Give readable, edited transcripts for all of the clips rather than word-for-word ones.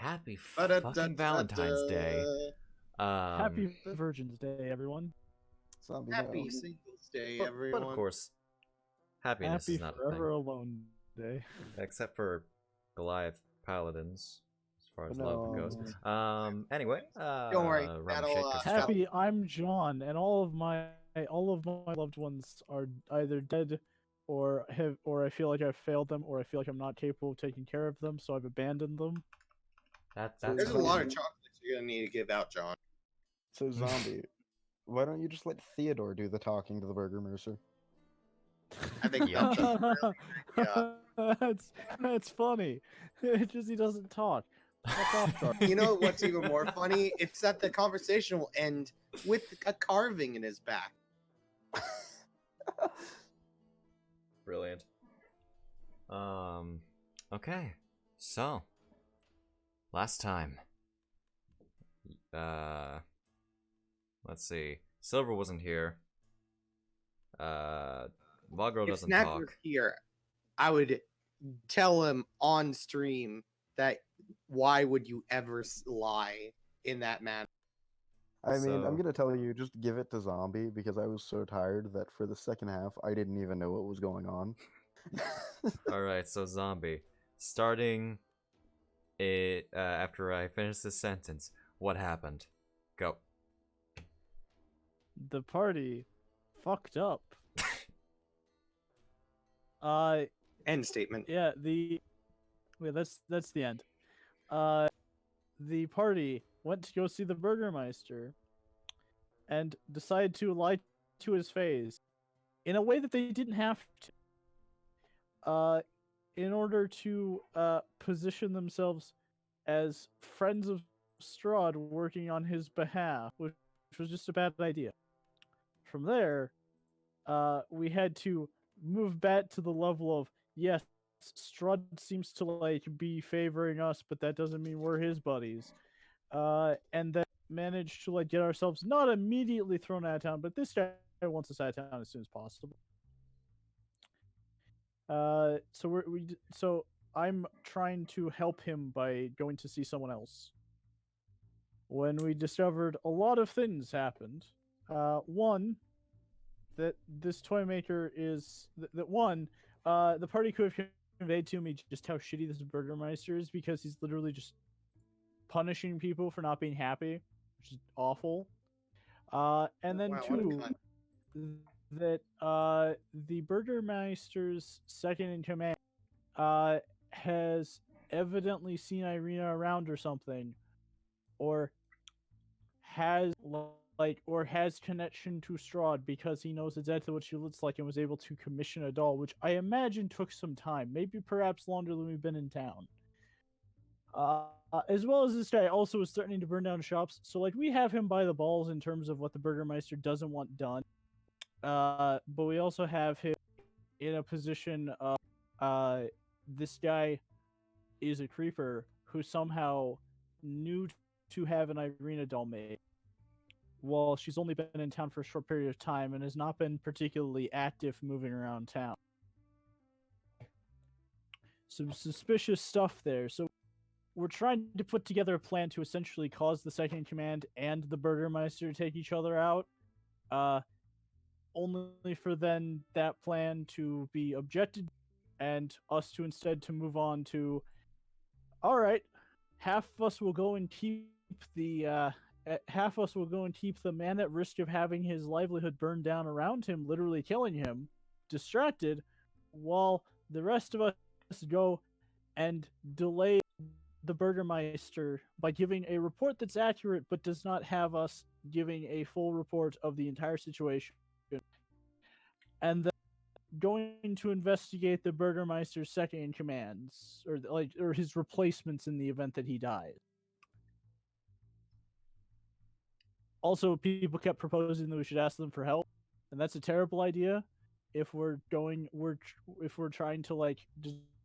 Happy fucking Valentine's Day. Ba-da-da-da-da. Happy Virgin's Day, everyone. Zombie Happy no. Singles Day, But everyone. of course, happiness Happy is not a Forever thing. Alone Day. Except for Goliath Paladins, as far as No. love goes. Anyway, Don't worry, Ramen that'll, Shake goes to Happy, I'm John, and all of my loved ones are either dead, or I feel like I've failed them, or I feel like I'm not capable of taking care of them, so I've abandoned them. That's There's a lot of chocolates you're gonna need to give out, John. So zombie, why don't you just let Theodore do the talking to the Burger Mercer? I think Yeah. that's a really good idea. That's funny. It's just he doesn't talk. Fuck off, Gar. You know what's even more funny? It's that the conversation will end with a carving in his back. Brilliant. Okay. So, last time. Let's see. Silver wasn't here. Vogro If doesn't Snack talk. was here, I would tell him on stream that why would you ever lie in that manner? I mean, So- I'm gonna tell you, just give it to Zombie because I was so tired that for the second half I didn't even know what was going on. Alright, so zombie. Starting it after I finish this sentence. What happened? Go. The party fucked up. End statement. Yeah, that's the end. The party went to go see the Burgermeister and decided to lie to his face in a way that they didn't have to. In order to position themselves as friends of Strahd working on his behalf, which was just a bad idea. From there, we had to move back to the level of, yes, Strahd seems to like be favoring us, but that doesn't mean we're his buddies. And then managed to like get ourselves not immediately thrown out of town, but this guy wants us out of town as soon as possible. So I'm trying to help him by going to see someone else. When we discovered a lot of things happened, one, that this toy maker is the party could have conveyed to me just how shitty this Burgermeister is because he's literally just punishing people for not being happy, which is awful. And then Wow, what a two, that the Burgermeister's second in command has evidently seen Irina around or something, or has connection to Strahd because he knows exactly what she looks like and was able to commission a doll, which I imagine took some time, maybe perhaps longer than we've been in town. As well as this guy also is threatening to burn down shops, so like we have him by the balls in terms of what the Burgermeister doesn't want done. But we also have him in a position of this guy is a creeper who somehow knew to have an Irina doll made. Well, she's only been in town for a short period of time and has not been particularly active moving around town. Some suspicious stuff there. So we're trying to put together a plan to essentially cause the second in command and the Burgermeister to take each other out. Only for then that plan to be objected and us to instead to move on to, all right, half of us will go and keep the man at risk of having his livelihood burned down around him, literally killing him, distracted, while the rest of us go and delay the Burgermeister by giving a report that's accurate but does not have us giving a full report of the entire situation. And then going to investigate the Burgermeister's second in commands, or his replacements in the event that he dies. Also, people kept proposing that we should ask them for help, and that's a terrible idea. If we're trying to like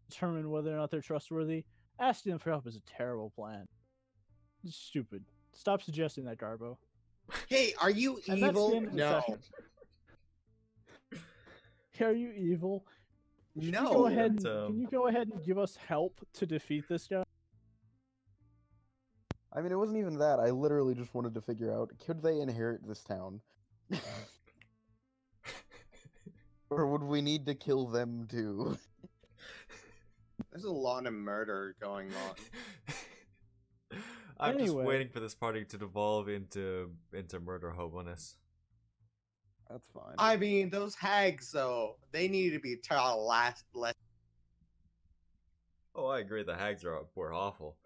determine whether or not they're trustworthy, asking them for help is a terrible plan. It's stupid. Stop suggesting that, Garbo. Hey, are you And that's the evil? end of the No. session. Are you evil? No. Can you go ahead and give us help to defeat this guy? I mean, it wasn't even that. I literally just wanted to figure out, could they inherit this town? Or would we need to kill them too? There's a lot of murder going on. I'm just Anyway. waiting for this party to devolve into murder hoboness. That's fine. I mean, those hags, though, they need to be taught less. Oh, I agree. The hags were awful.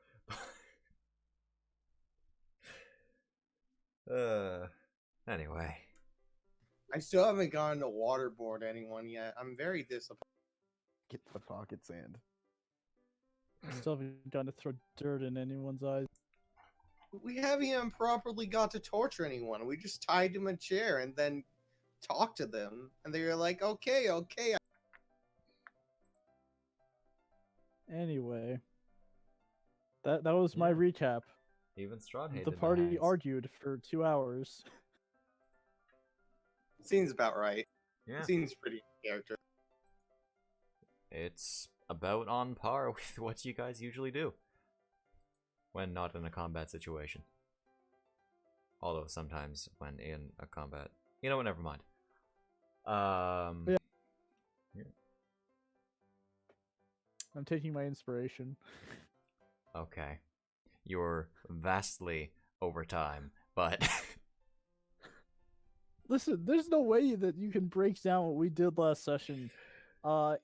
Anyway. I still haven't gotten to waterboard anyone yet. I'm very disappointed. Get the pocket sand. Still haven't gotten to throw dirt in anyone's eyes. We haven't even properly got to torture anyone. We just tied them in a chair and then talked to them, and they were like, "Okay, okay." Anyway, that was my Yeah. recap. Even Strahd hated The party hags. argued for 2 hours. Seems about right. Yeah. Seems pretty character. It's about on par with what you guys usually do when not in a combat situation. Although sometimes when in a combat, you know what? Never mind. Yeah. I'm taking my inspiration. Okay, you're vastly over time, but Listen, there's no way that you can break down what we did last session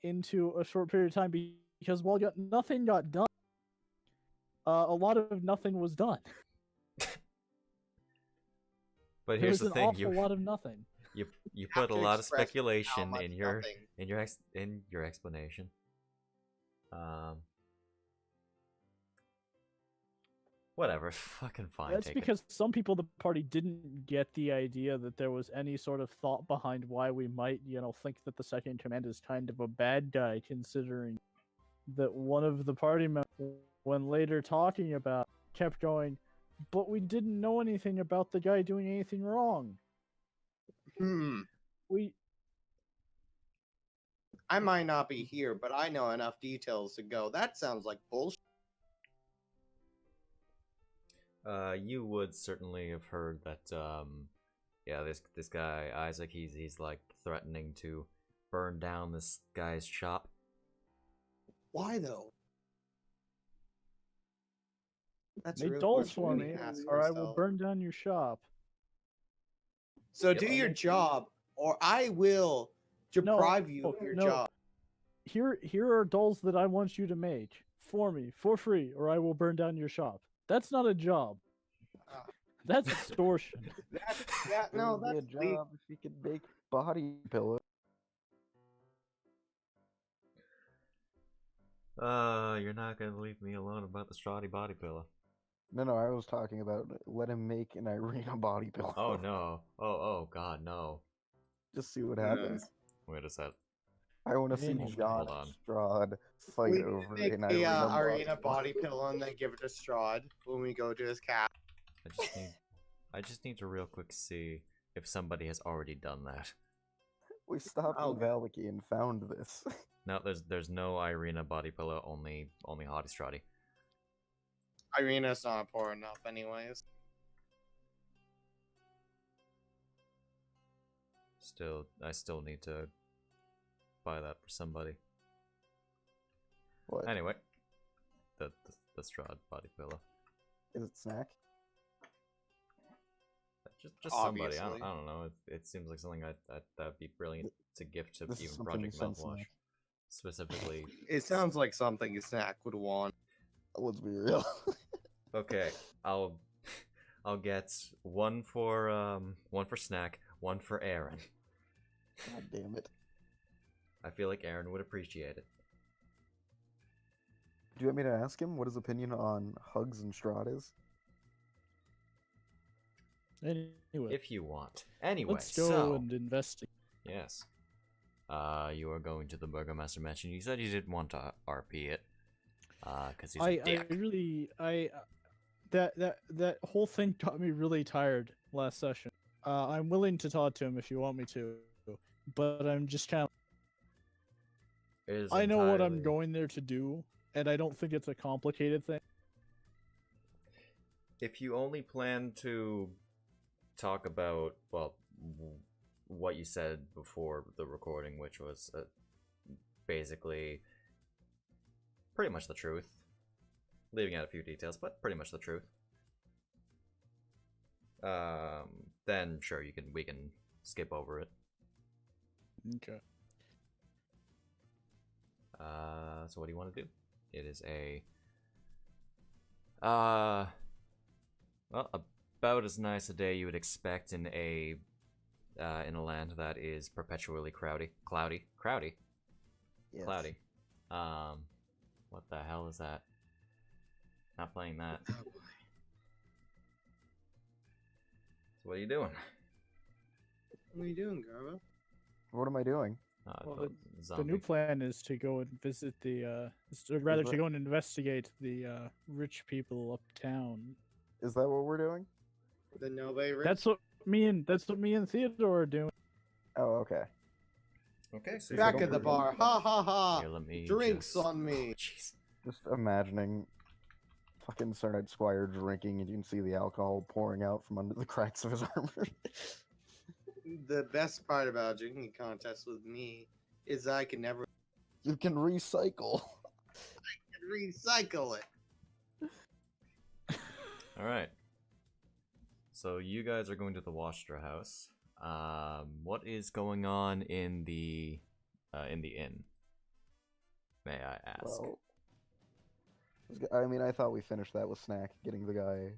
into a short period of time because while nothing got done, a lot of nothing was done. but There here's was the an thing: awful lot of nothing. you Have put a to lot of express how speculation much in your nothing. in your explanation. Whatever, fucking fine. That's take because some people in the party didn't get the idea that there was any sort of thought behind why we might, think that the second command is kind of a bad guy, considering that one of the party members, when later talking about, kept going, but we didn't know anything about the guy doing anything wrong. I might not be here, but I know enough details to go. That sounds like bullshit. You would certainly have heard that, yeah, this guy, Isaac, he's like threatening to burn down this guy's shop. Why though? That's a Make real dolls question for we me, need to ask or I will ourselves. burn down your shop. So Yep. do your job, or I will deprive you of your job. Here are dolls that I want you to make for me for free, or I will burn down your shop. That's not a job. Ah. That's extortion. No, It would that's be a job if you could make body pillows. You're not gonna leave me alone about the Strahd body pillow. No, I was talking about let him make an Irina body pillow. Oh no. Oh god, no. Just see what Yeah. happens. Wait a sec. I want to see Anyway. John Hold on. Strahd fight We over make an the Irina arena body pillow and then give it to Strahd when we go to his cat. I just need to real quick see if somebody has already done that. We stopped Oh. in Valaki and found this. No, there's no Irina body pillow, only Hottie Strahd. Irina's not important enough, anyways. I still need to buy that for somebody. What? Anyway, the Strahd body pillow. Is it snack? Just somebody. I Obviously. don't know. It seems like something that'd be brilliant to gift to This is even something you Project send Mouthwash. snack. Specifically. It sounds like something a snack would want. Let's be real. Okay, I'll get one for snack, one for Aaron. God damn it. I feel like Aaron would appreciate it. Do you want me to ask him what his opinion on Hugs and Strahd is? Anyway, If you want. Anyway, let's go so and investigate. yes. You are going to the Burgomaster Mansion. You said you didn't want to RP it. Cause he's a dick. That whole thing got me really tired last session. I'm willing to talk to him if you want me to, but I'm just kind of. It is I know what I'm entirely- going there to do, and I don't think it's a complicated thing. if you only plan to talk about, well, what you said before the recording, which was basically pretty much the truth, leaving out a few details, but pretty much the truth, then sure, we can skip over it. Okay. So what do you want to do? It is well, about as nice a day you would expect in a land that is perpetually cloudy. Yes. Cloudy. What the hell is that? Not playing that. So what are you doing? What are you doing, Garbo? What am I doing? Well, The The zombie. new plan is to go and visit the, to go and investigate the rich people uptown. Is that what we're doing? The Nove Rich? That's what me and Theodore are doing. Oh, okay. Okay, so Back don't at the forget- bar. Ha ha ha. Here, let me Drinks just... on me. Oh, jeez. Just imagining fucking Strahd Squire drinking, and you can see the alcohol pouring out from under the cracks of his armor. The best part about a drinking contest with me is I can never You can recycle. recycle it. All right. So you guys are going to the Wastra house. What is going on in the inn? May I ask? Well, I mean, I thought we finished that with Snack getting the guy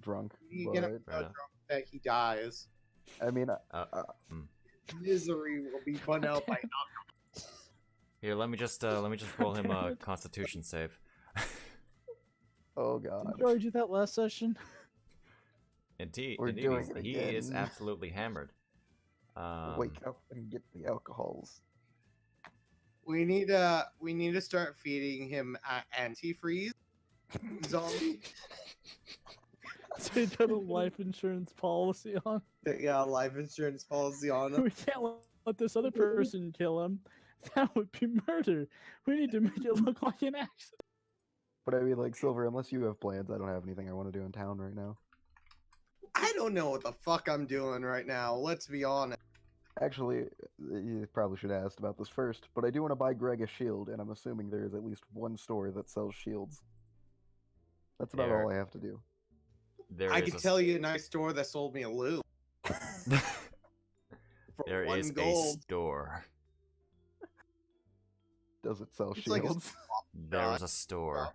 drunk. You get him But, so Right. drunk that he dies. I mean, Misery will be put out by Here, let me just roll him a Constitution save. oh god. Did you already do that last session? Indeed, We're indeed, doing it he is again. absolutely hammered. Wake up and get the alcohols. We need to start feeding him antifreeze zombie. So you got a life insurance policy on. Yeah, life insurance policy on him. We can't let this other person kill him. That would be murder. We need to make it look like an accident. But I mean, like, Silver, unless you have plans, I don't have anything I want to do in town right now. I don't know what the fuck I'm doing right now. Let's be honest. Actually, you probably should have asked about this first, but I do want to buy Greg a shield, and I'm assuming there is at least one store that sells shields. That's about There- all I have to do. There I is can tell you a nice store that sold me a lube for there one is a gold. store. Does it sell It's like a shields? There is a store.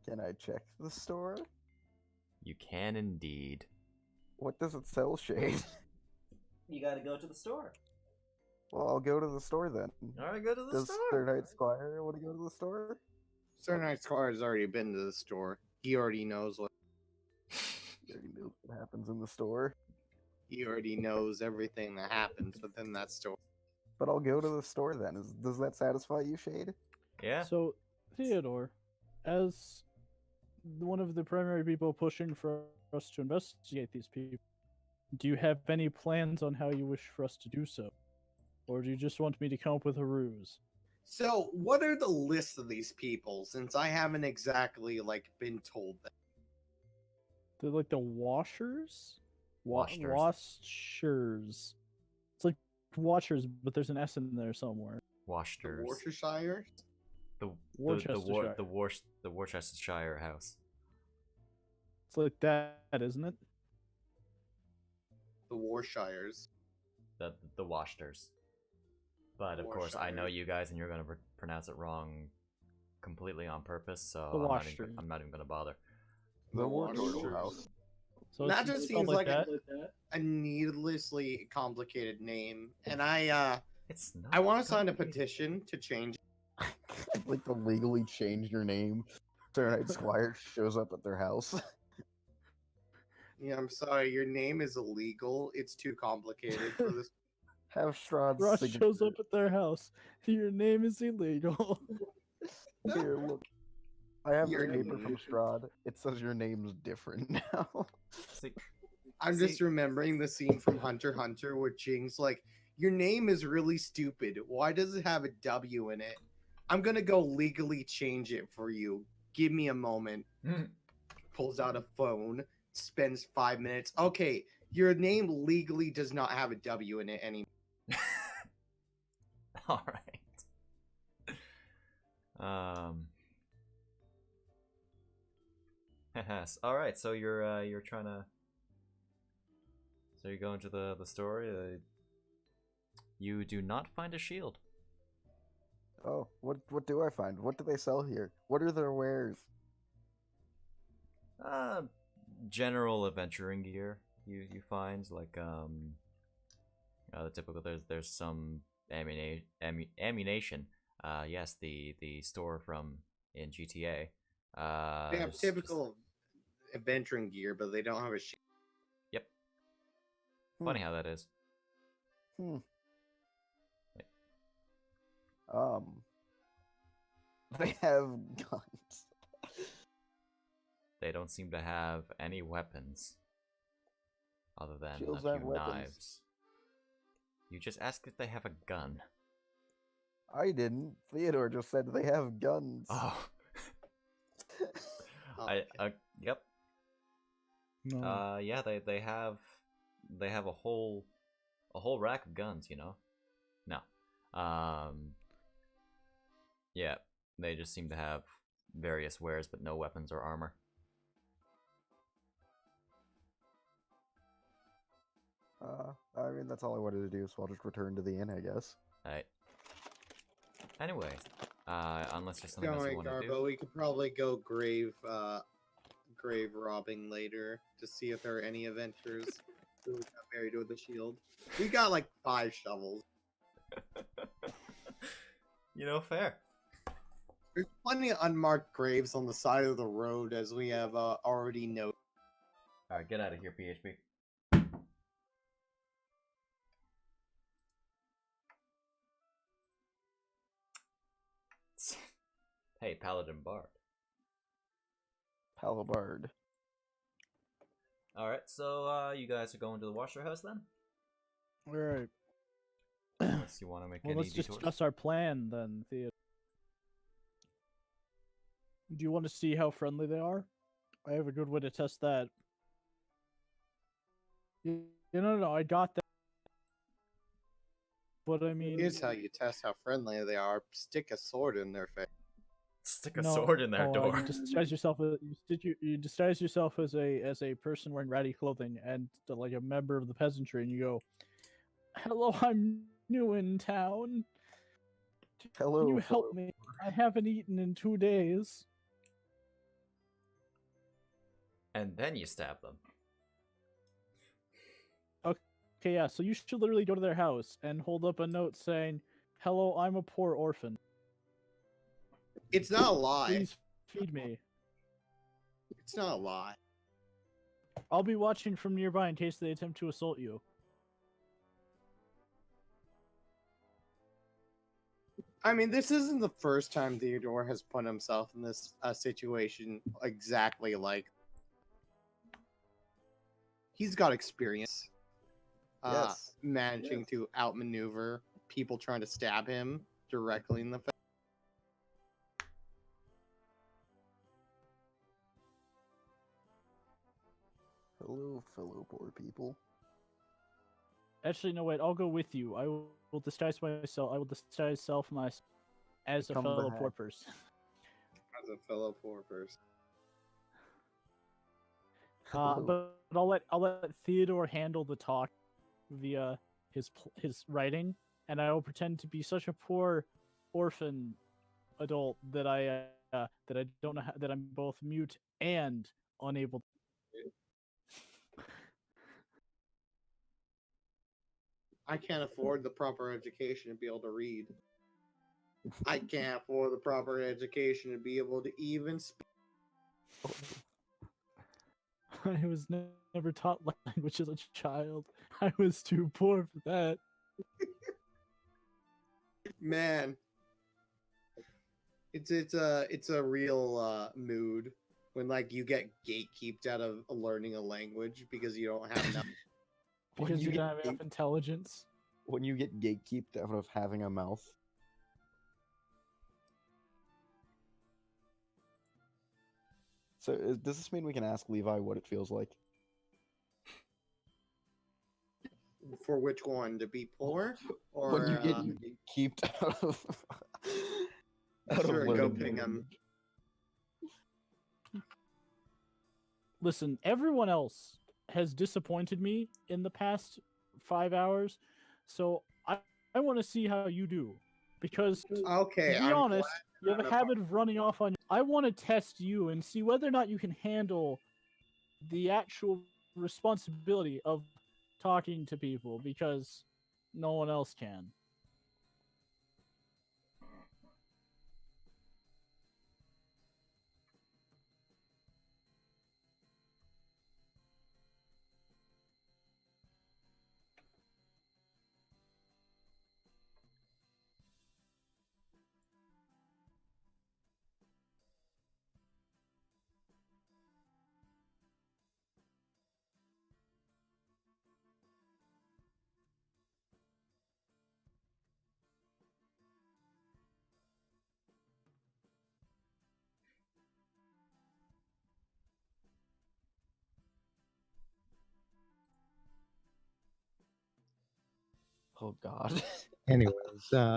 Can I check the store? You can indeed. What does it sell, Shade? You gotta go to the store. Well, I'll go to the store then. Alright, go to the Does store. Third Night Squire want to go to the store? Sir Night Squire has already been to the store. He already knows what. He already knows what happens in the store. He already knows everything that happens within that store. But I'll go to the store then. Does that satisfy you, Shade? Yeah. So, Theodore, as one of the primary people pushing for us to investigate these people, do you have any plans on how you wish for us to do so? Or do you just want me to come up with a ruse? So, what are the lists of these people? Since I haven't exactly been told that. They're like the washers? Washters. Washers. It's like watchers, but there's an S in there somewhere. The Washters. Worcestershire? The Worcestershire. the Worcestershire house. It's like that, isn't it? The Warshires. The Washters. But of course, I know Warshire. you guys, and you're gonna pronounce it wrong completely on purpose. So The I'm Washters. not even gonna bother. The Warshires. Warshire House. So That it's just spelled seems like that. a needlessly complicated name, and I It's not. I want to sign a petition to change. Like to legally change your name. Third Night Squire shows up at their house. Yeah, I'm sorry, your name is illegal. It's too complicated for this. Have Strahd's Ross signature. shows up at their house. Your name is illegal. Here, look. I have Your this paper from name. Strahd. It says your name's different now. See, I'm just remembering the scene from Hunter x Hunter where Jing's like, "Your name is really stupid. Why does it have a W in it? I'm gonna go legally change it for you. Give me a moment." pulls out a phone, spends 5 minutes. Okay, your name legally does not have a W in it anymore. All right. Yes. All right. So you're trying to. So you're going to the story. You do not find a shield. Oh, what do I find? What do they sell here? What are their wares? General adventuring gear. You find like the typical. There's some ammunition. Yes, the store from in GTA. They have there's typical adventuring gear, but they don't have a shield. Yep. Hmm. Funny how that is. They have guns. They don't seem to have any weapons other than Shields a aren't few weapons. knives. You just asked if they have a gun. I didn't. Theodore just said they have guns. Oh. Okay. Yep. No. Yeah, they have a whole rack of guns, you know. No. Yeah, they just seem to have various wares but no weapons or armor. I mean, that's all I wanted to do, so I'll just return to the inn, I guess. Alright. Anyway, unless there's something else you Going, want to Garbo, do. we could probably go grave robbing later to see if there are any adventures who got buried with the shield. We got like 5 shovels. You know, fair. There's plenty of unmarked graves on the side of the road, as we have already noted. Alright, get out of here, PHP. Hey, Paladin Bard. Palabard. Alright, so you guys are going to the Washer House then? All right. Unless you want to make Well, any let's detours. discuss our plan then, Theo. Do you want to see how friendly they are? I have a good way to test that. No, I got that. But I mean, Here's how you test how friendly they are. Stick a sword in their face. Stick a sword in their door. You disguise yourself. You disguise yourself as a person wearing ratty clothing and like a member of the peasantry, and you go, "Hello, I'm new in town. Hello. Can you help me? I haven't eaten in 2 days." And then you stab them. Okay, yeah. So you should literally go to their house and hold up a note saying, "Hello, I'm a poor orphan. It's not a lie. Please feed me. It's not a lie. I'll be watching from nearby in case they attempt to assault you." I mean, this isn't the first time Theodore has put himself in this situation exactly like. He's got experience Yes. managing to outmaneuver people trying to stab him directly in the face. Hello, fellow poor people. Actually, no, wait. I'll go with you. I will disguise myself. I will disguise as a Become the fellow hack. poor person. As a fellow poor person. Hello. But I'll let Theodore handle the talk via his writing, and I will pretend to be such a poor orphan adult that I don't know that I'm both mute and unable. I can't afford the proper education to be able to read. I can't afford the proper education to be able to even speak. I was never taught language as a child. I was too poor for that. Man, it's a real mood when like you get gatekeeped out of learning a language because you don't have enough. When Because you get don't have enough intelligence. when you get gatekeeped out of having a mouth. So does this mean we can ask Levi what it feels like? For which one? To be poor? Or When you get keeped out of sure, go learning ping the him. language. Listen, everyone else has disappointed me in the past 5 hours, so I want to see how you do. Because, Okay, to be I'm honest, you have I'm a a habit of running off on. I want to test you and see whether or not you can handle the actual responsibility of talking to people, because no one else can. Oh God. Anyways,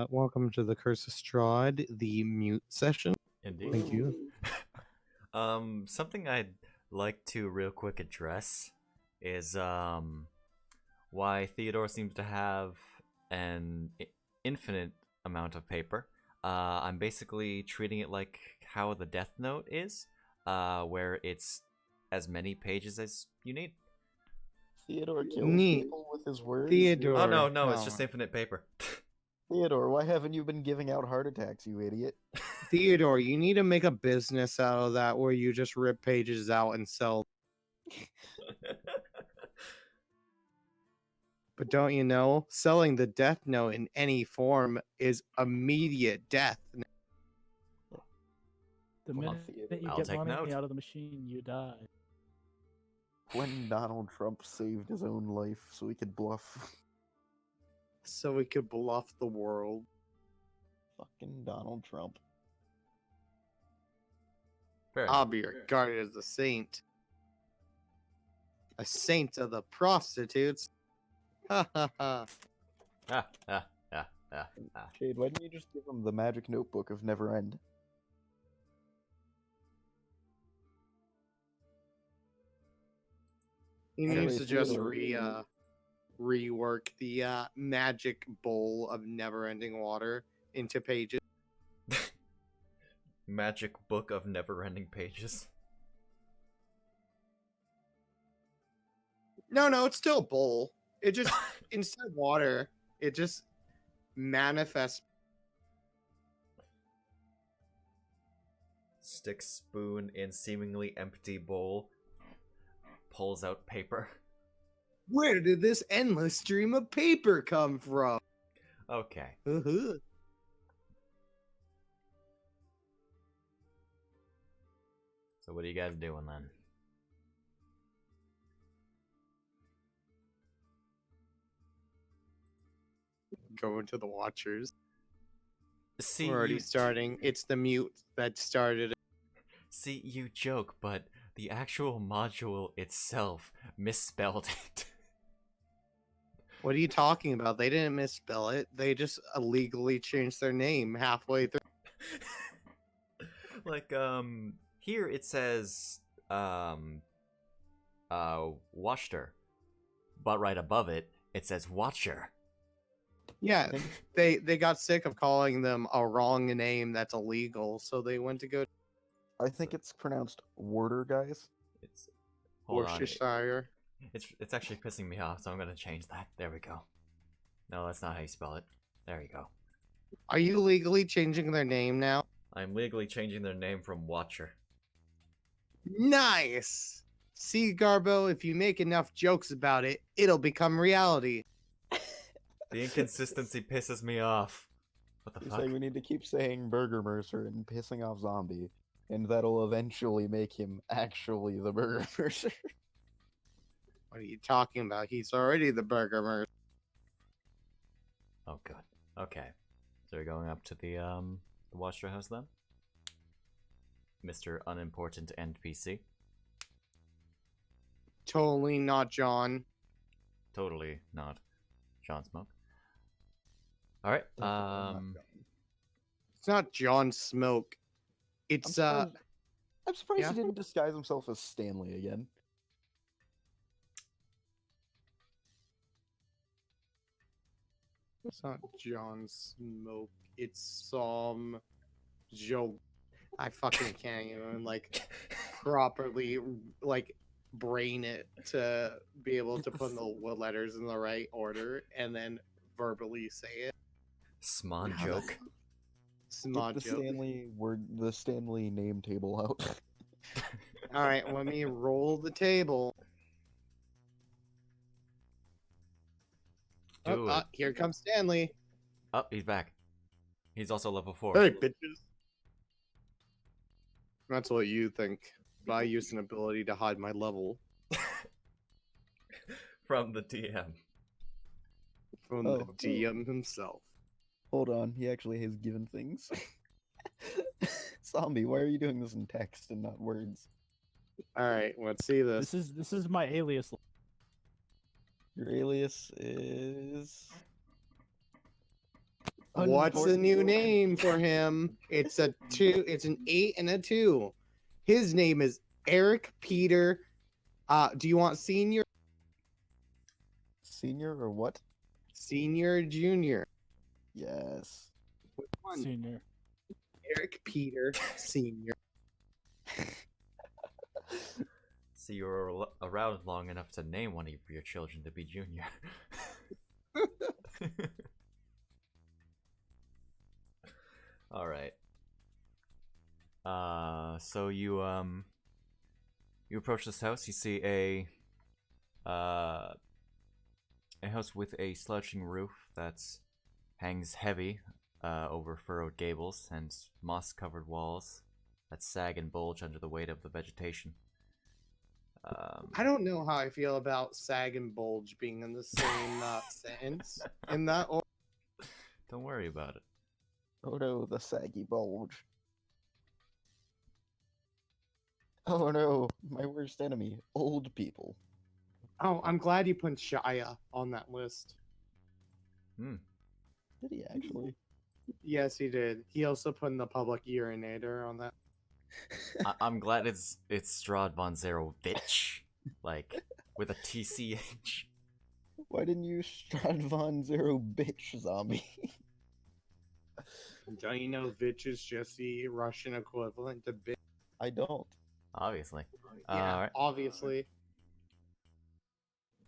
welcome to the Curse of Strahd, the mute session. Indeed. Thank you. Something I'd like to real quick address is why Theodore seems to have an infinite amount of paper. I'm basically treating it like how the Death Note is, where it's as many pages as you need. Theodore kills Neat. people with his words. Theodore. Oh no, it's Oh. just infinite paper. Theodore, why haven't you been giving out heart attacks, you idiot? Theodore, you need to make a business out of that where you just rip pages out and sell. But don't you know, selling the Death Note in any form is immediate death. The Come on, minute Theodore. that you I'll get take money note. out of the machine, you die. When Donald Trump saved his own life so he could bluff. So we could bluff the world. Fucking Donald Trump. Fair I'll enough. be regarded as a saint. A saint of the prostitutes. Ha ha ha. Ah, ah, ah, ah, ah. Jade, why didn't you just give him the magic notebook of Never End? He Anyway, needs to just Theodore. rework the magic bowl of never-ending water into pages. Magic book of never-ending pages. No, it's still a bowl. It just instead of water, it just manifests. Sticks spoon in seemingly empty bowl. Pulls out paper. Where did this endless stream of paper come from? Okay. Uh-huh. So what are you guys doing then? Going to the Watchers. See, We're already you starting. It's the mute that started it. See, you joke, but the actual module itself misspelled it. What are you talking about? They didn't misspell it. They just illegally changed their name halfway through. Like, here it says, Watcher. But right above it, it says Watcher. Yeah, they got sick of calling them a wrong name that's illegal, so they went to go to I think it's pronounced Warder, guys. It's hold on. Worcestershire. It's actually pissing me off, so I'm gonna change that. There we go. No, that's not how you spell it. There you go. Are you legally changing their name now? I'm legally changing their name from Watcher. Nice! See, Garbo, if you make enough jokes about it, it'll become reality. The inconsistency pisses me off. What the You're fuck? saying we need to keep saying Burger Mercer and pissing off Zombie, and that'll eventually make him actually the Burger Mercer. What are you talking about? He's already the Burger Mercer. Oh god. Okay. So we're going up to the Watcher house then? Mr. Unimportant NPC. Totally not John. Totally not John Smoke. All right. It's not John Smoke. It's I'm surprised yeah? he didn't disguise himself as Stanley again. It's not John Smoke. It's some Joe. I fucking can't even like properly like brain it to be able to put the letters in the right order and then verbally say it. Sman How the- joke. Smart Get the joke. the Stanley name table out. All right, let me roll the table. Do it. Here comes Stanley. Oh, he's back. He's also level 4. Hey, bitches. That's what you think. But I use an ability to hide my level From the DM. from the DM himself. Hold on, he actually has given things. Zombie, why are you doing this in text and not words? All right, let's see this. This is my alias. Your alias is. What's the new Unimportant. name for him? It's a 2. It's an 8 and a 2. His name is Eric Peter. Do you want senior, Senior or what? senior, or junior? Yes. Which one? Senior. Eric Peter, senior. So you're around long enough to name one of your children to be Junior. All right. So you approach this house. You see a house with a slouching roof that's hangs heavy over furrowed gables and moss-covered walls that sag and bulge under the weight of the vegetation. I don't know how I feel about sag and bulge being in the same sentence. In that order. Don't worry about it. Oh no, the saggy bulge. Oh no, my worst enemy, old people. Oh, I'm glad you put Shia on that list. Hmm. Did he actually? Yes, he did. He also put in the public urinator on that. I'm glad it's Strahd von Zero bitch, like with a TCH. Why didn't you Strahd von Zero bitch zombie? Don't you know Vitch is just the Russian equivalent to bitch? I don't. Obviously. Yeah, Alright. obviously.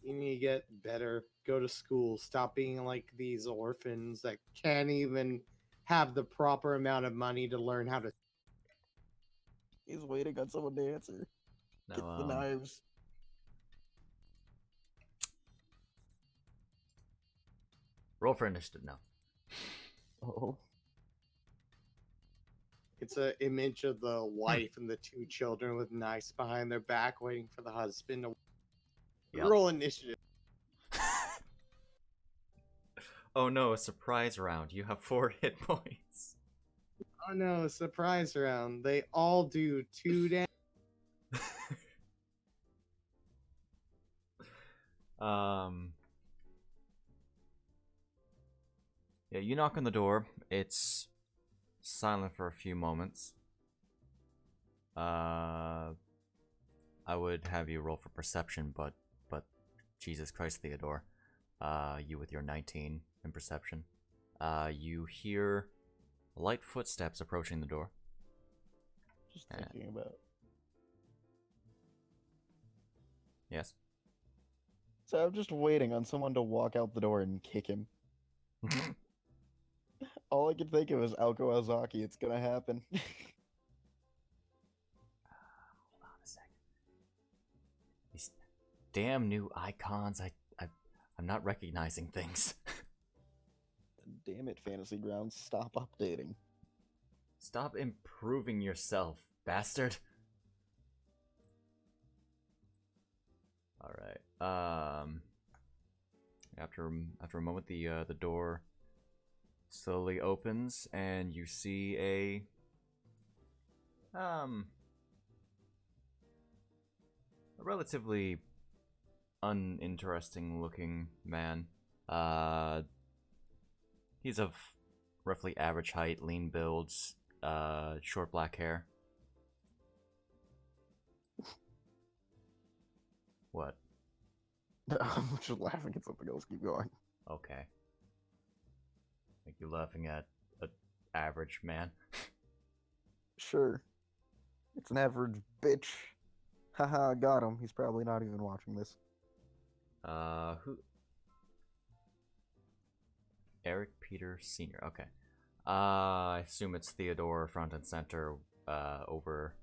You need to get better. Go to school. Stop being like these orphans that can't even have the proper amount of money to learn how to. He's waiting on someone to answer. Get the Now, knives. roll for initiative now. Oh. It's an image of the wife and the 2 children with knives behind their back, waiting for the husband to Yep. roll initiative. Oh no, a surprise round. You have 4 hit points. Oh no, surprise round. They all do 2 damage. Yeah, you knock on the door. It's silent for a few moments. I would have you roll for perception, but Jesus Christ, Theodore. You with your 19 in perception. You hear light footsteps approaching the door. Just thinking about. Yes. So I'm just waiting on someone to walk out the door and kick him. All I can think of is Alko Azaki. It's gonna happen. Hold on a second. These damn new icons. I'm not recognizing things. Damn it, Fantasy Grounds. Stop updating. Stop improving yourself, bastard. All right. After a moment, the door slowly opens, and you see A relatively uninteresting looking man. He's of roughly average height, lean builds, short black hair. What? I'm just laughing at something else. Keep going. Okay. I think you're laughing at an average man. Sure. It's an average bitch. Haha, got him. He's probably not even watching this. Who? Eric Peter Sr. Okay. I assume it's Theodore front and center, over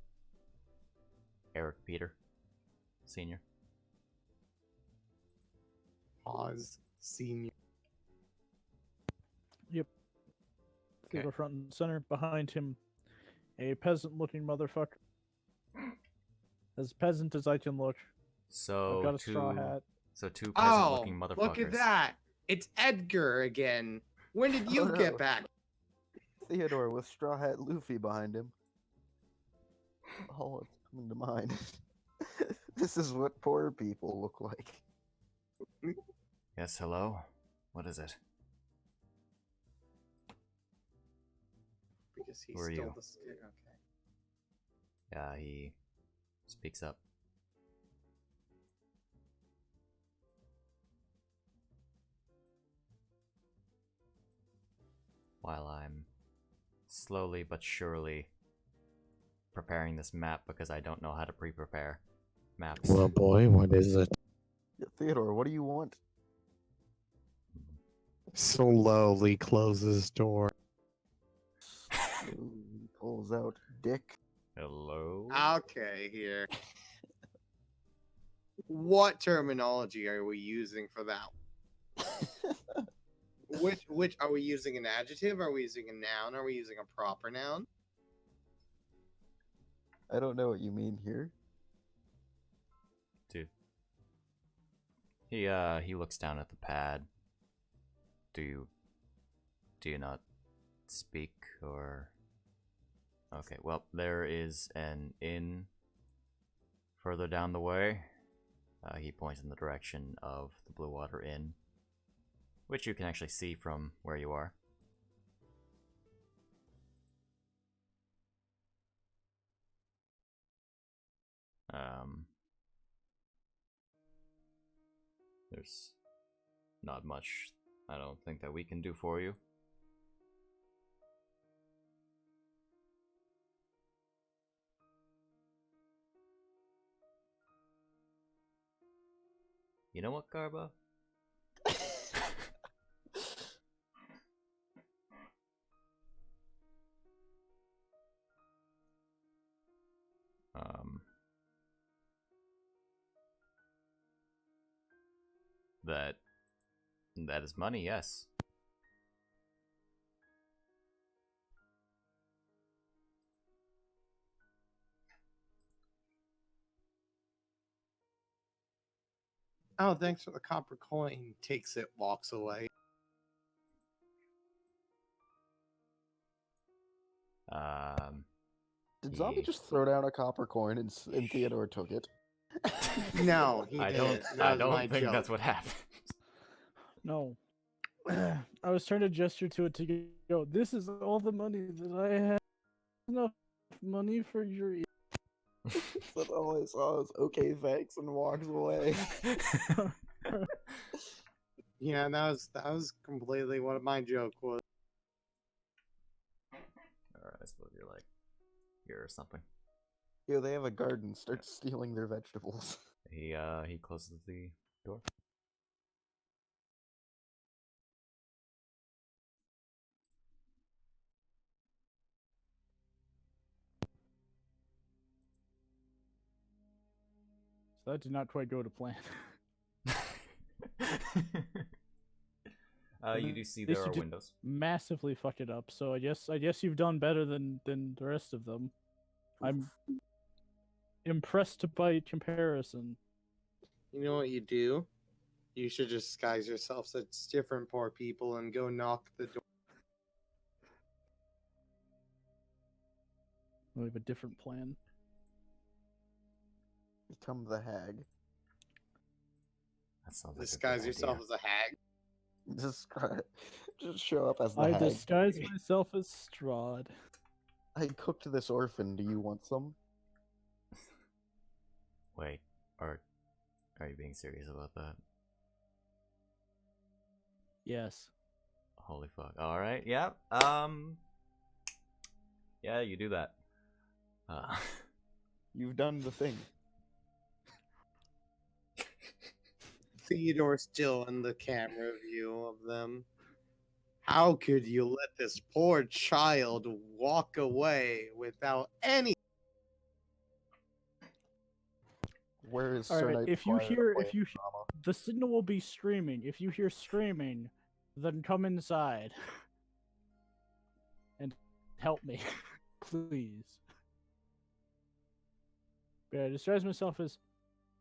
Eric Peter Sr. Pause. Senior. Theodore front and center. Behind him, a peasant-looking motherfucker. As peasant as I can look. So I've got a straw hat. So two Oh, peasant-looking motherfuckers. look at that! It's Edgar again. When did you Oh, get no. back? Theodore with Straw Hat Luffy behind him. Oh, it's coming to mind. This is what poor people look like. Yes, hello? What is it? Because he Who are stole you? the stick. Okay. Yeah, he speaks up. While I'm slowly but surely preparing this map because I don't know how to pre-prepare maps. Well, boy, what is it? Yeah, Theodore, what do you want? Slowly closes door. Ooh, he pulls out dick. Hello? Okay, here. What terminology are we using for that? Which are we using an adjective? Are we using a noun? Are we using a proper noun? I don't know what you mean here. Dude. He looks down at the pad. Do you not speak, or... Okay, well, there is an inn further down the way. He points in the direction of the Blue Water Inn, which you can actually see from where you are. There's not much, I don't think, that we can do for you. You know what, Garbo? That is money, yes. Oh, thanks for the copper coin. Takes it, walks away. Did Zombie He- just throw down a copper coin and Theodore took it? No, he I didn't. don't. That I was my don't think joke. that's what happened. No. I was trying to gesture to it to go, this is all the money that I have. Enough money for your... But all I saw was, okay, thanks, and walks away. Yeah, that was completely what my joke was. Or I suppose you're like here or something. Yeah, they have a garden. Start stealing their vegetables. He closes the door. So that did not quite go to plan. You do see At least there you are did windows. massively fuck it up. So I guess you've done better than the rest of them. I'm impressed by comparison. You know what you do? You should disguise yourself as different poor people and go knock the door. We have a different plan. Become the hag. That sounds like Disguise a good yourself idea. as a hag. Just show up as the I hag. disguise myself as Strahd. I cooked this orphan. Do you want some? Wait, are you being serious about that? Yes. Holy fuck. Alright, yeah. Yeah, you do that. You've done the thing. Theodore's still in the camera view of them. How could you let this poor child walk away without any? Where is All Sir right. Knight If you Squire hear, playing if you, drama? the signal will be streaming. If you hear screaming, then come inside and help me, please. Yeah, I disguise myself as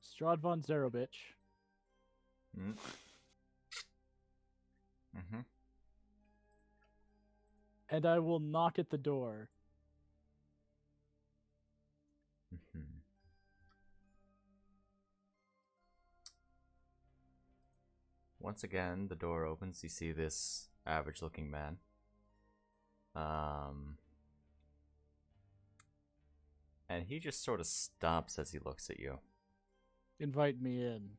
Strahd von Zarobich. Mm. Mm-hmm. And I will knock at the door. Mm-hmm. Once again, the door opens. You see this average-looking man. And he just sort of stops as he looks at you. Invite me in.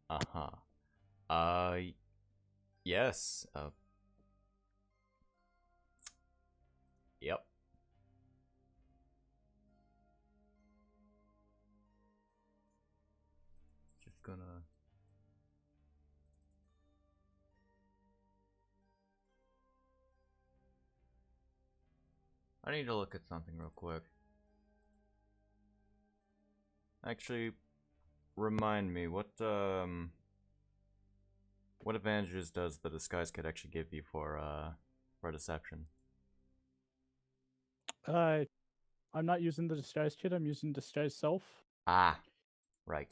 Uh-huh. Yes. Yep. Just gonna... I need to look at something real quick. Actually, remind me, what advantages does the disguise kit actually give you for deception? I'm not using the disguise kit. I'm using disguise self. Ah, right.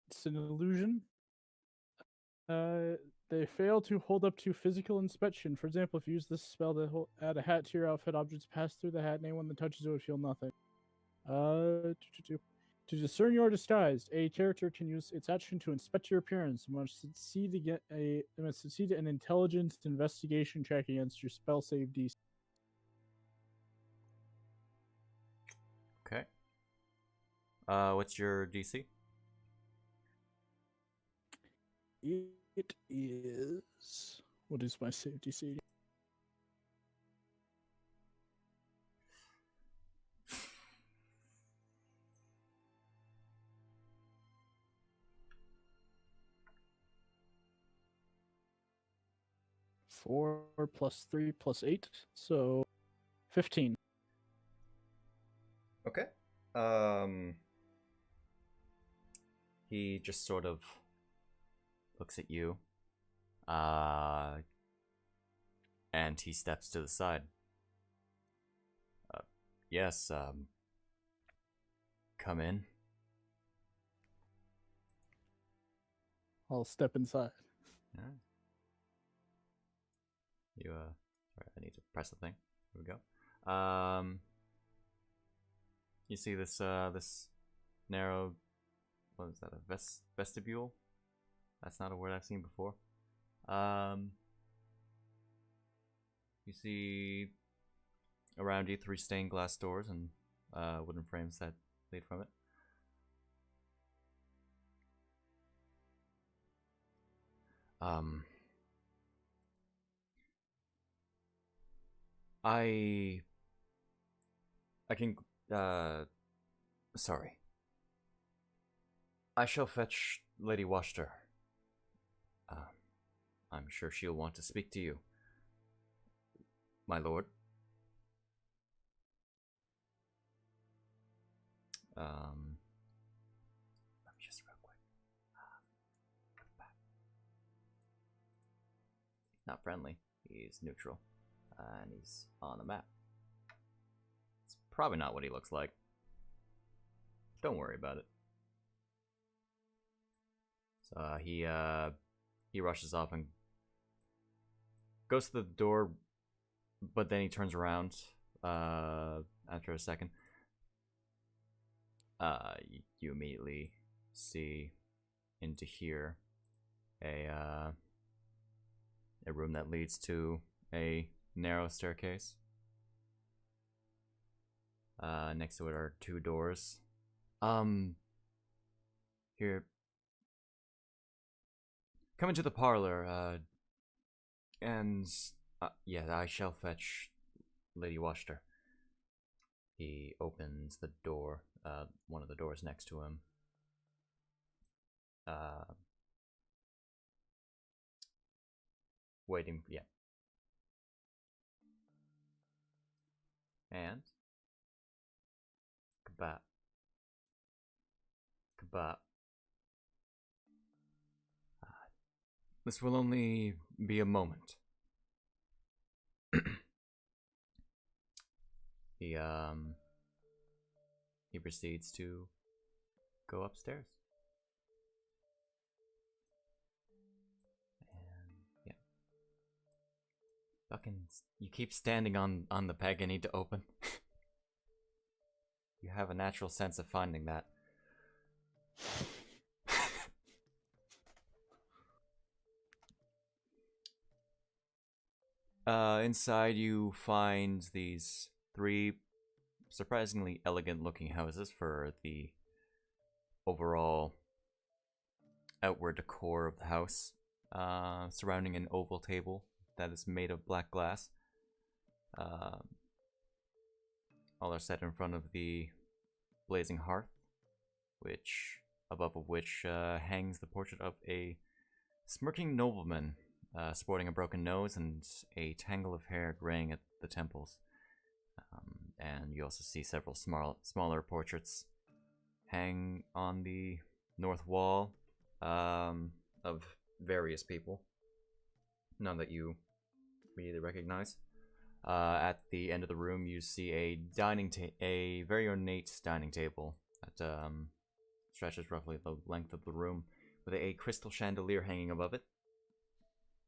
It's an illusion. They fail to hold up to physical inspection. For example, if you use this spell to add a hat to your outfit, objects pass through the hat, and anyone that touches it would feel nothing. To discern your disguise, a character can use its action to inspect your appearance and must succeed an intelligence investigation check against your spell save DC. Okay. What's your DC? It is. What is my save DC? Four plus 3 plus 8, so 15. Okay. He just sort of looks at you. And he steps to the side. Yes, come in. I'll step inside. Alright. You, sorry, I need to press the thing. Here we go. You see this, this narrow, what is that, a vestibule? That's not a word I've seen before. You see around you 3 stained glass doors and wooden frames that lead from it. I can, sorry. I shall fetch Lady Washter. I'm sure she'll want to speak to you, my lord. Let me just real quick. He's not friendly. He's neutral, and he's on the map. It's probably not what he looks like. Don't worry about it. So he he rushes off and goes to the door, but then he turns around after a second. You immediately see into here a room that leads to a narrow staircase. Next to it are two doors. Here. Come into the parlor, and yeah, I shall fetch Lady Washter. He opens the door, one of the doors next to him. Waiting, yeah. And kabap. Kabap. This will only be a moment. He proceeds to go upstairs. And yeah. Fucking you keep standing on the peg I need to open. You have a natural sense of finding that. Inside you find these three surprisingly elegant looking houses for the overall outward decor of the house, surrounding an oval table that is made of black glass. All are set in front of the blazing hearth, above which hangs the portrait of a smirking nobleman, sporting a broken nose and a tangle of hair graying at the temples. And you also see several smaller portraits hang on the north wall of various people, none that you immediately recognize. At the end of the room, you see a very ornate dining table that stretches roughly the length of the room, with a crystal chandelier hanging above it.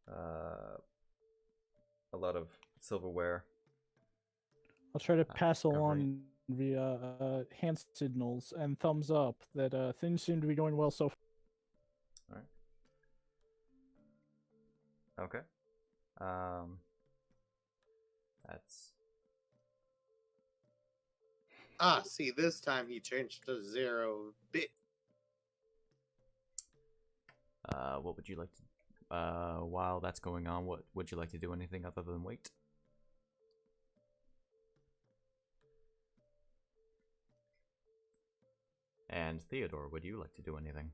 A lot of silverware. I'll try to pass along via hand signals and thumbs up that things seem to be going well so far. Alright. Okay. That's... See, this time he changed to 0 bit. What would you like to... while that's going on, what would you like to do? Anything other than wait? And Theodore, would you like to do anything?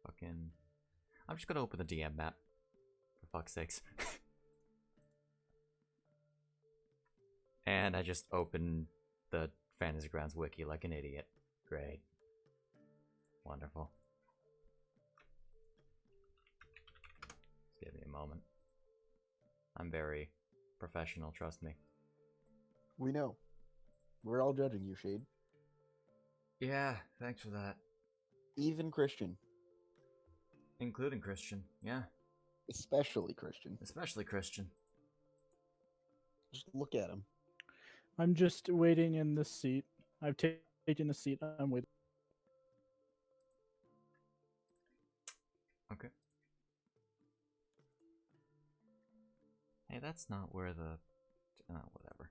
Fucking... I'm just gonna open the DM map. For fuck's sakes. And I just opened the Fantasy Grounds wiki like an idiot. Great. Wonderful. Just give me a moment. I'm very professional, trust me. We know. We're all judging you, Shade. Yeah, thanks for that. Even Christian. Including Christian, yeah. Especially Christian. Especially Christian. Just look at him. I'm just waiting in this seat. I've taken a seat. I'm waiting. Okay. Hey, that's not where the... whatever.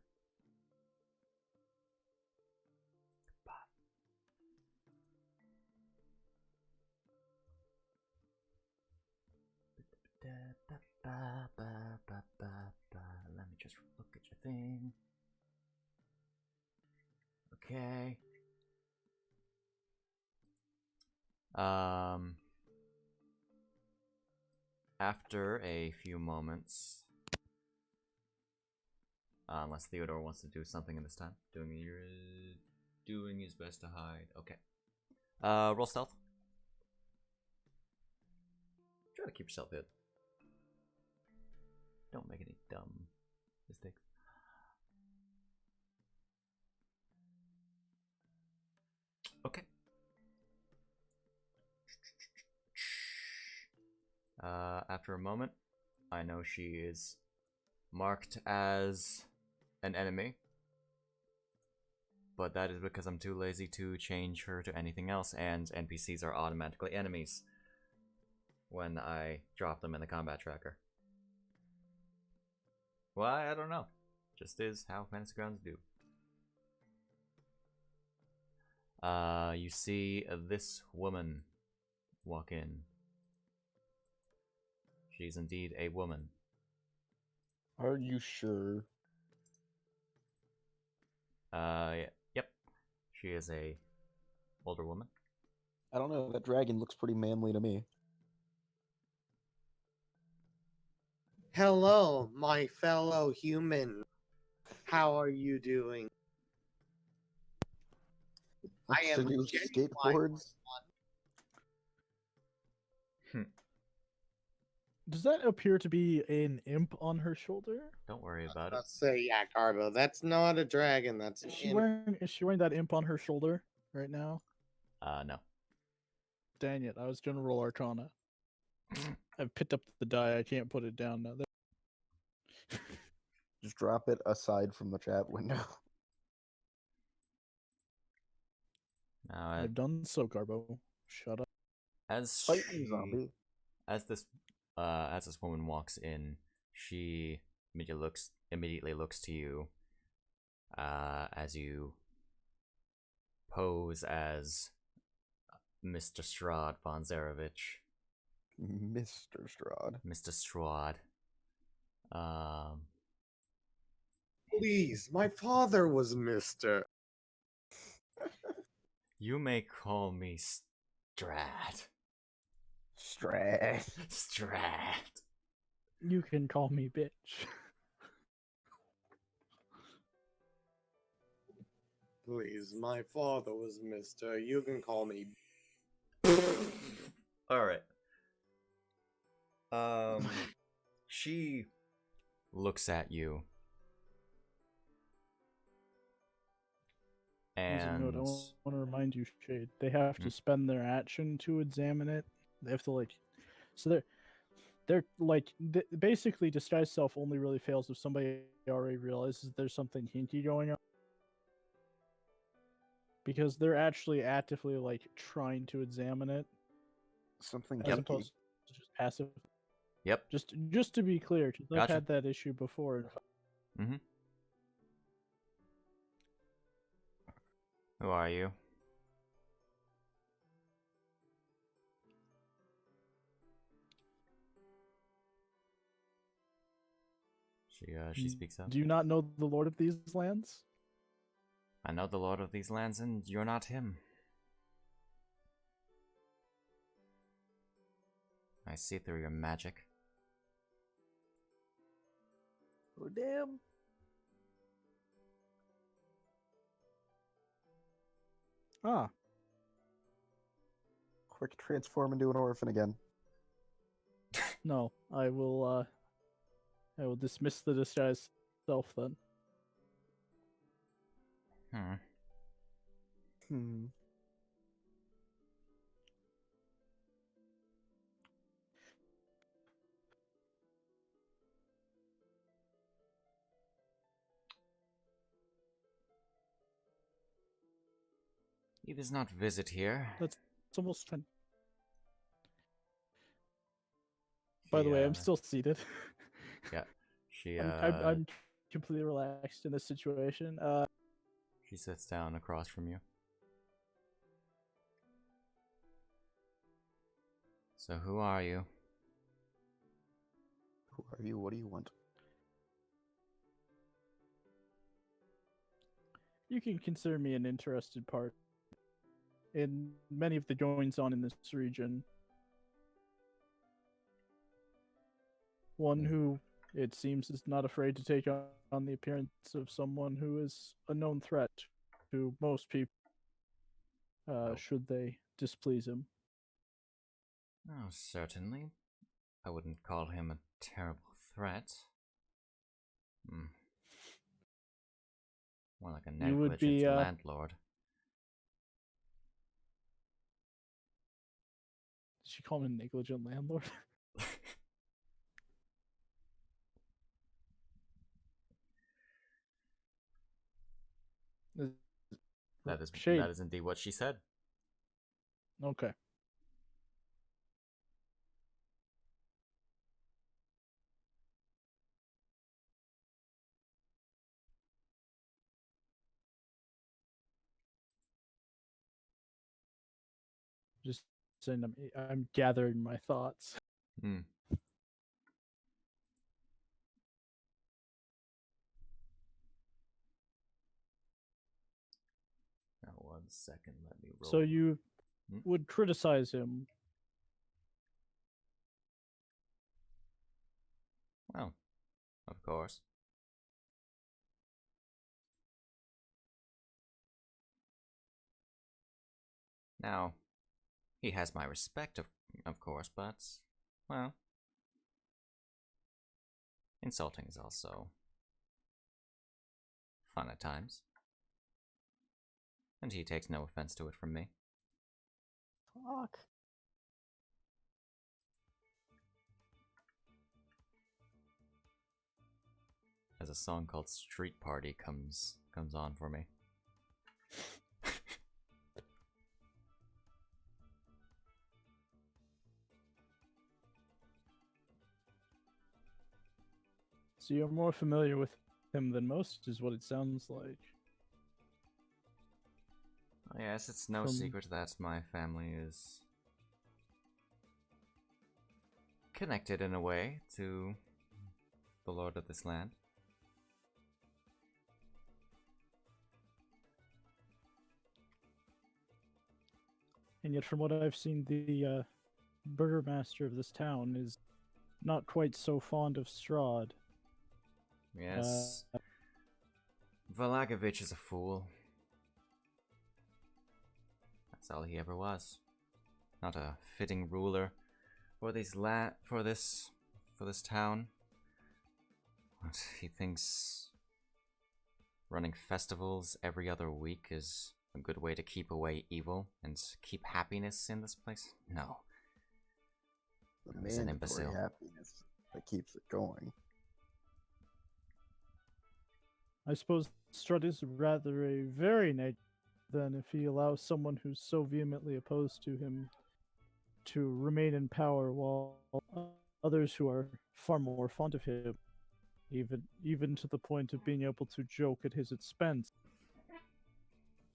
Let me just look at your thing. Okay. After a few moments, unless Theodore wants to do something in this time, doing his best to hide. Okay. Roll stealth. Try to keep yourself hid. Don't make any dumb mistakes. Okay. After a moment, I know she is marked as an enemy, but that is because I'm too lazy to change her to anything else, and NPCs are automatically enemies when I drop them in the combat tracker. Why? I don't know. Just is how Fantasy Grounds do. You see this woman walk in. She's indeed a woman. Are you sure? Yep. She is a older woman. I don't know. That dragon looks pretty manly to me. Hello, my fellow human. How are you doing? I Looks to am do genuine. skateboards. Does that appear to be an imp on her shoulder? Don't worry about it. Let's say, yeah, Garbo. That's not a dragon. That's an Is she imp. wearing that imp on her shoulder right now? No. Dang it! I was gonna roll Arcana. I've picked up the die. I can't put it down now. Just drop it aside from the chat window. Now, I've done so, Garbo. Shut up. as Fight me, zombie. as this woman walks in, she immediately looks to you, as you pose as Mr. Strahd von Zarevich. Mr. Strahd. Mr. Strahd. Please, my father was Mr. You may call me Strahd. Strahd. Strahd. You can call me bitch. Please, my father was Mr. You can call me. Alright. She looks at you. As a And note, I want to remind you, Shade, they have to spend their action to examine it. They have to so they're basically disguise self only really fails if somebody already realizes there's something hinky going on, because they're actually actively trying to examine it Something as kinky. opposed to just passive. Yep. Just to be clear, 'cause I've Gotcha. had that issue before. Mm-hmm. Who are you? She speaks up. Do you not know the Lord of these lands? I know the Lord of these lands, and you're not him. I see through your magic. Oh, damn. Ah, Quick transform into an orphan again. no. I will dismiss the disguise self then. Hmm. He does not visit here. It's almost 10. By the way, I'm still seated. Yeah. She I'm completely relaxed in this situation. She sits down across from you. So who are you? Who are you? What do you want? You can consider me an interested part in many of the goings on in this region. One who, it seems, is not afraid to take on the appearance of someone who is a known threat to most people, should they displease him. Oh, certainly. I wouldn't call him a terrible threat. More like a You would negligent be, landlord. Did she call him a negligent landlord? Shade. that is indeed what she said. Okay. Just saying, I'm gathering my thoughts. Hmm. Now 1 second, let me roll. So you Hmm? would criticize him. Well, of course. Now, he has my respect, of course, but, well, insulting is also fun at times. And he takes no offense to it from me. Fuck. As a song called Street Party comes on for me. So you're more familiar with him than most, is what it sounds like. Yes, it's no From- secret that my family is connected in a way to the lord of this land. And yet, from what I've seen, the burgomaster of this town is not quite so fond of Strahd. Yes. Valagovich is a fool. That's all he ever was. Not a fitting ruler for this town. What, he thinks running festivals every other week is a good way to keep away evil and keep happiness in this place? No. The He's an mandatory imbecile. happiness that keeps it going. I suppose Strahd is rather a very negative than if he allows someone who's so vehemently opposed to him to remain in power while others who are far more fond of him, even to the point of being able to joke at his expense,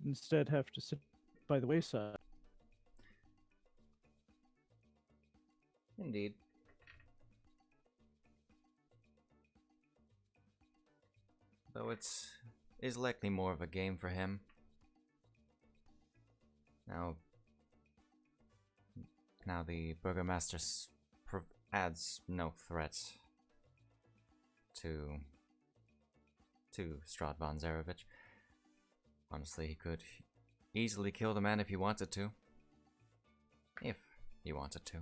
instead have to sit by the wayside. Indeed. Though it is likely more of a game for him. Now the burgomaster adds no threat to Strahd von Zarevich. Honestly, he could easily kill the man if he wanted to. If he wanted to.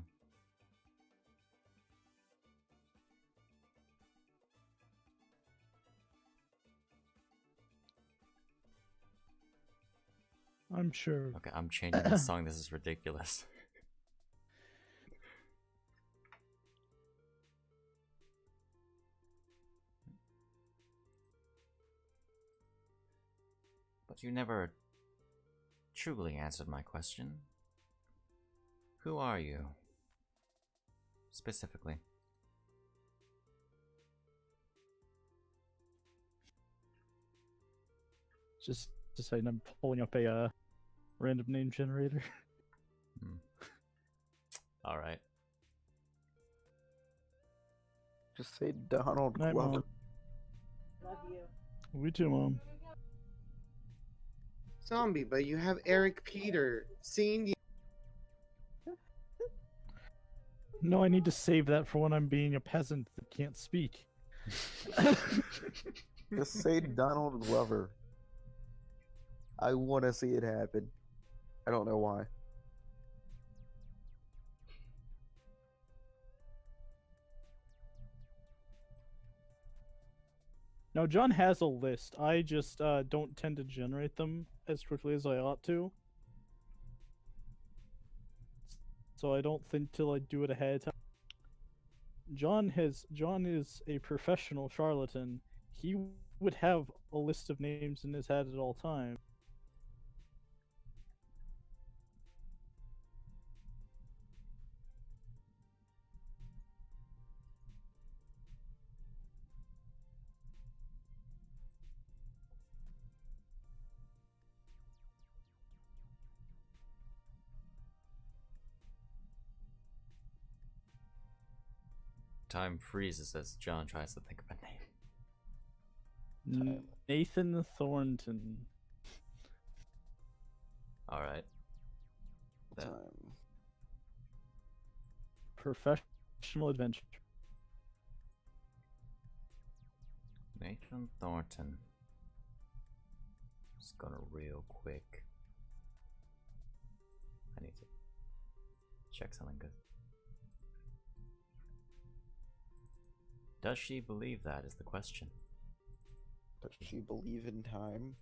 I'm sure. Okay, I'm changing the song. This is ridiculous. But you never truly answered my question. Who are you? Specifically. Just saying, I'm pulling up a random name generator. Alright. Just say Donald Night, Glover. Mom. We too, Mom. Zombie, but you have Eric Peter. Seeing you. No, I need to save that for when I'm being a peasant that can't speak. Just say Donald Glover. I want to see it happen. I don't know why. Now, John has a list. I just don't tend to generate them as quickly as I ought to. So I don't think till I do it ahead of time. John is a professional charlatan. He would have a list of names in his head at all times. Time freezes as John tries to think of a name. Nathan Thornton. Alright. Then Time. Professional adventure. Nathan Thornton. Just gonna real quick. I need to check something good. Does she believe that is the question? Does she believe in time?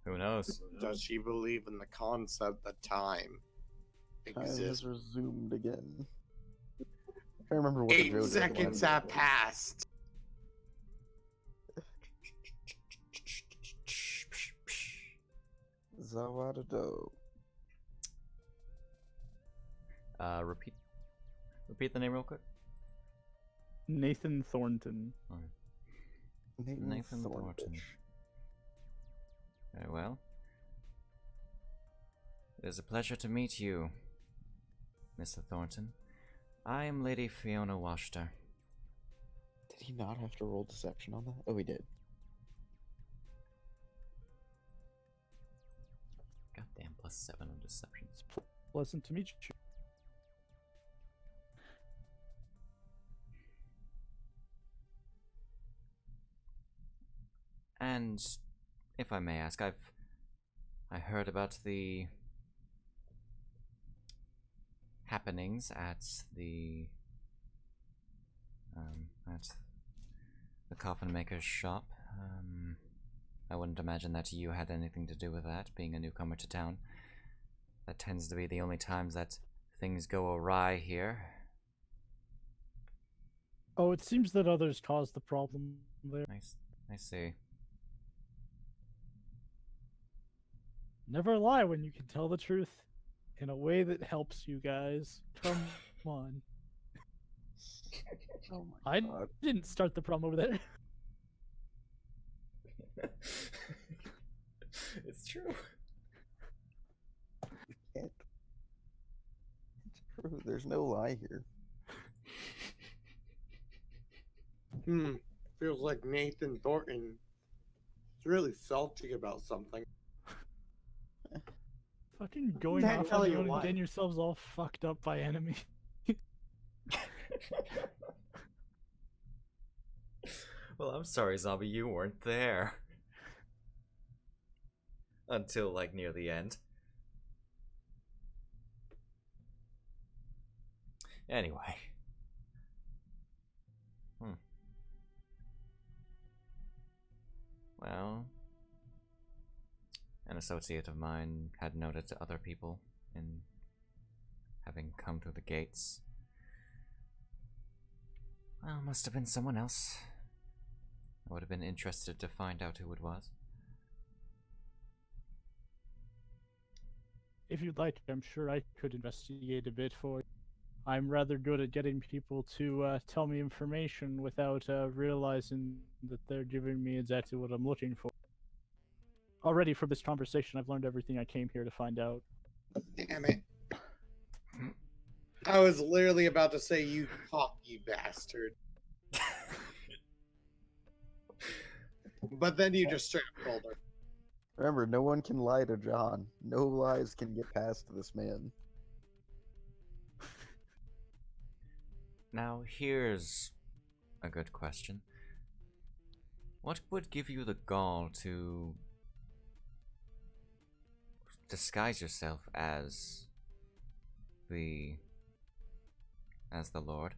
Who knows? Does she believe in the concept that time Time has exists? resumed again. I remember what the 8 JoJo seconds line have was. passed. Zawadado. Repeat the name real quick. Nathan Thornton. Nathan Thornton. Very well. It is a pleasure to meet you, Mr. Thornton. I am Lady Fiona Washter. Did he not have to roll deception on that? Oh, he did. Goddamn, +7 on deception. It's pleasant to meet you. And if I may ask, I heard about the happenings at the coffin maker's shop. I wouldn't imagine that you had anything to do with that, being a newcomer to town. That tends to be the only times that things go awry here. Oh, it seems that others caused the problem there. Nice. I see. Never lie when you can tell the truth in a way that helps you guys. Come on. Oh my I god. didn't start the problem over there. It's true. You can't. It's true. There's no lie here. Feels like Nathan Thornton is really salty about something. Fucking going Can't off tell on you your own why. and getting yourselves all fucked up by enemy. Well, I'm sorry, Zombie, you weren't there. Until, like, near the end. Anyway. Well, an associate of mine had noted to other people in having come through the gates. Well, must have been someone else. I would have been interested to find out who it was. If you'd like, I'm sure I could investigate a bit for you. I'm rather good at getting people to tell me information without realizing that they're giving me exactly what I'm looking for. Already from this conversation, I've learned everything I came here to find out. Damn it. I was literally about to say, you cocky bastard. But then you just straight up told her. Remember, no one can lie to John. No lies can get past this man. Now, here's a good question. What would give you the gall to disguise yourself as the Lord?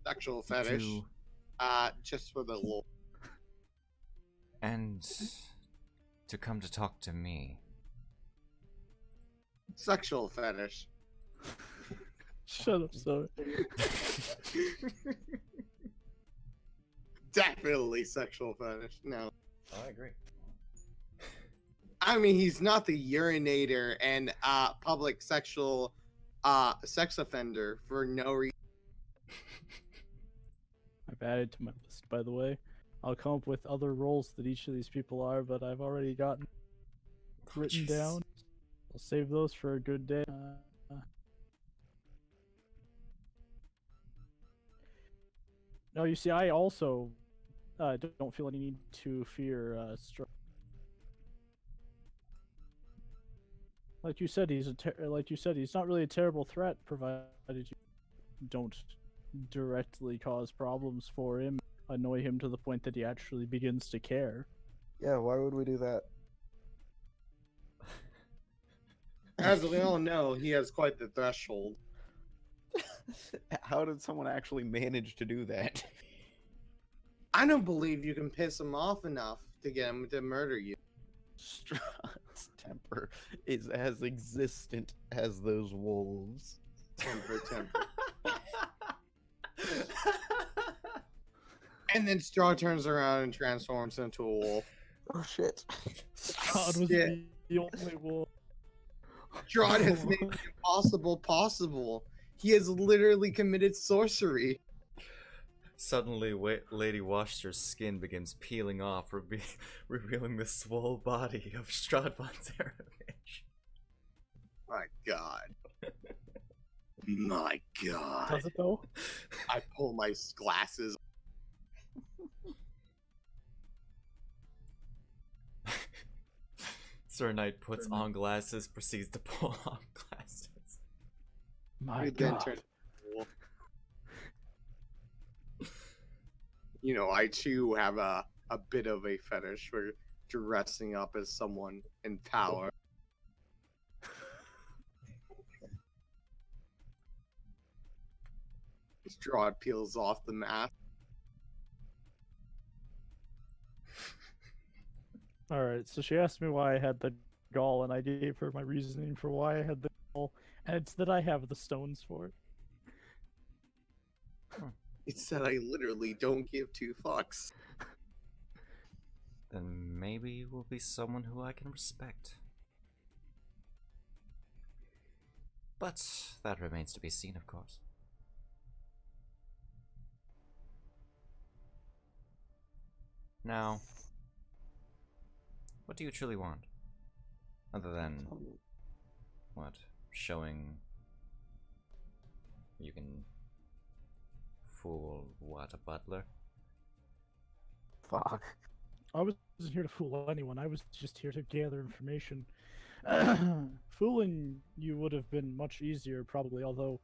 Sexual fetish. To, Just for the lore. and to come to talk to me. Sexual fetish. Shut up, sorry. Definitely sexual fetish. No. I agree. I mean, he's not the urinator and public sexual sex offender for no reason. I've added to my list, by the way. I'll come up with other roles that each of these people are, but I've already gotten written down. I'll save those for a good day. No, you see, I also don't feel any need to fear Strahd. Like you said, he's not really a terrible threat, provided you don't directly cause problems for him, annoy him to the point that he actually begins to care. Yeah, why would we do that? As we all know, he has quite the threshold. How did someone actually manage to do that? I don't believe you can piss him off enough to get him to murder you. Strahd's temper is as existent as those wolves. Temper. And then Straw turns around and transforms into a wolf. Oh shit. Strahd was Shit. the only wolf. Strahd has made the impossible possible. He has literally committed sorcery. Suddenly, Lady Washter's skin begins peeling off, revealing the swole body of Strahd von Zarovich. My God. My God. Does it though? I pull my glasses. Sir Knight puts on glasses, proceeds to pull on glasses. My We then God. turn into a wolf. You know, I too have a bit of a fetish for dressing up as someone in power. Strahd peels off the mask. Alright, so she asked me why I had the gall, and I gave her my reasoning for why I had the gall, and it's that I have the stones for it. It said I literally don't give two fucks. Then maybe you will be someone who I can respect. But that remains to be seen, of course. Now, what do you truly want? Other than, what, showing you can fool, what, a butler? Fuck. I wasn't here to fool anyone, I was just here to gather information. Fooling you would have been much easier, probably, although,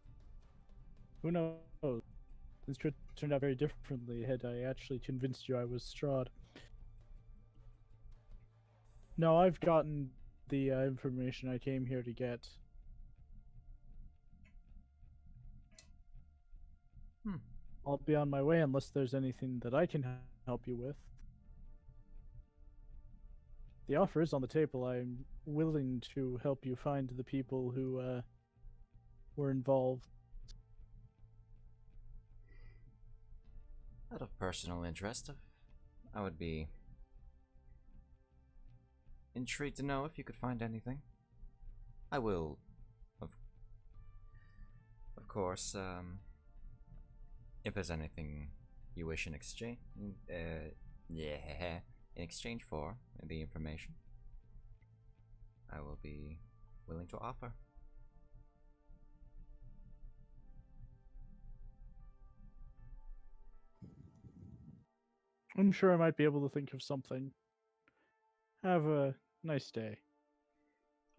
who knows? This could turn out very differently had I actually convinced you I was Strahd. No, I've gotten the information I came here to get. I'll be on my way unless there's anything that I can help you with. The offer is on the table. I'm willing to help you find the people who were involved. Out of personal interest, I would be intrigued to know if you could find anything. I will, of course, if there's anything you wish in exchange, in exchange for the information, I will be willing to offer. I'm sure I might be able to think of something. Have a nice day.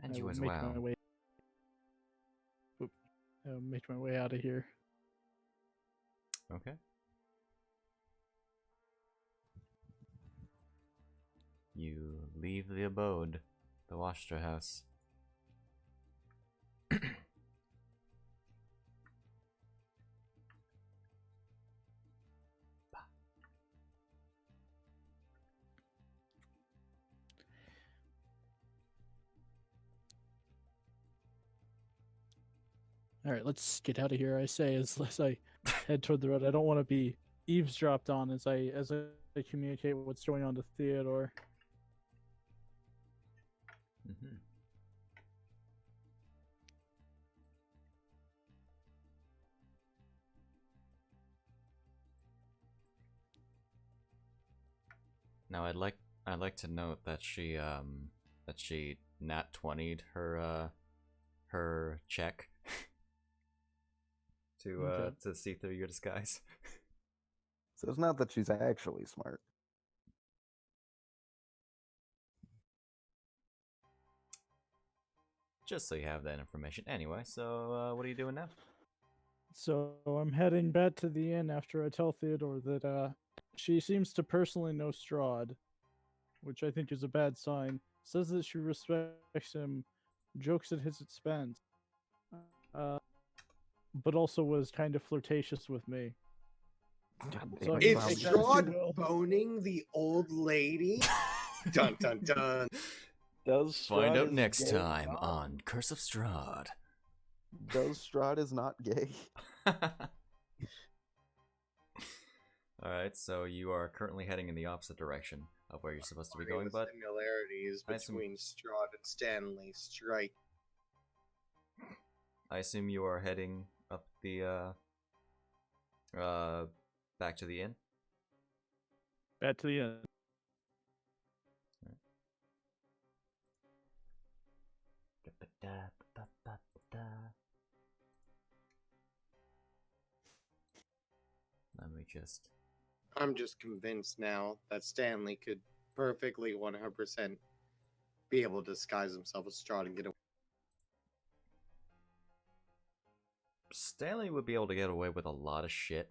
And I you will as make well. My way... I'll make my way out of here. Okay. You leave the abode, the Washter house. Alright, let's get out of here, I say, as I head toward the road. I don't want to be eavesdropped on as I communicate what's going on to Theodore. Mm-hmm. Now I'd like to note that she nat 20'd her check to Okay. to see through your disguise. So it's not that she's actually smart. Just so you have that information. Anyway, so what are you doing now? So I'm heading back to the inn after I tell Theodore that she seems to personally know Strahd, which I think is a bad sign. Says that she respects him, jokes at his expense, uh, but also was kind of flirtatious with me. So I Damn, can Is take zombie. that as Strahd you will. boning the old lady? Dun dun dun. Does Find Strahd out is next gay time not- on Curse of Strahd. Does Strahd is not gay? Alright, so you are currently heading in the opposite direction of where you're supposed to be Funny going, the but similarities I assume- between Strahd and Stanley strike. I assume you are heading up the back to the inn. Back to the inn. Let me just. I'm just convinced now that Stanley could perfectly 100% be able to disguise himself as Strahd and get away. Stanley would be able to get away with a lot of shit.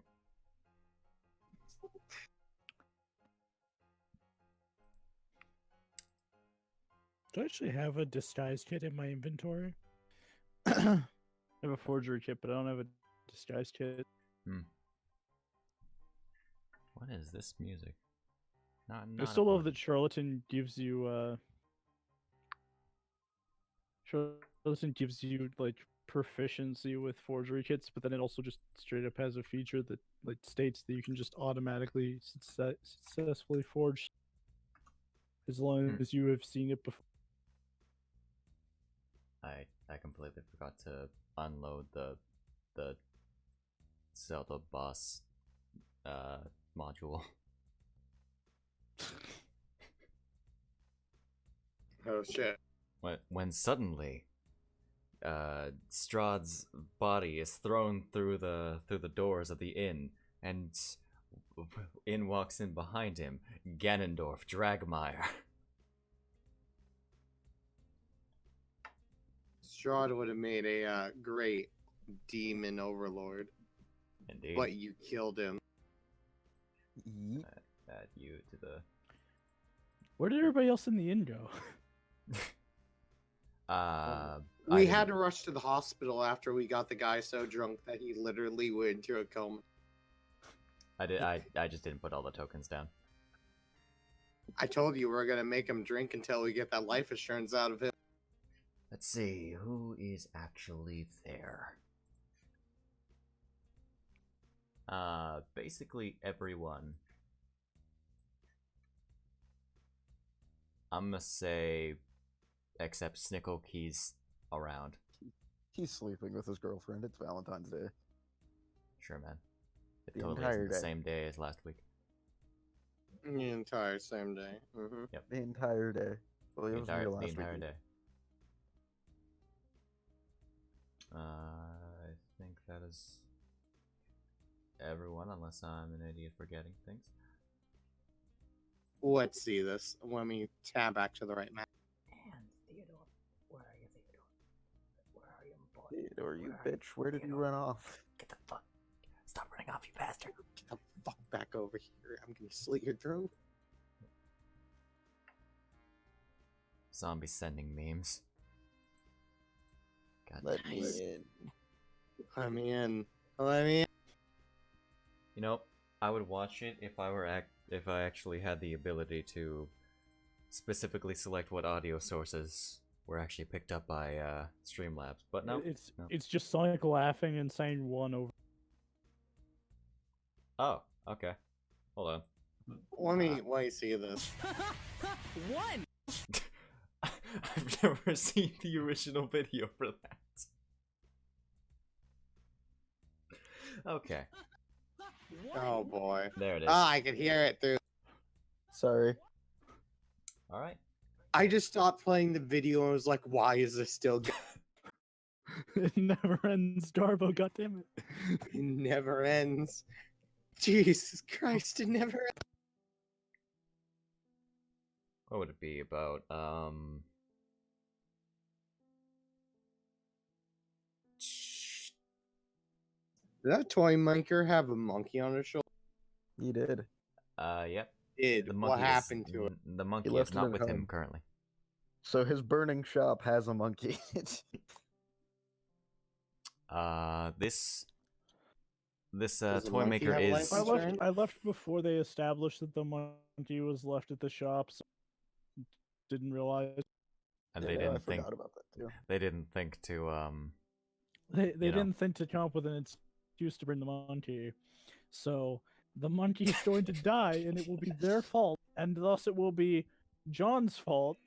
Do I actually have a disguise kit in my inventory? I have a forgery kit, but I don't have a disguise kit. What is this music? I Not still love important. that Charlatan gives you like proficiency with forgery kits, but then it also just straight up has a feature that like states that you can just automatically successfully forge as long as you have seen it before. I completely forgot to unload the Zelda boss module. Oh shit. When suddenly Strahd's body is thrown through the doors of the inn, and in walks in behind him Ganondorf Dragmire. Strahd would have made a great demon overlord, Indeed. but you killed him. Yeet. Add you to the Where did everybody else in the inn go? We had to rush to the hospital after we got the guy so drunk that he literally went into a coma. I just didn't put all the tokens down. I told you we were gonna make him drink until we get that life assurance out of him. Let's see who is actually there. Basically everyone. I'm gonna say, except Snickle, he's around. He's sleeping with his girlfriend. It's Valentine's Day. Sure, man. It The totally entire isn't the day. same day as last week. The entire same day. Mm-hmm. The entire day. Well, it was real last The entire week. day. I think that is everyone, unless I'm an idiot forgetting things. Let's see this. Let me tab back to the right map. And Theodore, where are you, Theodore? Where are you, boy? Theodore, you Where are bitch. Where did you Theodore? run off? Get the fuck! Stop running off, you bastard! Get the fuck back over here. I'm gonna slit your throat. Zombie sending memes. God Let damn me it. in. Let me in. Let me in. You know, I would watch it if I actually had the ability to specifically select what audio sources were actually picked up by Streamlabs, but no. No. It's just Sonic laughing and saying one over. Oh, okay. Hold on. Let me see this. One. I've never seen the original video for that. Okay, Oh boy. there it is. Ah, I could hear it through. Sorry. All right. I just stopped playing the video and was like, why is this still going? It never ends, Darbo. Goddammit. It never ends. Jesus Christ, it never. What would it be about? Did that toy maker have a monkey on his shoulder? He did. Yep. Did The what monkey happened to it? The monkey left is it not at with him home. currently. So his burning shop has a monkey. This Does the toy monkey maker have is. life insurance? I left before they established that the monkey was left at the shop. So didn't realize And Yeah, they I didn't think. forgot about that too. They didn't think to they You know. didn't think to come up with an excuse to bring the monkey. So the monkey is going to die, and it will be their fault, and thus it will be John's fault.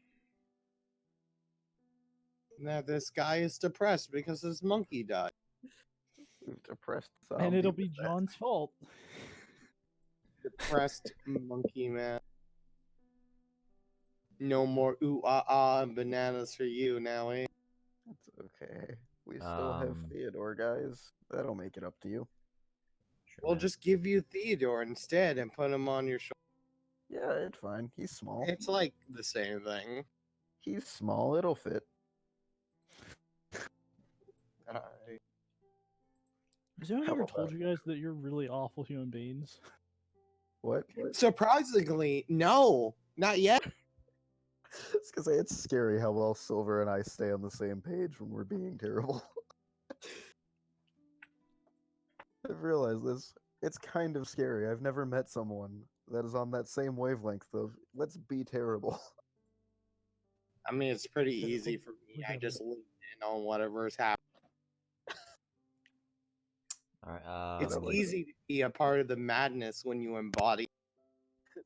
Now this guy is depressed because his monkey died. Depressed And zombie it'll be with that. John's fault. Depressed monkey man. No more ooh and bananas for you now, eh? It's okay. We still have Theodore, guys. That'll make it up to you. Sure, We'll man. just give you Theodore instead and put him on your shoulder. Yeah, it's fine. He's small. It's like the same thing. He's small. It'll fit. Alright. Has anyone How ever about told that? you guys that you're really awful human beings? What? Surprisingly, no, not yet. It's because it's scary how well Silver and I stay on the same page when we're being terrible. I've realized this. It's kind of scary. I've never met someone that is on that same wavelength of let's be terrible. I mean, it's pretty easy for me. I just lean in on whatever's happening. All right. It's I like easy to be a part of the madness when you embody.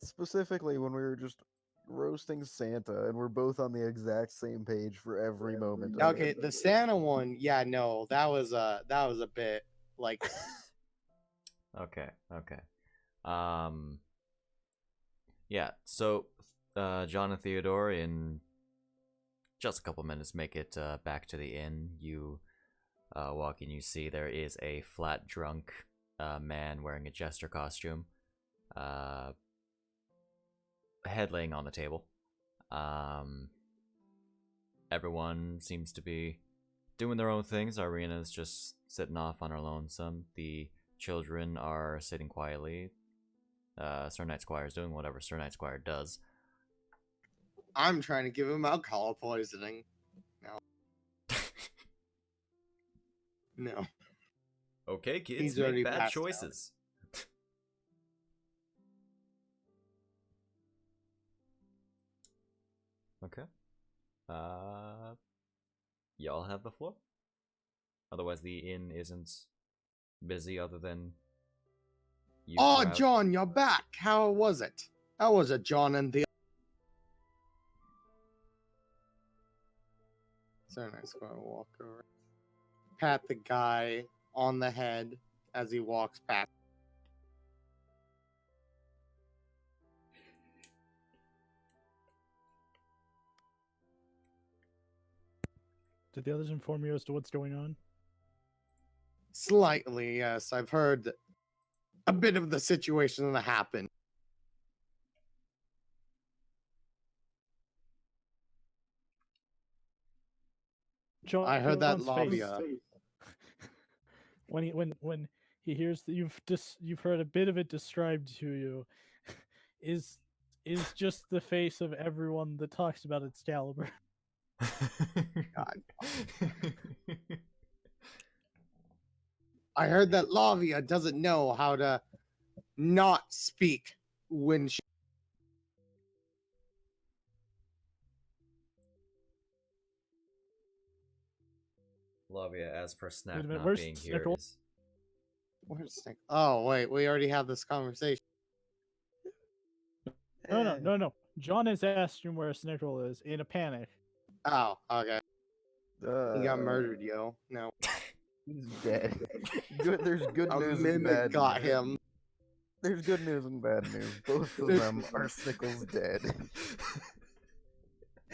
Specifically when we were just roasting Santa and we're both on the exact same page for every moment. of Okay, it. the Santa one, yeah, no, that was a bit like Okay. Yeah. So, John and Theodore, in just a couple minutes, make it back to the inn. You walk in. You see there is a flat drunk man wearing a jester costume, head laying on the table. Everyone seems to be doing their own things. Irina's just sitting off on her lonesome. The children are sitting quietly. Sir Knight Squire is doing whatever Sir Knight Squire does. I'm trying to give him alcohol poisoning. No. Okay, kids, He's make already bad passed out. choices. Okay. Y'all have the floor. Otherwise, the inn isn't busy other than you. Oh, crowd. John, you're back. How was it? How was it, John and the So nice. Going to walk over, pat the guy on the head as he walks past. Did the others inform you as to what's going on? Slightly, yes. I've heard a bit of the situation that happened. I heard that John's face. Lavia. when he hears that you've heard a bit of it described to you, is just the face of everyone that talks about Excalibur. God. I heard that Lavia doesn't know how to not speak when she. Lavia, as per Snack minute, not where's being here, Snickle? is Where's Snick? Oh wait, we already had this conversation. No. John has asked him where Snickle is in a panic. Oh, okay. He got Uh, murdered, yo. No. He's dead. There's good A news and mimic bad got news. him. There's good news and bad news. Both of them are Snickles dead.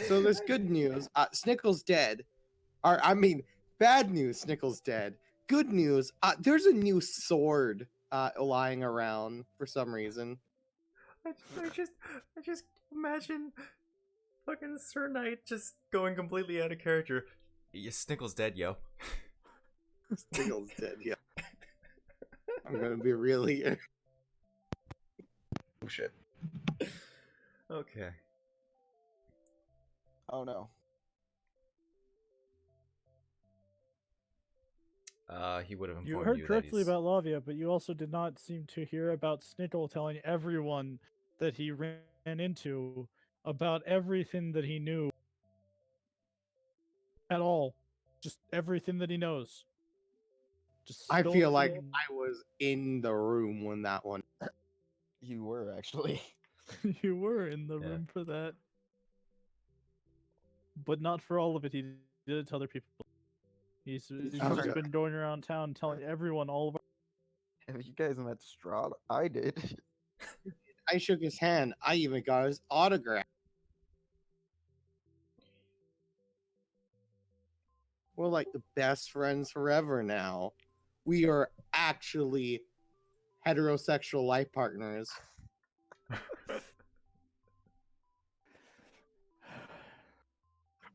So there's good news. Snickle's dead. Bad news. Snickle's dead. Good news. There's a new sword lying around for some reason. I just imagine fucking Sir Knight just going completely out of character. Snickle's dead, yo. Stiggle's dead, yeah. I'm gonna be really. Oh shit. Okay. Oh no. He would have informed You you, heard that correctly he's... about Lavia, but you also did not seem to hear about Snickle telling everyone that he ran into about everything that he knew. At all. Just everything that he knows. Just I feel like spilling- I was in the room when that one. You were actually. You were in the Yeah. room for that. But not for all of it. He did it to other people. He's Oh, just yeah. been going around town telling everyone all of Have you guys met Strahd? I did. I shook his hand. I even got his autograph. We're like the best friends forever now. We are actually heterosexual life partners.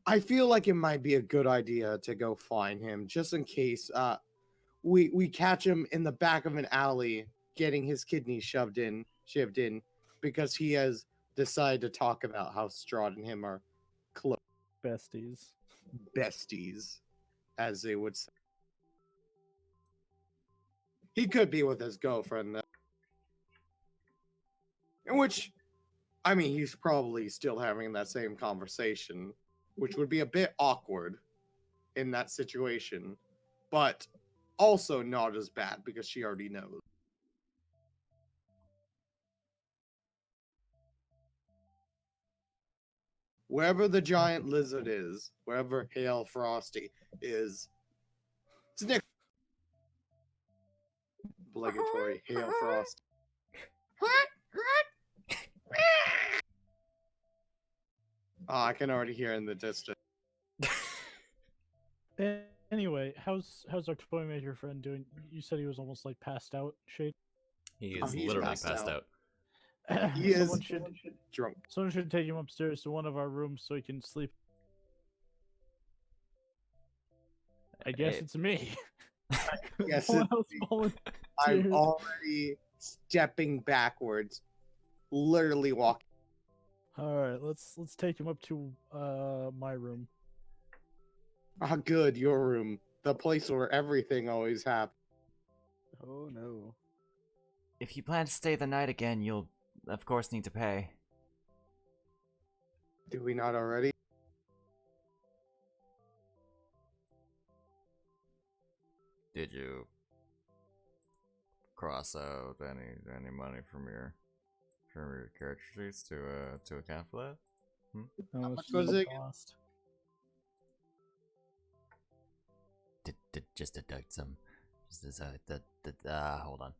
I feel like it might be a good idea to go find him just in case we catch him in the back of an alley getting his kidneys shoved in because he has decided to talk about how Strahd and him are close besties. besties, as they would say. He could be with his girlfriend though. In which, I mean, he's probably still having that same conversation, which would be a bit awkward in that situation, but also not as bad because she already knows. Wherever the giant lizard is, wherever Hail Frosty is, Snick. Obligatory Hail Frost. Oh, I can already hear in the distance. Anyway, how's our toy maker friend doing? You said he was almost like passed out, Shade. He Oh, is he's literally passed passed out. out. He someone is should drunk. someone should take him upstairs to one of our rooms so he can sleep. I guess Hey. it's me. Yes, No one it's else me. volunteers. I'm already stepping backwards, literally walking. All right, let's take him up to my room. Ah, good, your room, the place where everything always happens. Oh no. If you plan to stay the night again, you'll, of course, need to pay. Do we not already? Did you cross out any money from your character sheets to account for that? How much was it? Cost? Just deduct some. Just as hold on.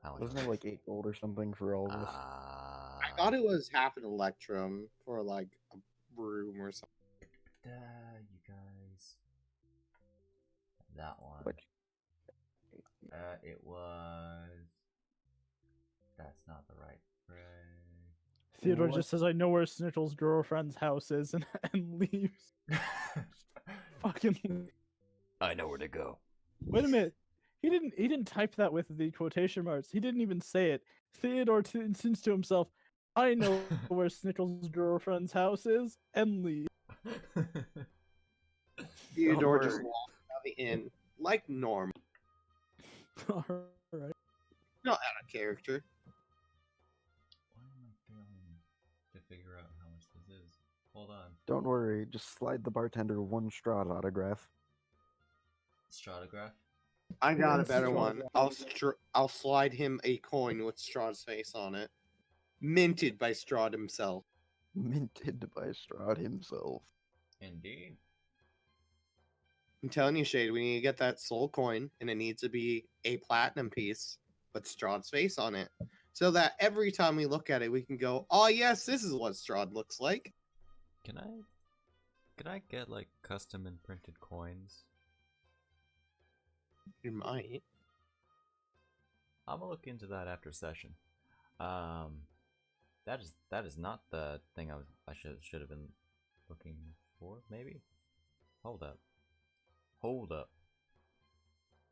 How much? Wasn't it like 8 gold or something for all of us? I thought it was half an electrum for like a room or something. You guys. That one. Which? It was. That's not the right phrase. Theodore What? just says, "I know where Snickle's girlfriend's house is," and leaves. Fucking. leave. I know where to go. Wait a minute. He didn't type that with the quotation marks. He didn't even say it. Theodore thinks to himself, "I know where Snickle's girlfriend's house is," and leave. Theodore just worry. walked out of the inn like normal, All right. not out of character. Why am I failing to figure out how much this is? Hold on. Don't worry, just slide the bartender one Strahd autograph. Strahtograph? I got a Yes, better Strahd. one. I'll slide him a coin with Strahd's face on it, minted by Strahd himself. Minted by Strahd himself. Indeed. I'm telling you, Shade, we need to get that soul coin, and it needs to be a platinum piece with Strahd's face on it, so that every time we look at it, we can go, "Oh yes, this is what Strahd looks like." Can I get like custom and printed coins? You might. I'm gonna look into that after session. That is not the thing I should have been looking for. Maybe. Hold up. Hold up.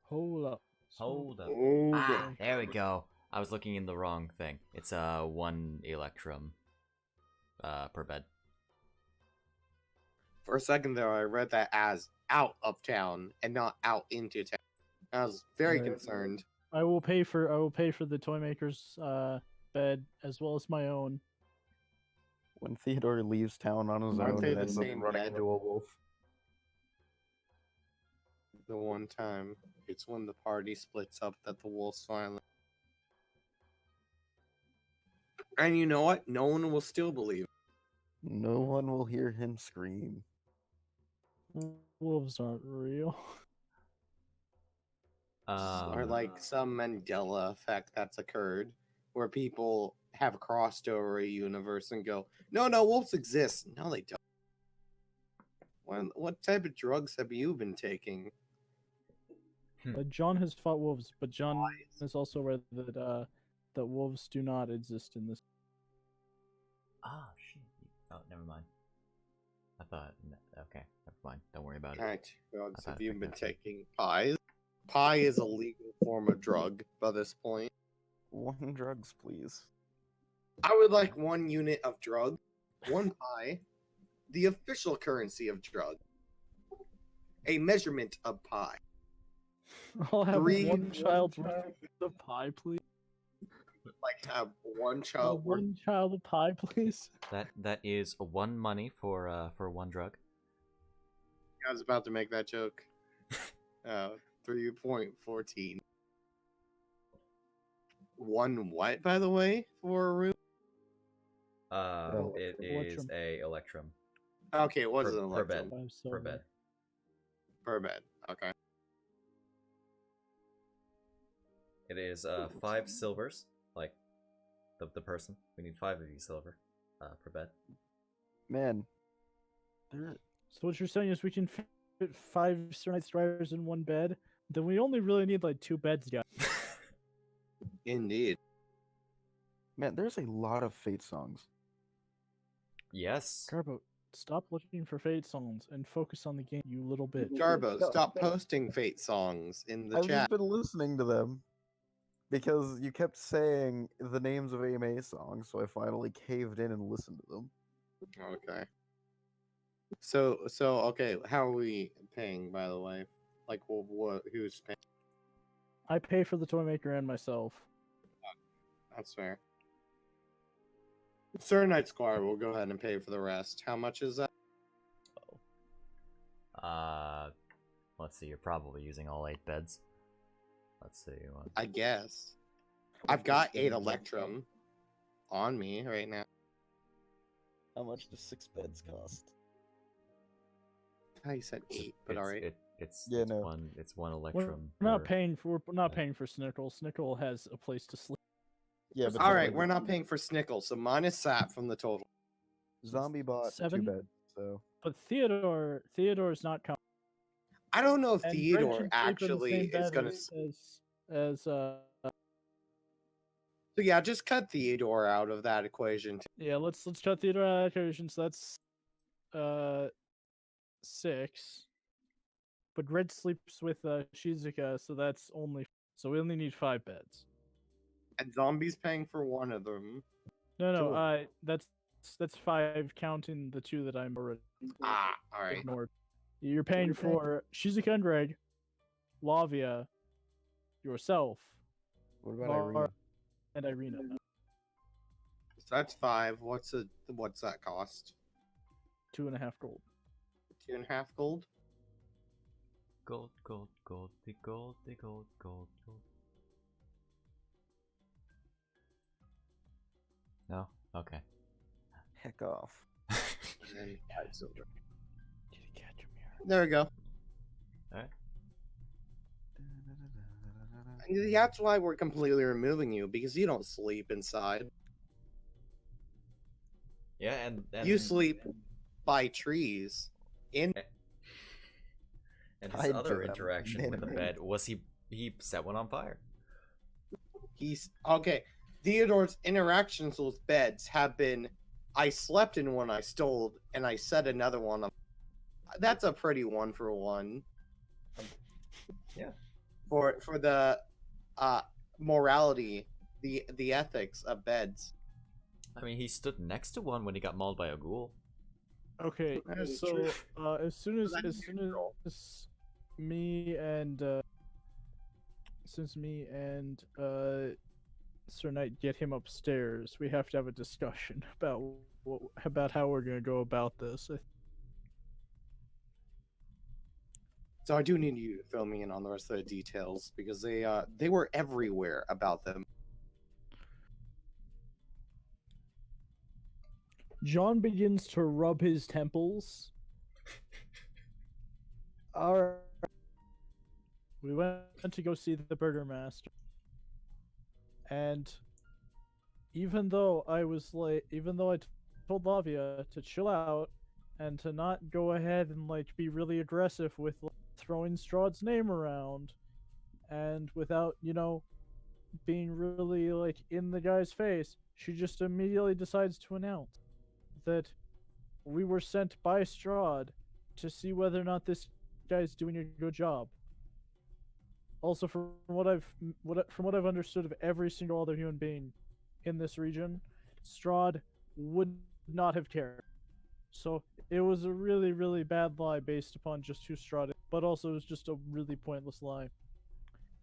Hold up. Hold up. Oh, Ah, there we go. I was looking in the wrong thing. It's 1 electrum per bed. For a second there, I read that as out of town and not out into town. I was very Right. concerned. I will pay for the toy maker's bed as well as my own. When Theodore leaves town on his Aren't own they and the ends up same running bed? into a wolf. The one time, it's when the party splits up that the wolves finally. And you know what? No one will still believe. No one will hear him scream. Wolves aren't real. Or like some Mandela effect that's occurred where people have crossed over a universe and go, no, wolves exist. No, they don't. What type of drugs have you been taking? John has fought wolves, but John is also aware that wolves do not exist in this. Ah, shit. Oh, never mind. I thought. Okay, never mind. Don't worry about it. What kind of drugs I have thought you I been got you. taking? Pies? Pie is a legal form of drug by this point. 1 drugs, please. I would like 1 unit of drug, 1 pie, the official currency of drug, a measurement of pie. I'll have 3 one child's worth of pie, please. Like have 1 child worth. One child of pie, please. That is 1 money for 1 drug. I was about to make that joke. 3.14. 1 what, by the way, for a room? It is Electrum. a electrum Okay, it was an per electrum. bed. 5 Per silver. bed. Per bed. Okay. It is 5 silvers, like the person. We need 5 of you silver per bed. Man, there. So what you're saying is we can fit 5 Strahd Striders in 1 bed? Then we only really need like 2 beds, guys. Indeed. Man, there's a lot of Fate songs. Yes. Garbo, stop looking for Fate songs and focus on the game, you little bitch. Garbo, No, stop posting Fate songs in the I've chat. just been listening to them because you kept saying the names of AMA songs, so I finally caved in and listened to them. Okay. So okay, how are we paying, by the way? Like, what? Who's paying? I pay for the toy maker and myself. That's fair. Sir Knight Squire will go ahead and pay for the rest. How much is that? Let's see. You're probably using all 8 beds. Let's see. I guess. I've got 8 Electrum on me right now. How much does 6 beds cost? I said 8, but alright. It's Yeah, no. one. It's 1 We're electrum. not per- paying for Snickle. Snickle has a place to sleep. Yeah, but Alright, we're not paying for Snickle, so minus that from the total. Zombie bought 7? 2 beds, so But Theodore's not coming. I don't know if And Greg Theodore can sleep in the actually same is bed gonna. as So yeah, just cut Theodore out of that equation. yeah, let's cut Theodore out of that equation. So that's 6. But Red sleeps with Shizuka, so that's only. So we only need 5 beds. And Zombie's paying for 1 of them. No, Sure. that's 5 counting the 2 that I'm already Alright. ignored. You're paying for Shizuka and Greg, Lavia, yourself, what about Var- Irina? and Irina. So that's 5. What's that cost? 2.5 gold. 2.5 gold? Gold, gold, gold, the gold, the gold, gold, gold. No? Okay. Heck off. And then 5 silver. Did he catch him here? There we go. Alright. And that's why we're completely removing you, because you don't sleep inside. Yeah, and You sleep by trees. And his Tied to other them, interaction with the minimum. bed was he set one on fire. He's okay. Theodore's interactions with beds have been, I slept in one I stole, and I said another one. That's a pretty one for one. Yeah. For the morality, the ethics of beds. I mean, he stood next to one when he got mauled by a ghoul. Okay, That is so true. as soon as That's as soon neutral. as me and since me and Sir Knight get him upstairs, we have to have a discussion about how we're gonna go about this. So I do need you to fill me in on the rest of the details because they were everywhere about them. John begins to rub his temples. Alright. We went to go see the Burgermaster. And even though I told Lavia to chill out and to not go ahead and be really aggressive with throwing Strahd's name around and without, being really in the guy's face, she just immediately decides to announce that we were sent by Strahd to see whether or not this guy's doing a good job. Also, from what I've understood of every single other human being in this region, Strahd would not have cared. So it was a really, really bad lie based upon just who Strahd is, but also it was just a really pointless lie.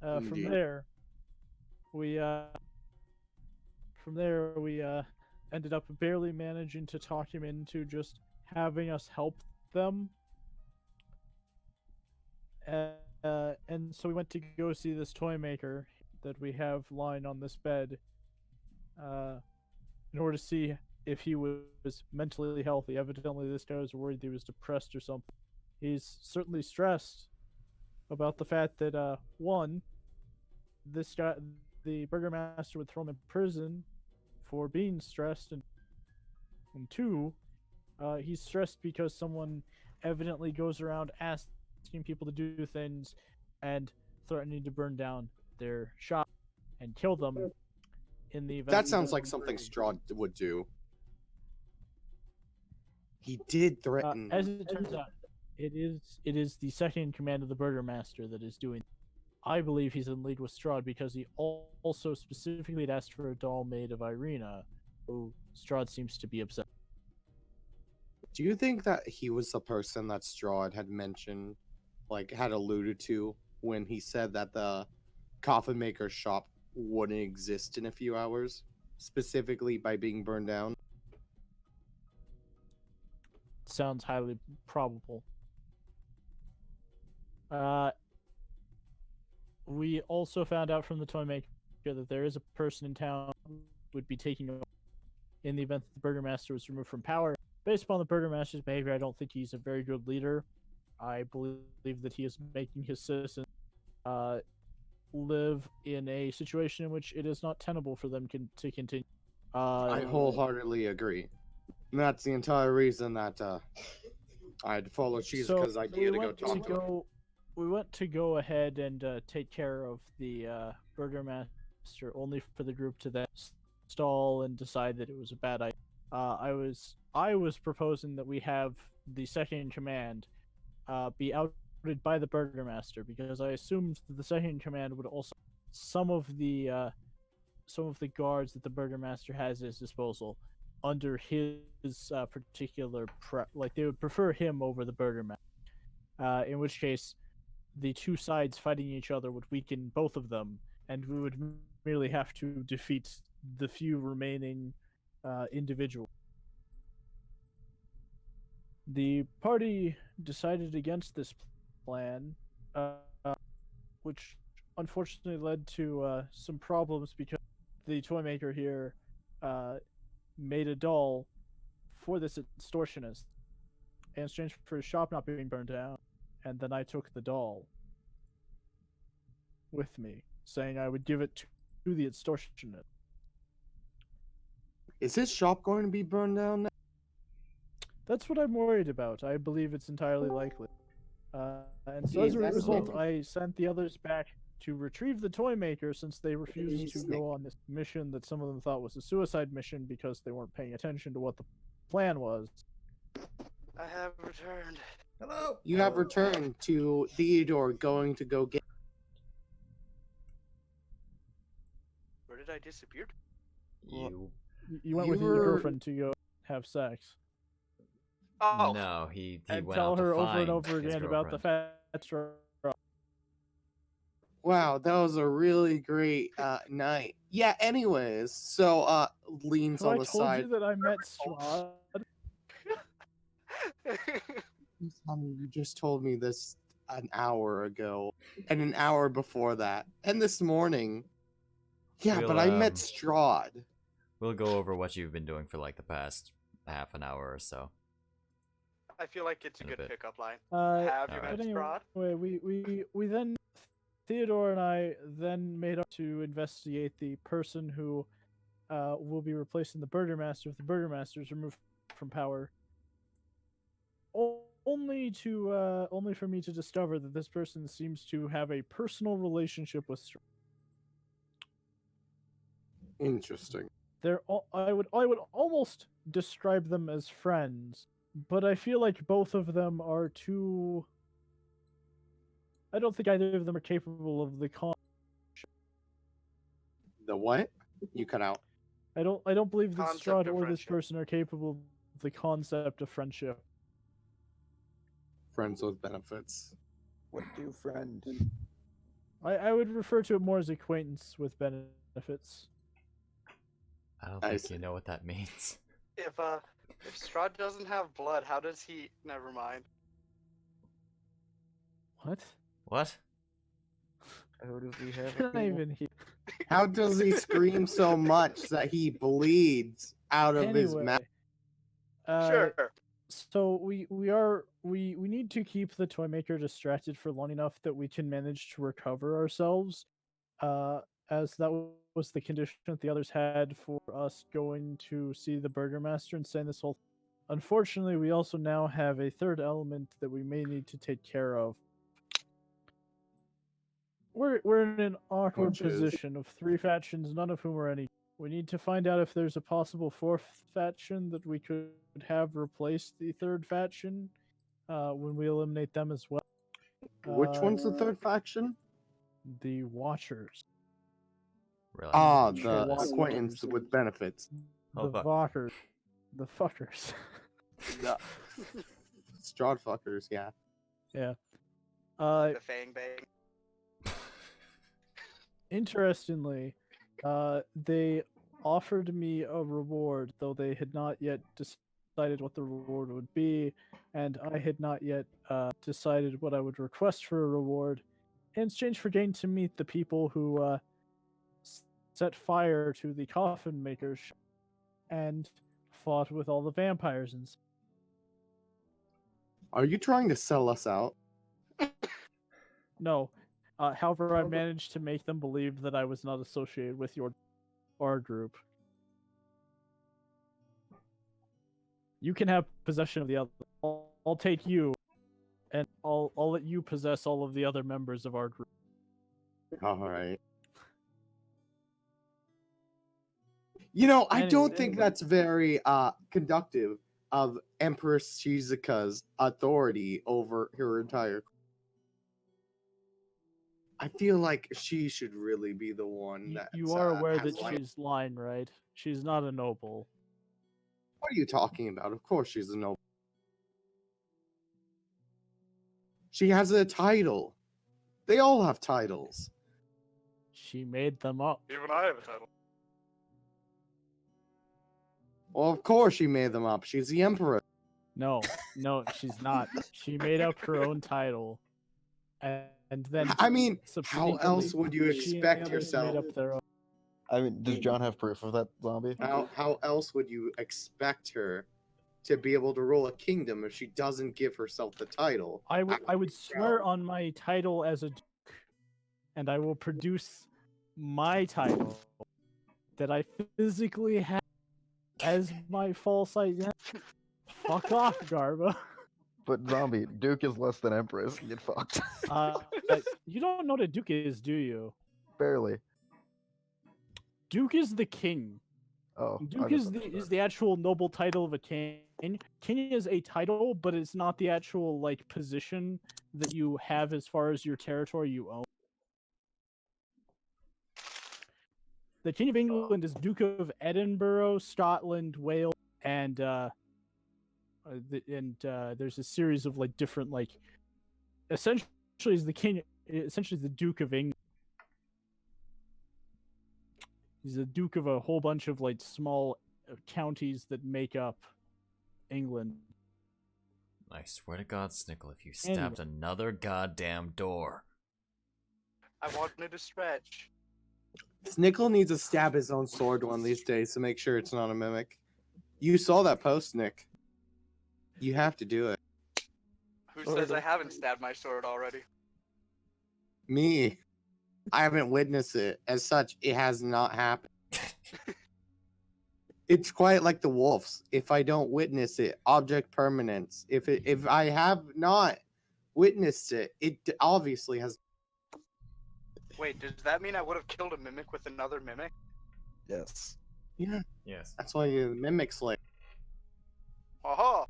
From Indeed. there, we ended up barely managing to talk him into just having us help them. And so we went to go see this toy maker that we have lying on this bed in order to see if he was mentally healthy. Evidently, this guy was worried he was depressed or something. He's certainly stressed about the fact that, one, this guy, the Burgermaster, would throw him in prison for being stressed, and two, he's stressed because someone evidently goes around asking people to do things and threatening to burn down their shop and kill them in the event. That sounds like something Strahd would do. He did threaten. As it turns out, it is the second in command of the Burgermaster that is doing. I believe he's in league with Strahd because he also specifically had asked for a doll made of Irina, who Strahd seems to be upset. Do you think that he was the person that Strahd had mentioned, had alluded to when he said that the coffin maker's shop wouldn't exist in a few hours, specifically by being burned down? Sounds highly probable. We also found out from the toy maker that there is a person in town who would be taking over in the event that the Burgermaster was removed from power. Based upon the Burgermaster's behavior, I don't think he's a very good leader. I believe that he is making his citizens live in a situation in which it is not tenable for them to continue. I wholeheartedly agree. And that's the entire reason that I had to follow Shizuka's idea to go talk to him. We went to go ahead and take care of the Burgermaster, only for the group to then stall and decide that it was a bad idea. I was proposing that we have the second in command be outed by the Burgermaster, because I assumed that the second in command would also some of the guards that the Burgermaster has at his disposal under his particular they would prefer him over the Burgermaster. In which case, the two sides fighting each other would weaken both of them, and we would merely have to defeat the few remaining individuals. The party decided against this plan, which unfortunately led to some problems because the toy maker here made a doll for this extortionist in exchange for his shop not being burned down. And then I took the doll with me, saying I would give it to the extortionist. Is his shop going to be burned down now? That's what I'm worried about. I believe it's entirely likely. And so as a result, I sent the others back to retrieve the toy maker since they refused to go on this mission that some of them thought was a suicide mission because they weren't paying attention to what the plan was. I have returned. Hello. You have returned to Theodore going to go get. Where did I disappear? You. You went You with were- your girlfriend to go have sex Oh, No, he and went tell out to her over find and over his again about the girlfriend. fat straw. Wow, that was a really great night. Yeah. Anyways, so leans Have on I the told side. you that I met Strahd? You just told me this an hour ago, and an hour before that, and this morning. Yeah, We'll, but I met um, Strahd. We'll go over what you've been doing for like the past half an hour or so. I feel like it's a In a good bit. pickup line. Uh, Have you alright. met Strahd? anyway, we then Theodore and I then made up to investigate the person who will be replacing the Burgermaster if the Burgermaster is removed from power. Only for me to discover that this person seems to have a personal relationship with Strahd. Interesting. I would almost describe them as friends, but I feel like both of them are too. I don't think either of them are capable of the The what? You cut out. I don't believe that Concept Strahd of or this friendship. person are capable of the concept of friendship. Friends with benefits. What do friend? I would refer to it more as acquaintance with benefits. I don't I think see. you know what that means. If Strahd doesn't have blood, how does he? Never mind. What? What? How does he have Can I even hear? How does he scream so much that he bleeds out of his Anyway, mouth? Sure. So we need to keep the toy maker distracted for long enough that we can manage to recover ourselves, as that was the condition that the others had for us going to see the Burgermaster and saying this whole. Unfortunately, we also now have a third element that we may need to take care of. We're in an awkward Which is? position of three factions, none of whom are any. We need to find out if there's a possible fourth faction that we could have replace the third faction when we eliminate them as well. Which one's the third faction? The Watchers. Really? Ah, Sure the this- acquaintance with benefits. Oh, The fuck. Valkers. The fuckers. The Strahd fuckers, yeah. Yeah. The Fang Bang. Interestingly, they offered me a reward, though they had not yet decided what the reward would be, and I had not yet decided what I would request for a reward, in exchange for getting to meet the people who set fire to the coffin makers and fought with all the vampires and. Are you trying to sell us out? No. However, I managed to make them believe that I was not associated with our group. You can have possession of the other. I'll take you, and I'll let you possess all of the other members of our group. Alright. You know, I don't think Anyway. that's very conductive of Empress Shizuka's authority over her entire. I feel like she should really be the one that. You are aware that she's lying, right? She's not a noble. What are you talking about? Of course she's a noble. She has a title. They all have titles. She made them up. Even I have a title. Well, of course she made them up. She's the emperor. No, she's not. She made up her own title, and then I mean, how subsequently, else would you she and the expect others yourself? made up their own. I mean, does John have proof of that, zombie? How else would you expect her to be able to rule a kingdom if she doesn't give herself the title? I would swear on my title as a duke, and I will produce my title that I physically have as my false identity. Fuck off, Garba. But zombie, Duke is less than Empress. Get fucked. You don't know what a duke is, do you? Barely. Duke is the king. Oh, I Duke misunderstood. is the actual noble title of a king. King is a title, but it's not the actual like position that you have as far as your territory you own. The King of England is Duke of Edinburgh, Scotland, Wales, and there's a series of like different like essentially is the king essentially the Duke of England. He's the Duke of a whole bunch of like small counties that make up England. I swear to God, Snickle, if you stabbed another goddamn door. I wanted to stretch. Snickle needs to stab his own sword one of these days to make sure it's not a mimic. You saw that post, Nick. You have to do it. Who says I haven't stabbed my sword already? Me. I haven't witnessed it. As such, it has not happened. It's quite like the wolves. If I don't witness it, object permanence. If I have not witnessed it, it obviously has. Wait, does that mean I would have killed a mimic with another mimic? Yes. Yeah, Yes. that's why you mimic slave. Aha!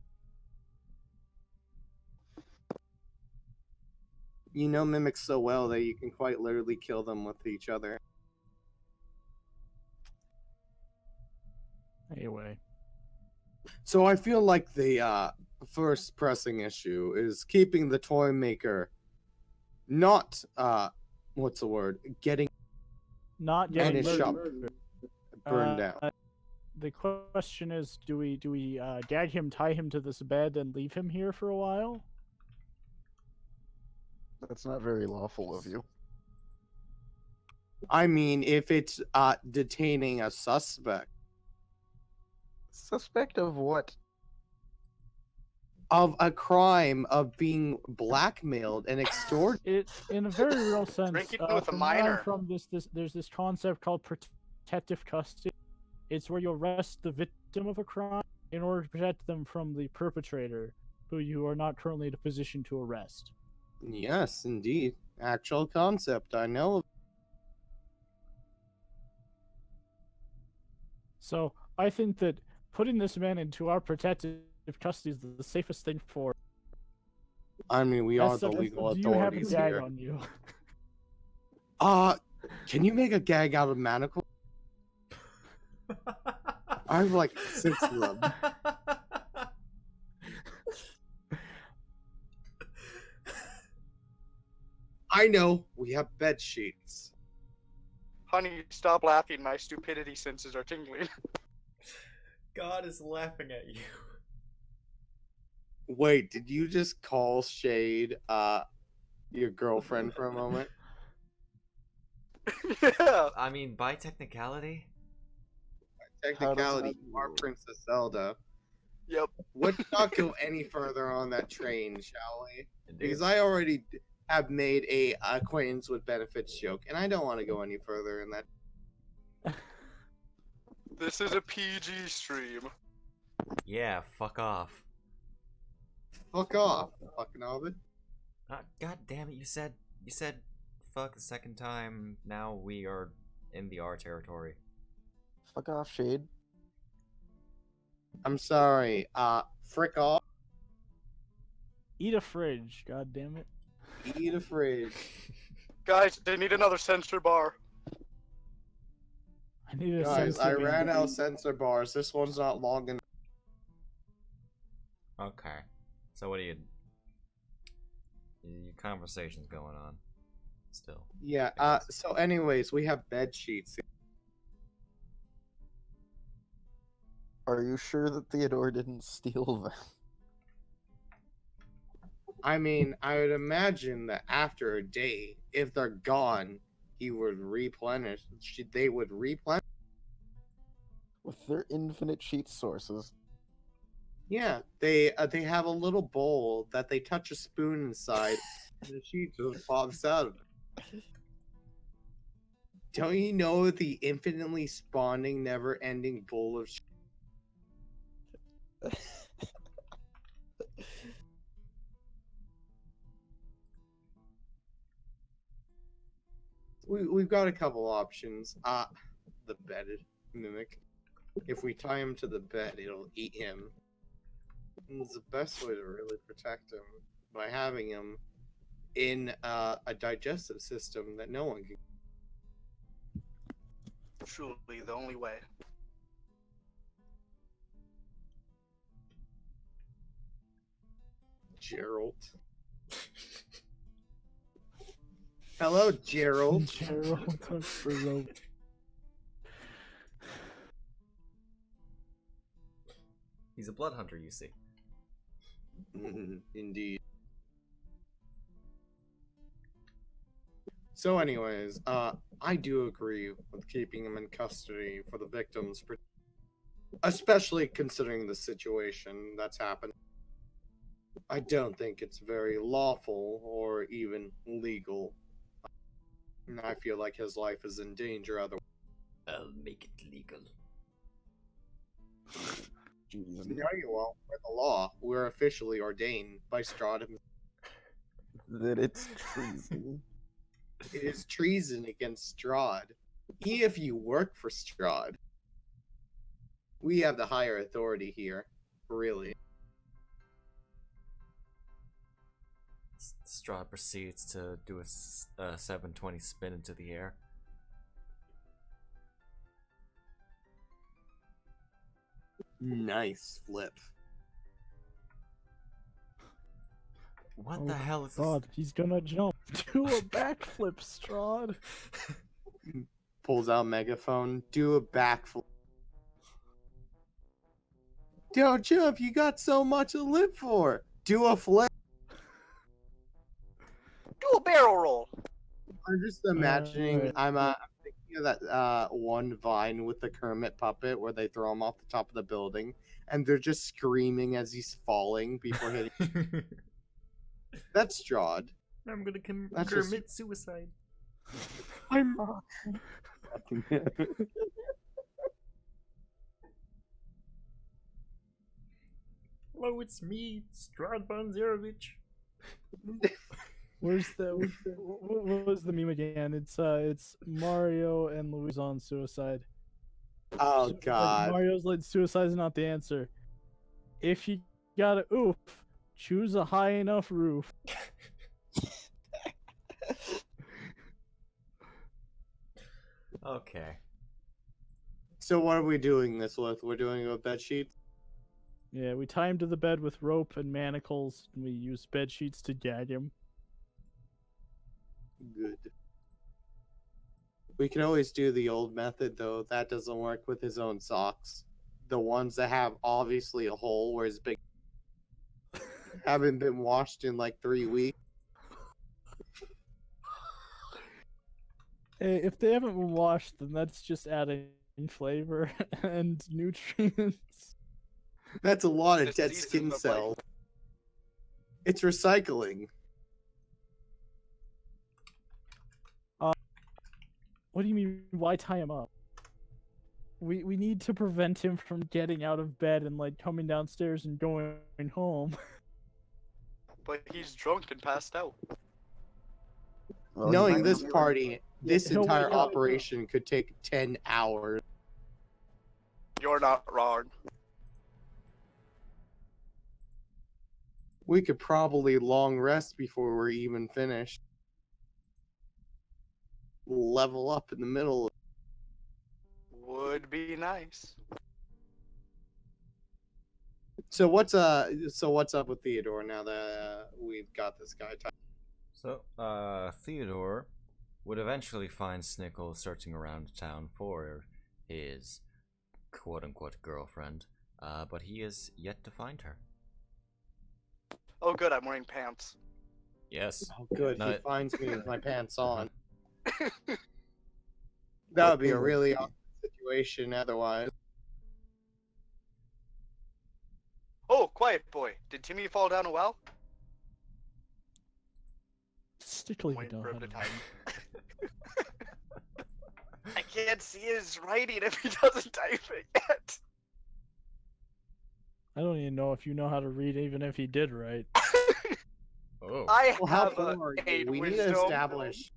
You know mimics so well that you can quite literally kill them with each other. Anyway, So I feel like the first pressing issue is keeping the toy maker not what's the word? Getting not and getting his shop murdered. burned down. The question is, do we gag him, tie him to this bed, and leave him here for a while? That's not very lawful of you. I mean, if it's detaining a suspect Suspect of what? of a crime of being blackmailed and extorted. It, in a very real sense, Drinking with a from where I'm minor. from there's this concept called protective custody. It's where you arrest the victim of a crime in order to protect them from the perpetrator, who you are not currently in a position to arrest. Yes, indeed. Actual concept. I know. So I think that putting this man into our protective custody is the safest thing for. I mean, we As are the such, legal do you have a authorities gag here. on you? Can you make a gag out of manacle? I have like 6 of them. I know. We have bed sheets. Honey, stop laughing. My stupidity senses are tingling. God is laughing at you. Wait, did you just call Shade your girlfriend for a moment? Yeah. I mean, by technicality? Technicality, you are Princess Zelda. Yep. Let's not go any further on that train, shall we? Indeed. Because I already have made a acquaintance with benefits joke, and I don't want to go any further in that. This is a PG stream. Yeah, fuck off. Fuck off, fucking Ovid. God damn it, you said fuck the second time. Now we are in the R territory. Fuck off, Shade. I'm sorry. Frick off. Eat a fridge, god damn it. Eat a fridge. Guys, they need another sensor bar. I need a Guys, I sensitive ran out of ingredient. sensor bars. This one's not long enough. Okay. So what do you... Your conversation's going on. Still. Yeah, I guess. so anyways, we have bed sheets. Are you sure that Theodore didn't steal them? I mean, I would imagine that after a day, if they're gone, he would replenish. They would replenish. With their infinite sheet sources. Yeah, they have a little bowl that they touch a spoon inside, and the sheet just pops out of it. Don't you know the infinitely spawning, never-ending bowl of? we've got a couple options. The bed mimic. If we tie him to the bed, it'll eat him. And it's the best way to really protect him by having him in a digestive system that no one can. Truly, the only way. Gerald. Hello, Gerald. Gerald took for rope. He's a blood hunter, you see. Indeed. So, anyways, I do agree with keeping him in custody for the victims, especially considering the situation that's happened. I don't think it's very lawful or even legal. And I feel like his life is in danger otherwise. I'll make it legal. Jesus. No, you won't. By the law, we're officially ordained by Strahd. That it's treason. It is treason against Strahd. If you work for Strahd, we have the higher authority here, really. Strahd proceeds to do a 720 spin into the air. Nice flip. What the hell is God, he's gonna jump. Do a backflip, Strahd. Pulls out megaphone. Do a backflip. Don't jump. You got so much to live for. Do a flip. Do a barrel roll. I'm just imagining. Right. I'm thinking of that one Vine with the Kermit puppet where they throw him off the top of the building and they're just screaming as he's falling before hitting. this? That's Strahd. I'm gonna That's just- commit suicide. I'm not. Hello, it's me, Strahd Bonzerovich. What was the meme again? It's Mario and Luigi on suicide. Oh Like, God. Mario's like suicide is not the answer. If you got a oof, choose a high enough roof. Okay. So what are we doing this with? We're doing it with bed sheets. Yeah, we tie him to the bed with rope and manacles, and we use bed sheets to gag him. Good. We can always do the old method though. That doesn't work with his own socks. The ones that have obviously a hole where his big haven't been washed in like 3 weeks. Hey, if they haven't been washed, then that's just adding flavor and nutrients. That's a lot of This dead season skin of, like- cells. It's recycling. What do you mean? Why tie him up? We need to prevent him from getting out of bed and like coming downstairs and going home. But he's drunk and passed out. Well, he's Knowing not this gonna- party, this he'll entire wake up. operation could take 10 hours. You're not wrong. We could probably long rest before we're even finished. Level up in the middle. Would be nice. So what's up with Theodore now that we've got this guy? So, Theodore would eventually find Snickle searching around town for his quote-unquote girlfriend, but he is yet to find her. Oh, good. I'm wearing pants. Yes. Oh, good. No, He it- finds me with my pants on. That would be a really awkward situation otherwise. Oh, quiet boy. Did Timmy fall down a well? Stickily, you Waiting don't for him have to to- type. I can't see his writing if he doesn't type it yet. I don't even know if you know how to read, even if he did right. Oh. I Well, how have far are a you? We need wisdom. to establish.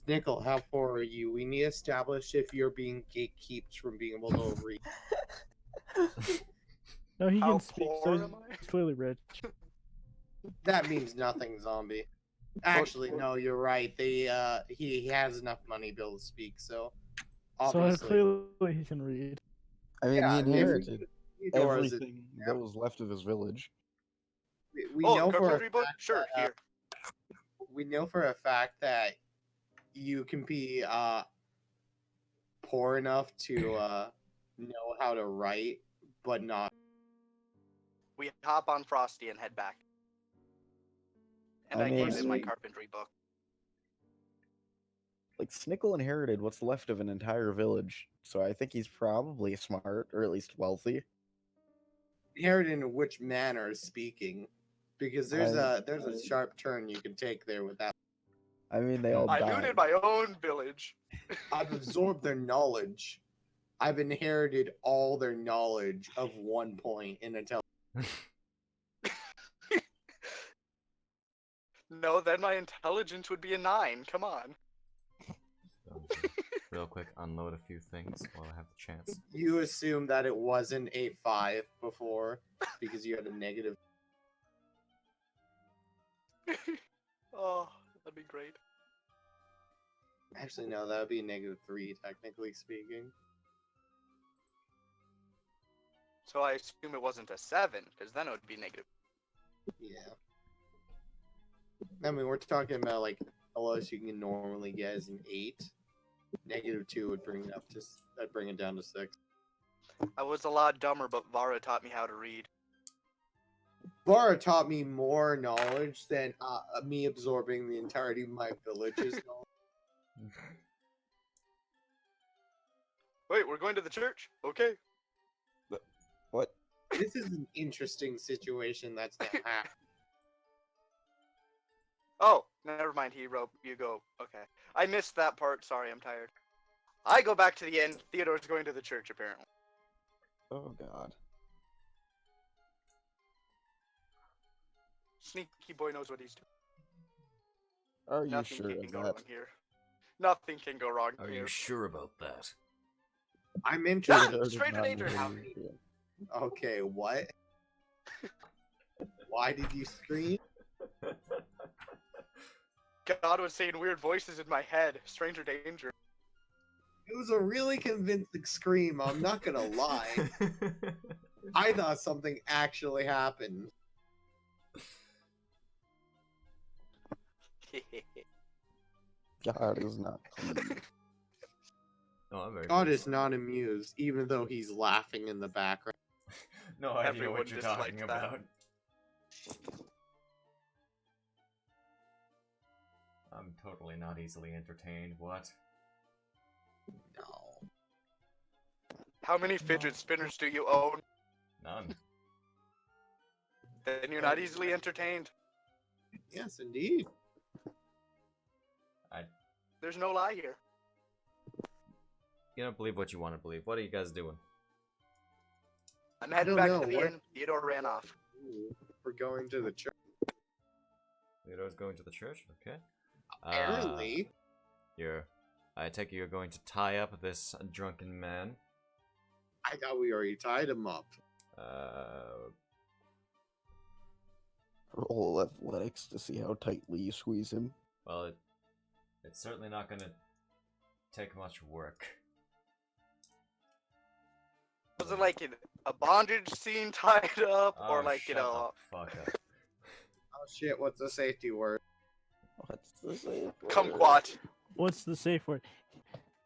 Nickel, how poor are you? We need to establish if you're being gatekept from being able to read. No, he How can speak, so poor am I? he's clearly rich. That means nothing, zombie. Actually, no, you're right. He has enough money to be able to speak, so So obviously. clearly he can read. I mean, Yeah, he if inherited Theodora's a- everything that was left of his village. we Oh, know for a carpentry book? fact Sure, that, here. we know for a fact that you can be poor enough to know how to write, but not. We hop on Frosty and head back. And I I mean, gave him my sweet. carpentry book. Like, Snickle inherited what's left of an entire village, so I think he's probably smart, or at least wealthy. Inherited in which manner is speaking, because there's a sharp turn you can take there with that. I mean, they all I died. looted my own village. I've absorbed their knowledge. I've inherited all their knowledge of 1 point in intelligence. No, then my intelligence would be a 9. Come on. Real quick, unload a few things while I have the chance. You assume that it wasn't a 5 before because you had a negative. Oh, that'd be great. Actually, no, that would be a -3, technically speaking. So I assume it wasn't a 7, because then it would be negative. Yeah. I mean, we're talking about like the lowest you can normally get is an 8. -2 would bring it up to. That'd bring it down to 6. I was a lot dumber, but Vara taught me how to read. Vara taught me more knowledge than me absorbing the entirety of my village's knowledge. Wait, we're going to the church? Okay. What? This is an interesting situation that's not happening. Oh, never mind, hero. You go. Okay. I missed that part. Sorry, I'm tired. I go back to the inn. Theodore's going to the church, apparently. Oh, God. Sneaky boy knows what he's doing. Are you Nothing sure can of go that? wrong here. Nothing can go wrong Are here. you sure about that? I'm Ah, interested. stranger danger. Okay, what? Why did you scream? God was saying weird voices in my head. Stranger danger. It was a really convincing scream, I'm not gonna lie. I thought something actually happened. God is not pleased. No, I'm very God pleased. is not amused, even though he's laughing in the background. No idea Everyone what you're talking disliked that. about. I'm totally not easily entertained. What? No. How many fidget spinners do you own? None. Then you're not easily entertained. Yes, indeed. There's no lie here. You don't believe what you want to believe. What are you guys doing? I'm I heading don't back know, to the what- inn. Theodore ran off. Ooh, we're going to the church. Theodore's going to the church? Okay. Apparently. I take it you're going to tie up this drunken man. I thought we already tied him up. Roll athletics to see how tightly you squeeze him. Well, it's certainly not gonna take much work. Was it like a bondage scene tied up, or Oh, like shut the fuck up. Oh shit, what's the safety word? What's the safe kumquat? What's the safe word?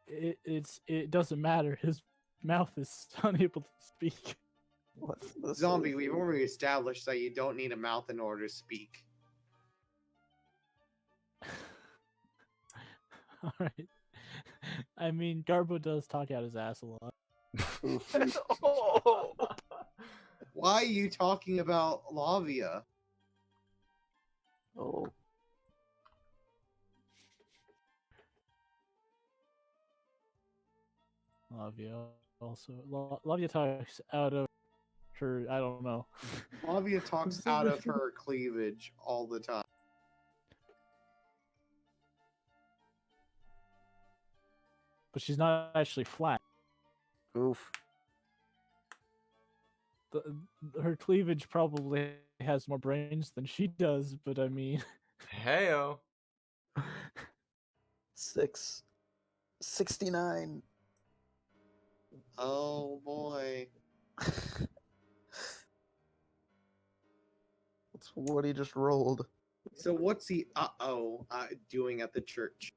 It doesn't matter. His mouth is unable to speak. What's the Zombie, safe we've word? already established that you don't need a mouth in order to speak. All right. I mean, Garbo does talk out his ass a lot. Oh, Why are you talking about Lavia? Oh, Lavia also. Lavia talks out of her. I don't know. Lavia talks out of her cleavage all the time. but she's not actually flat. Oof. Her cleavage probably has more brains than she does, but I mean, Heyo. 669. Oh boy. That's what he just rolled. So what's he doing at the church?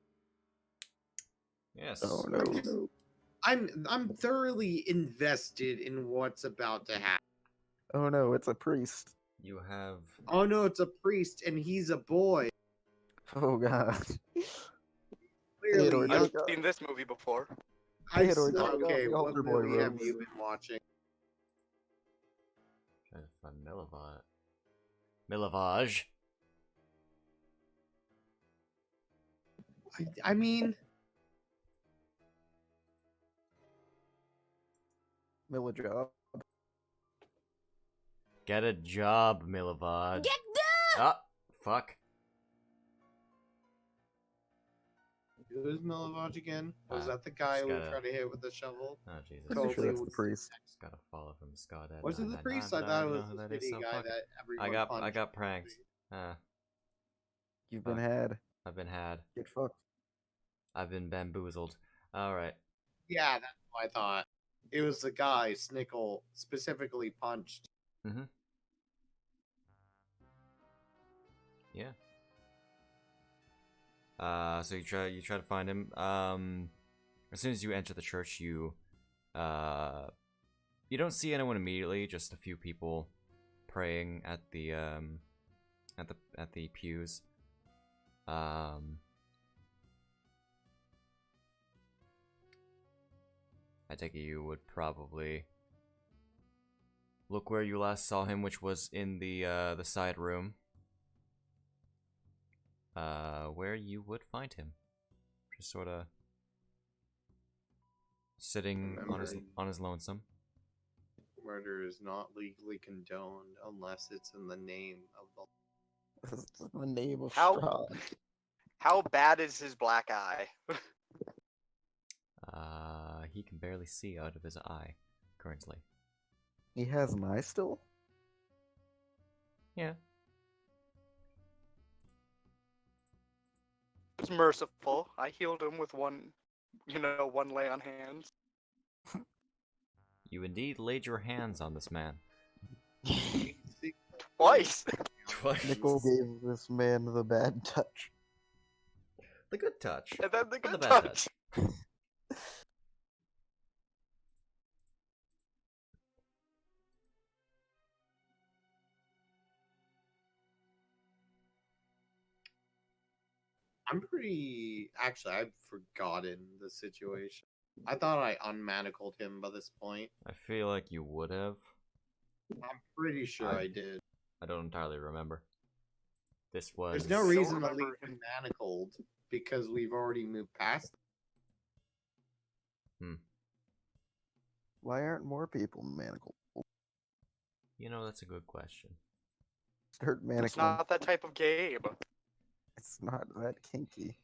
Yes. Oh no. I'm thoroughly invested in what's about to happen. Oh no, it's a priest. You have. Oh no, it's a priest and he's a boy. Oh god. Clearly, Theodore, I've God. seen this movie before. Theodore, don't go okay, the what altar boy movie have robes. you been watching? Trying to find Milavage. I mean, Milla job. Get a job, Milavage. Get Ah, fuck. who's Milovage again? Was Uh, that the guy we gotta- tried to hit with the shovel? Oh Jesus. Pretty sure Totally that's the was- priest. Just gotta follow from Scott. Was it the priest? I thought it was the shitty guy that everyone I punched. got pranked. You've been Fuck. had. I've been had. Get fucked. I've been bamboozled. Alright. Yeah, that's what I thought. It was the guy Snickle specifically punched. Mm-hmm. Yeah. So you try to find him. As soon as you enter the church, you don't see anyone immediately, just a few people praying at the pews. I take it you would probably look where you last saw him, which was in the side room. Where you would find him, just sort of sitting on his lonesome. Murder is not legally condoned unless it's in the name of the. This is the name of How- Strahd. How bad is his black eye? He can barely see out of his eye currently. He has an eye still? Yeah. It's merciful. I healed him with one lay on hands. You indeed laid your hands on this man. Twice. Twice. Nickel gave this man the bad touch. The good touch. And then the Or good bad touch. I'm pretty. Actually, I've forgotten the situation. I thought I unmanacled him by this point. I feel like you would have. I'm pretty sure I did. I don't entirely remember. This was. There's no don't reason to leave remember him manacled because we've already moved past. Why aren't more people manacled? You know, that's a good question. Start It's manacling. not that type of game. It's not that kinky.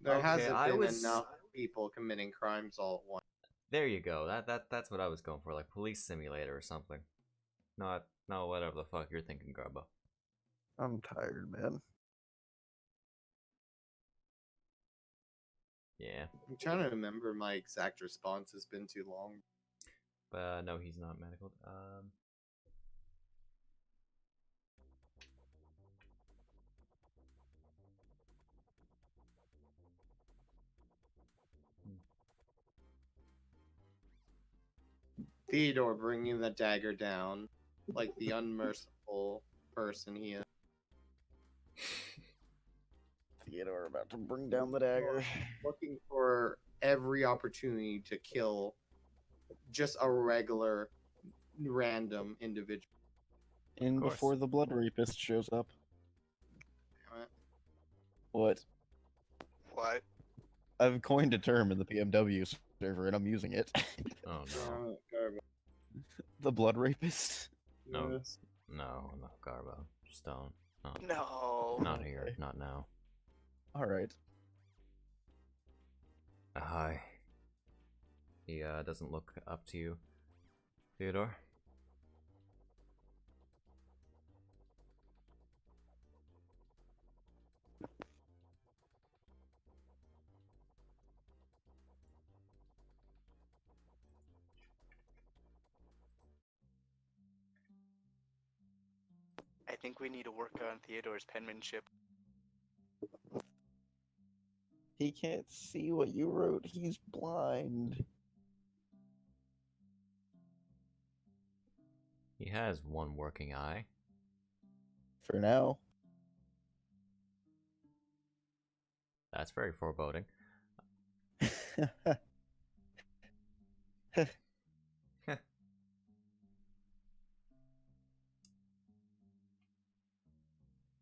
There Okay, hasn't I been was- enough people committing crimes all at once. There you go. That's what I was going for, like Police Simulator or something. Not whatever the fuck you're thinking, Garbo. I'm tired, man. Yeah, I'm trying to remember my exact response. It's been too long. but no, he's not manacled. Theodore bringing the dagger down, like the unmerciful person he is. Theodore about to bring down the dagger. Looking for every opportunity to kill just a regular, random individual. And course. before the blood rapist shows up. Damn it. What? What? I've coined a term in the PMW server and I'm using it. Oh no, Garbage. The blood rapist. No. Yes. no, Garbo. Just don't. No. Not here. Not now. Alright. Hi. He doesn't look up to you, Theodore. I think we need to work on Theodore's penmanship. He can't see what you wrote. He's blind. He has one working eye. For now. That's very foreboding.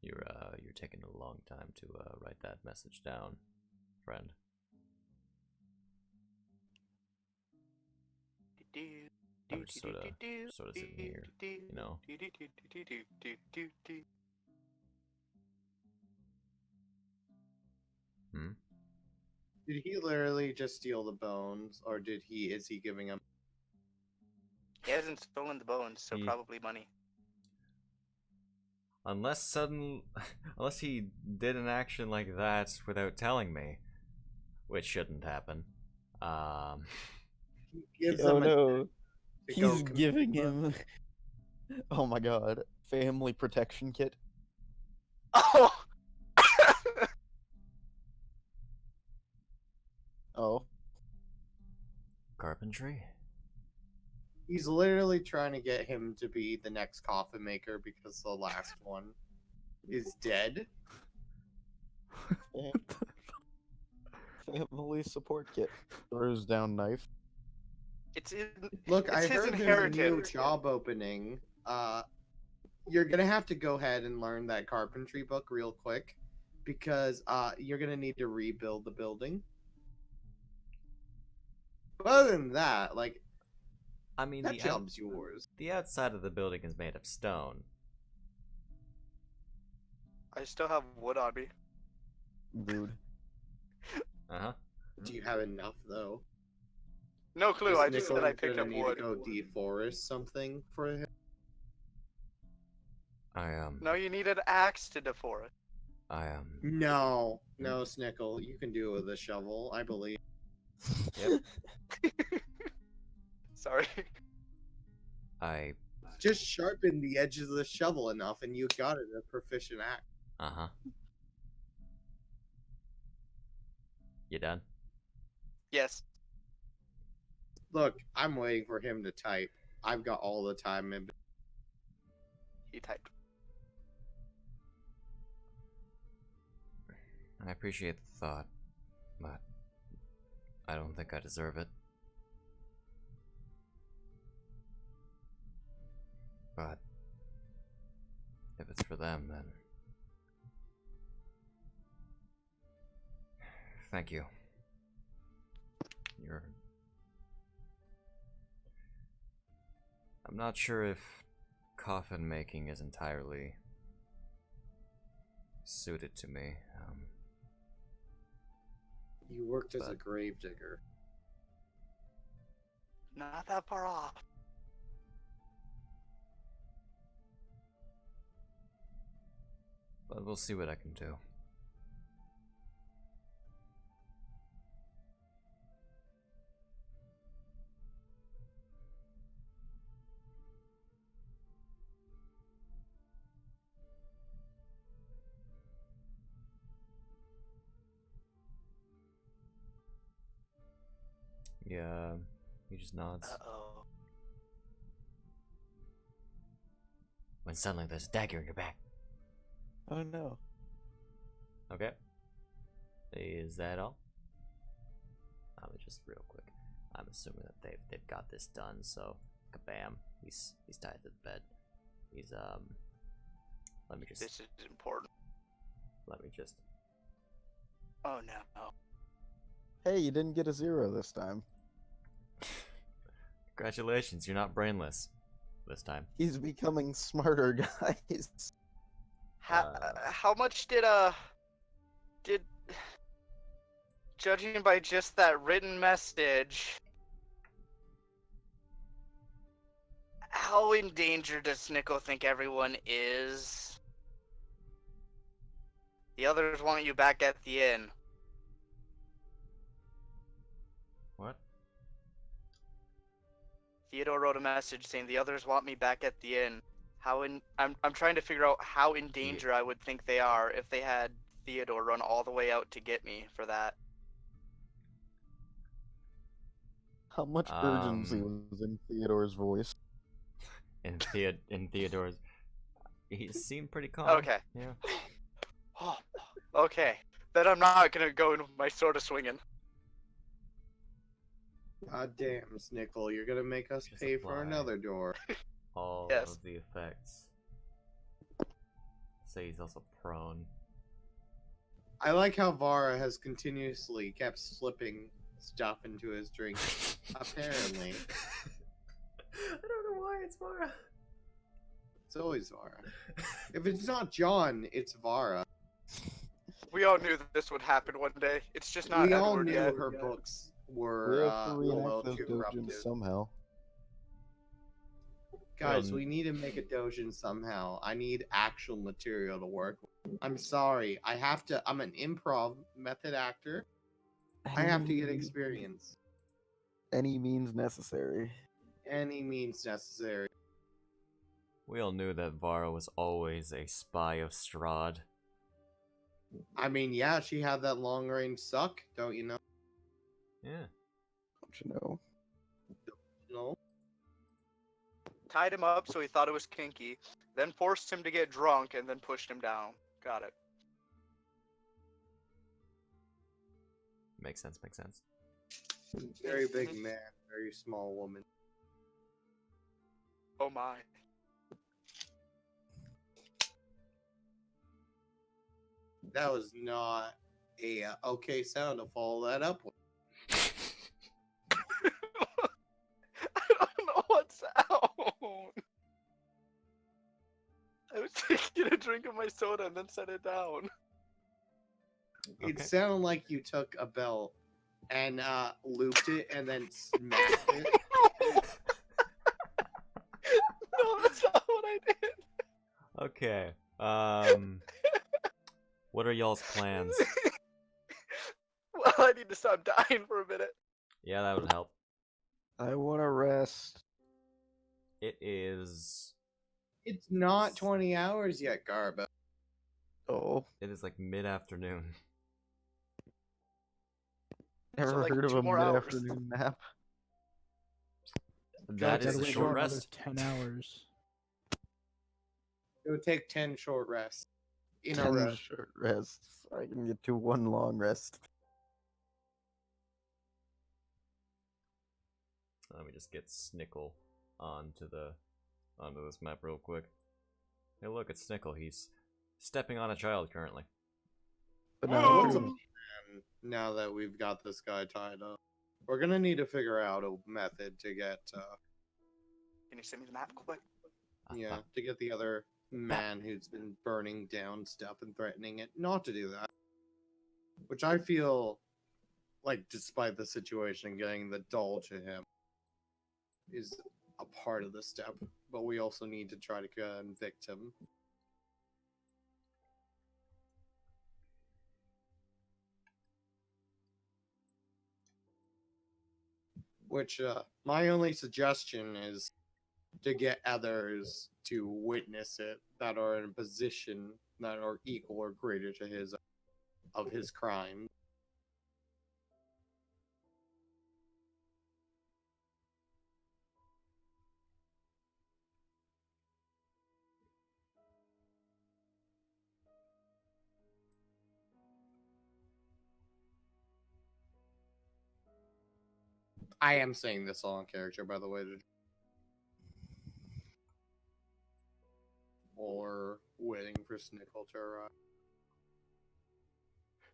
You're taking a long time to write that message down, friend. I'm just sort of sitting here, you know. Hmm? Did he literally just steal the bones, or is he giving them? He hasn't stolen the bones, so He- probably money. Unless he did an action like that without telling me, which shouldn't happen. He gives Oh them a no. to go He's commit giving murder. him. Oh my god. Family protection kit. Oh! Oh. Carpentry? He's literally trying to get him to be the next coffin maker because the last one is dead. Family support kit. Throws down knife. Look, it's I his heard there's a inheritance. new job opening. You're gonna have to go ahead and learn that carpentry book real quick because you're gonna need to rebuild the building. But other than that, like, I mean, that job's yours. the outside of the building is made of stone. I still have wood on me. Dude. Uh-huh. Do you have enough though? No clue, Is I just said I Nicole picked gonna up need wood. to go deforest something for him. No, you need an axe to deforest. No, Snickle, you can do it with a shovel, I believe. Yep. Sorry. Just sharpen the edges of the shovel enough, and you got it a proficient axe. Uh-huh. You done? Yes. Look, I'm waiting for him to type. I've got all the time in. He typed. I appreciate the thought, but I don't think I deserve it. But if it's for them, then thank you. I'm not sure if coffin making is entirely suited to me. You worked as a But- gravedigger. Not that far off. But we'll see what I can do. Yeah, he just nods. Uh-oh. When suddenly there's a dagger in your back. Oh no. Okay. Is that all? Just real quick. I'm assuming that they've got this done, so kabam. He's tied to the bed. He's let me just This is important. Oh no. Hey, you didn't get a 0 this time. Congratulations, you're not brainless this time. He's becoming smarter, guys. How much did judging by just that written message, how in danger does Snickle think everyone is? The others want you back at the inn. What? Theodore wrote a message saying the others want me back at the inn. I'm trying to figure out how in danger I would think they are if they had Theodore run all the way out to get me for that. How much urgency was in Theodore's voice? In Theodore's, he seemed pretty calm. Okay. Yeah. Oh, okay. Then I'm not gonna go in with my sword of swinging. God damn, Snickle, you're gonna make us Just pay for apply. another door. All Yes. of the effects. Say he's also prone. I like how Vara has continuously kept slipping stuff into his drink. Apparently. I don't know why it's Vara. It's always Vara. If it's not John, it's Vara. We all knew that this would happen one day. It's just not We all Edward knew yet. her books We were have to a little reenact those too dojins corrupted. somehow. Guys, we need to make a dojin somehow. I need actual material to work with. I'm sorry. I'm an improv method actor. I have to get experience. Any means necessary. Any means necessary. We all knew that Vara was always a spy of Strahd. I mean, yeah, she had that long range suck, don't you know? Yeah. Don't you know? No. Tied him up so he thought it was kinky, then forced him to get drunk and then pushed him down. Got it. Makes sense, makes sense. Very big man, very small woman. Oh my. That was not a okay sound to follow that up with. I don't know what sound. I was taking a drink of my soda and then set it down. It Okay. sounded like you took a belt and looped it and then smashed it. No, that's not what I did. Okay. What are y'all's plans? Well, I need to stop dying for a minute. Yeah, that would help. I want to rest. It is. It's not 20 hours yet, Garbo. Oh, It is like mid-afternoon. never like heard of 2 a more hours. mid-afternoon nap. That is Gotta a wait short for another rest. 10 hours. It would take 10 short rests. In a 10 row. short rests. I can get to one long rest. Let me just get Snickle onto this map real quick. Hey, look, it's Snickle. He's stepping on a child currently. But Whoa! now What's a plan now that we've got this guy tied up? We're gonna need to figure out a method to get, Can you send me the map quick? yeah, to get the other man who's been burning down stuff and threatening it not to do that. Which I feel like, despite the situation, getting the doll to him is a part of the step, but we also need to try to convict him. Which, my only suggestion is to get others to witness it that are in a position that are equal or greater to his of his crime. I am saying this all in character, by the way. Or waiting for Snickle to arrive.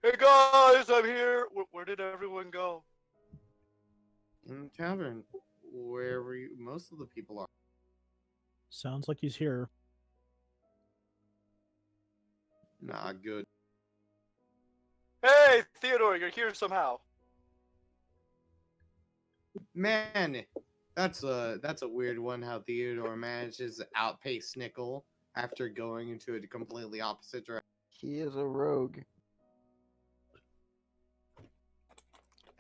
Hey guys, I'm here. Where did everyone go? In the tavern, wherever most of the people are. Sounds like he's here. Nah, good. Hey, Theodore, you're here somehow. Man, that's a weird one. How Theodore manages to outpace Snickle after going into a completely opposite direction. He is a rogue.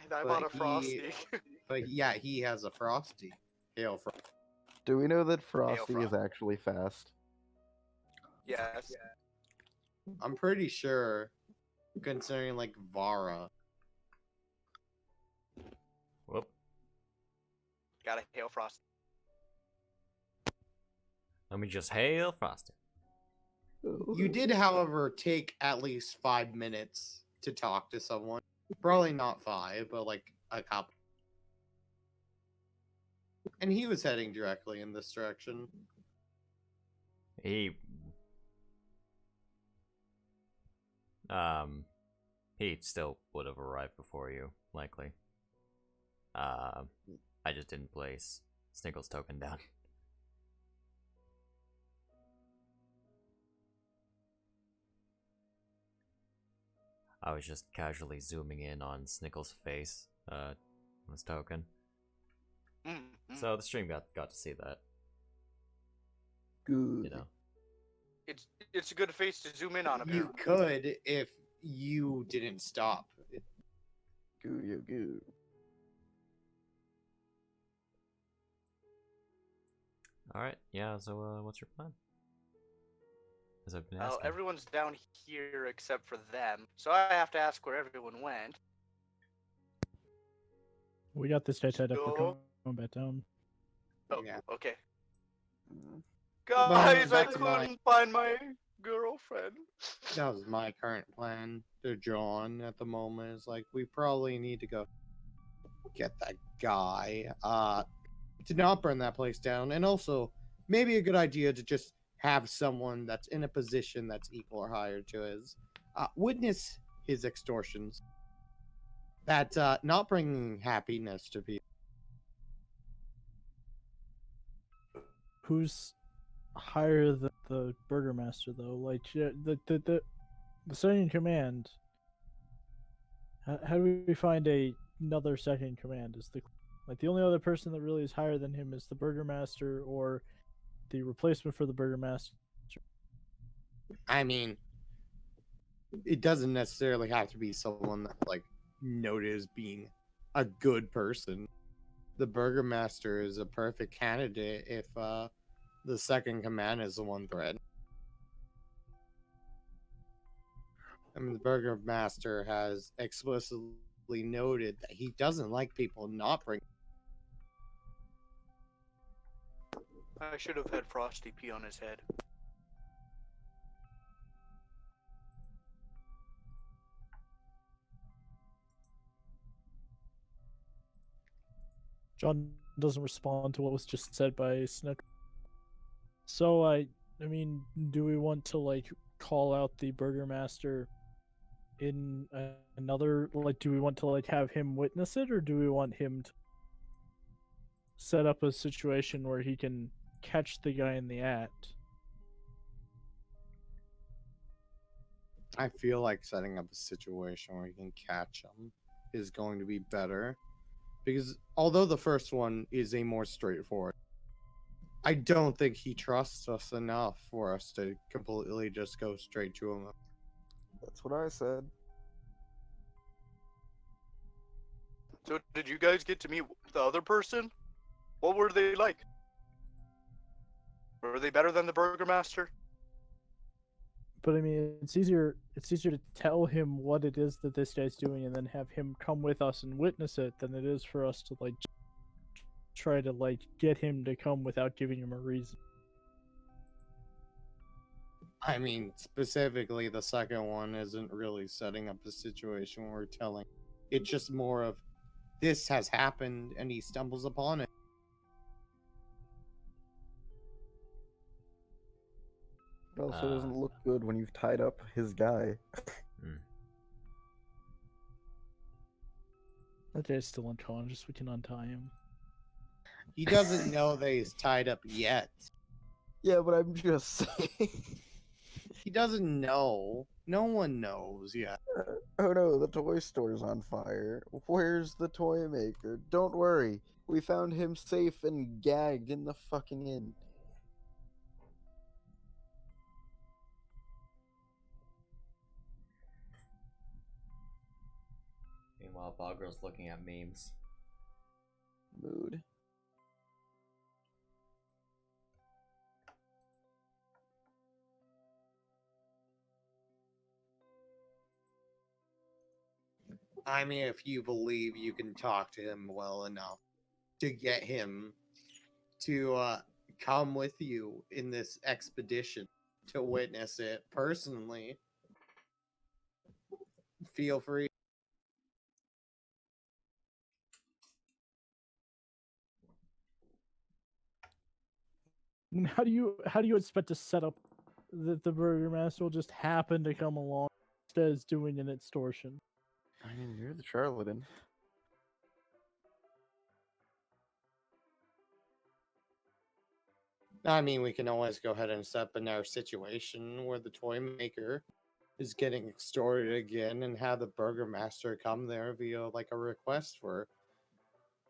And I But bought a he- Frosty. But yeah, he has a Frosty. Hail Frosty. Do we know that Frosty is Frost. actually fast? Yes. I'm pretty sure, considering like Vara. Whoop. Got a Hail Frost. Let me just hail Frosty. You did, however, take at least 5 minutes to talk to someone. Probably not 5, but like a couple. And he was heading directly in this direction. He still would have arrived before you, likely. I just didn't place Snickle's token down. I was just casually zooming in on Snickle's face, on his token. So the stream got to see that, Good. you know. It's a good face to zoom in on him. You could if you didn't stop. Goo. Alright, yeah, so what's your plan? As I've been Oh, asking. everyone's down here except for them, so I have to ask where everyone went. We got this guy tied up. We're So- going back down. Oh, Yeah. okay. Mm. Guys, I that's my- couldn't find my girlfriend. That was my current plan to John at the moment. Is like we probably need to go get that guy. To not burn that place down, and also maybe a good idea to just have someone that's in a position that's equal or higher to his witness his extortions. That's not bringing happiness to people. Who's higher than the burgomaster though? Like the second in command. How do we find another second in command? Is the only other person that really is higher than him is the burgomaster or the replacement for the burgomaster? I mean, it doesn't necessarily have to be someone that's like noted as being a good person. The burgomaster is a perfect candidate if the second command is the one threat. I mean, the burgomaster has explicitly noted that he doesn't like people not bringing. I should have had Frosty pee on his head. John doesn't respond to what was just said by Snook. So I mean, do we want to like call out the burgomaster in another, like, do we want to like have him witness it, or do we want him to set up a situation where he can catch the guy in the act? I feel like setting up a situation where you can catch him is going to be better. Because although the first one is a more straightforward, I don't think he trusts us enough for us to completely just go straight to him. That's what I said. So, did you guys get to meet the other person? What were they like? Were they better than the burgomaster? But I mean, it's easier to tell him what it is that this guy's doing and then have him come with us and witness it than it is for us to like try to like get him to come without giving him a reason. I mean, specifically, the second one isn't really setting up a situation where we're telling. It's just more of this has happened and he stumbles upon it. It also doesn't look good when you've tied up his guy. That guy's still unconscious. We can untie him. He doesn't know that he's tied up yet. Yeah, but I'm just saying. He doesn't know. No one knows yet. Oh no, the toy store's on fire. Where's the toy maker? Don't worry. We found him safe and gagged in the fucking inn. Meanwhile, Bogrill's looking at memes. Mood. I mean, if you believe you can talk to him well enough to get him to come with you in this expedition to witness it personally, feel free. And how do you expect to set up that the burgomaster will just happen to come along instead of doing an extortion? I mean, you're the charlatan. I mean, we can always go ahead and set up in our situation where the toy maker is getting extorted again and have the burgomaster come there via like a request for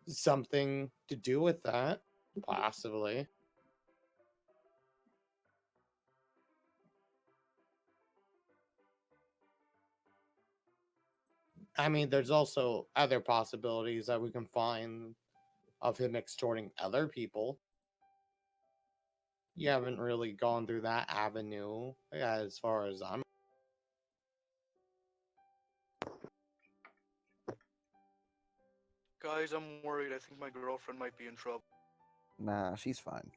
something to do with that, possibly. I mean, there's also other possibilities that we can find of him extorting other people. You haven't really gone through that avenue as far as I'm. Guys, I'm worried. I think my girlfriend might be in trouble. Nah, she's fine.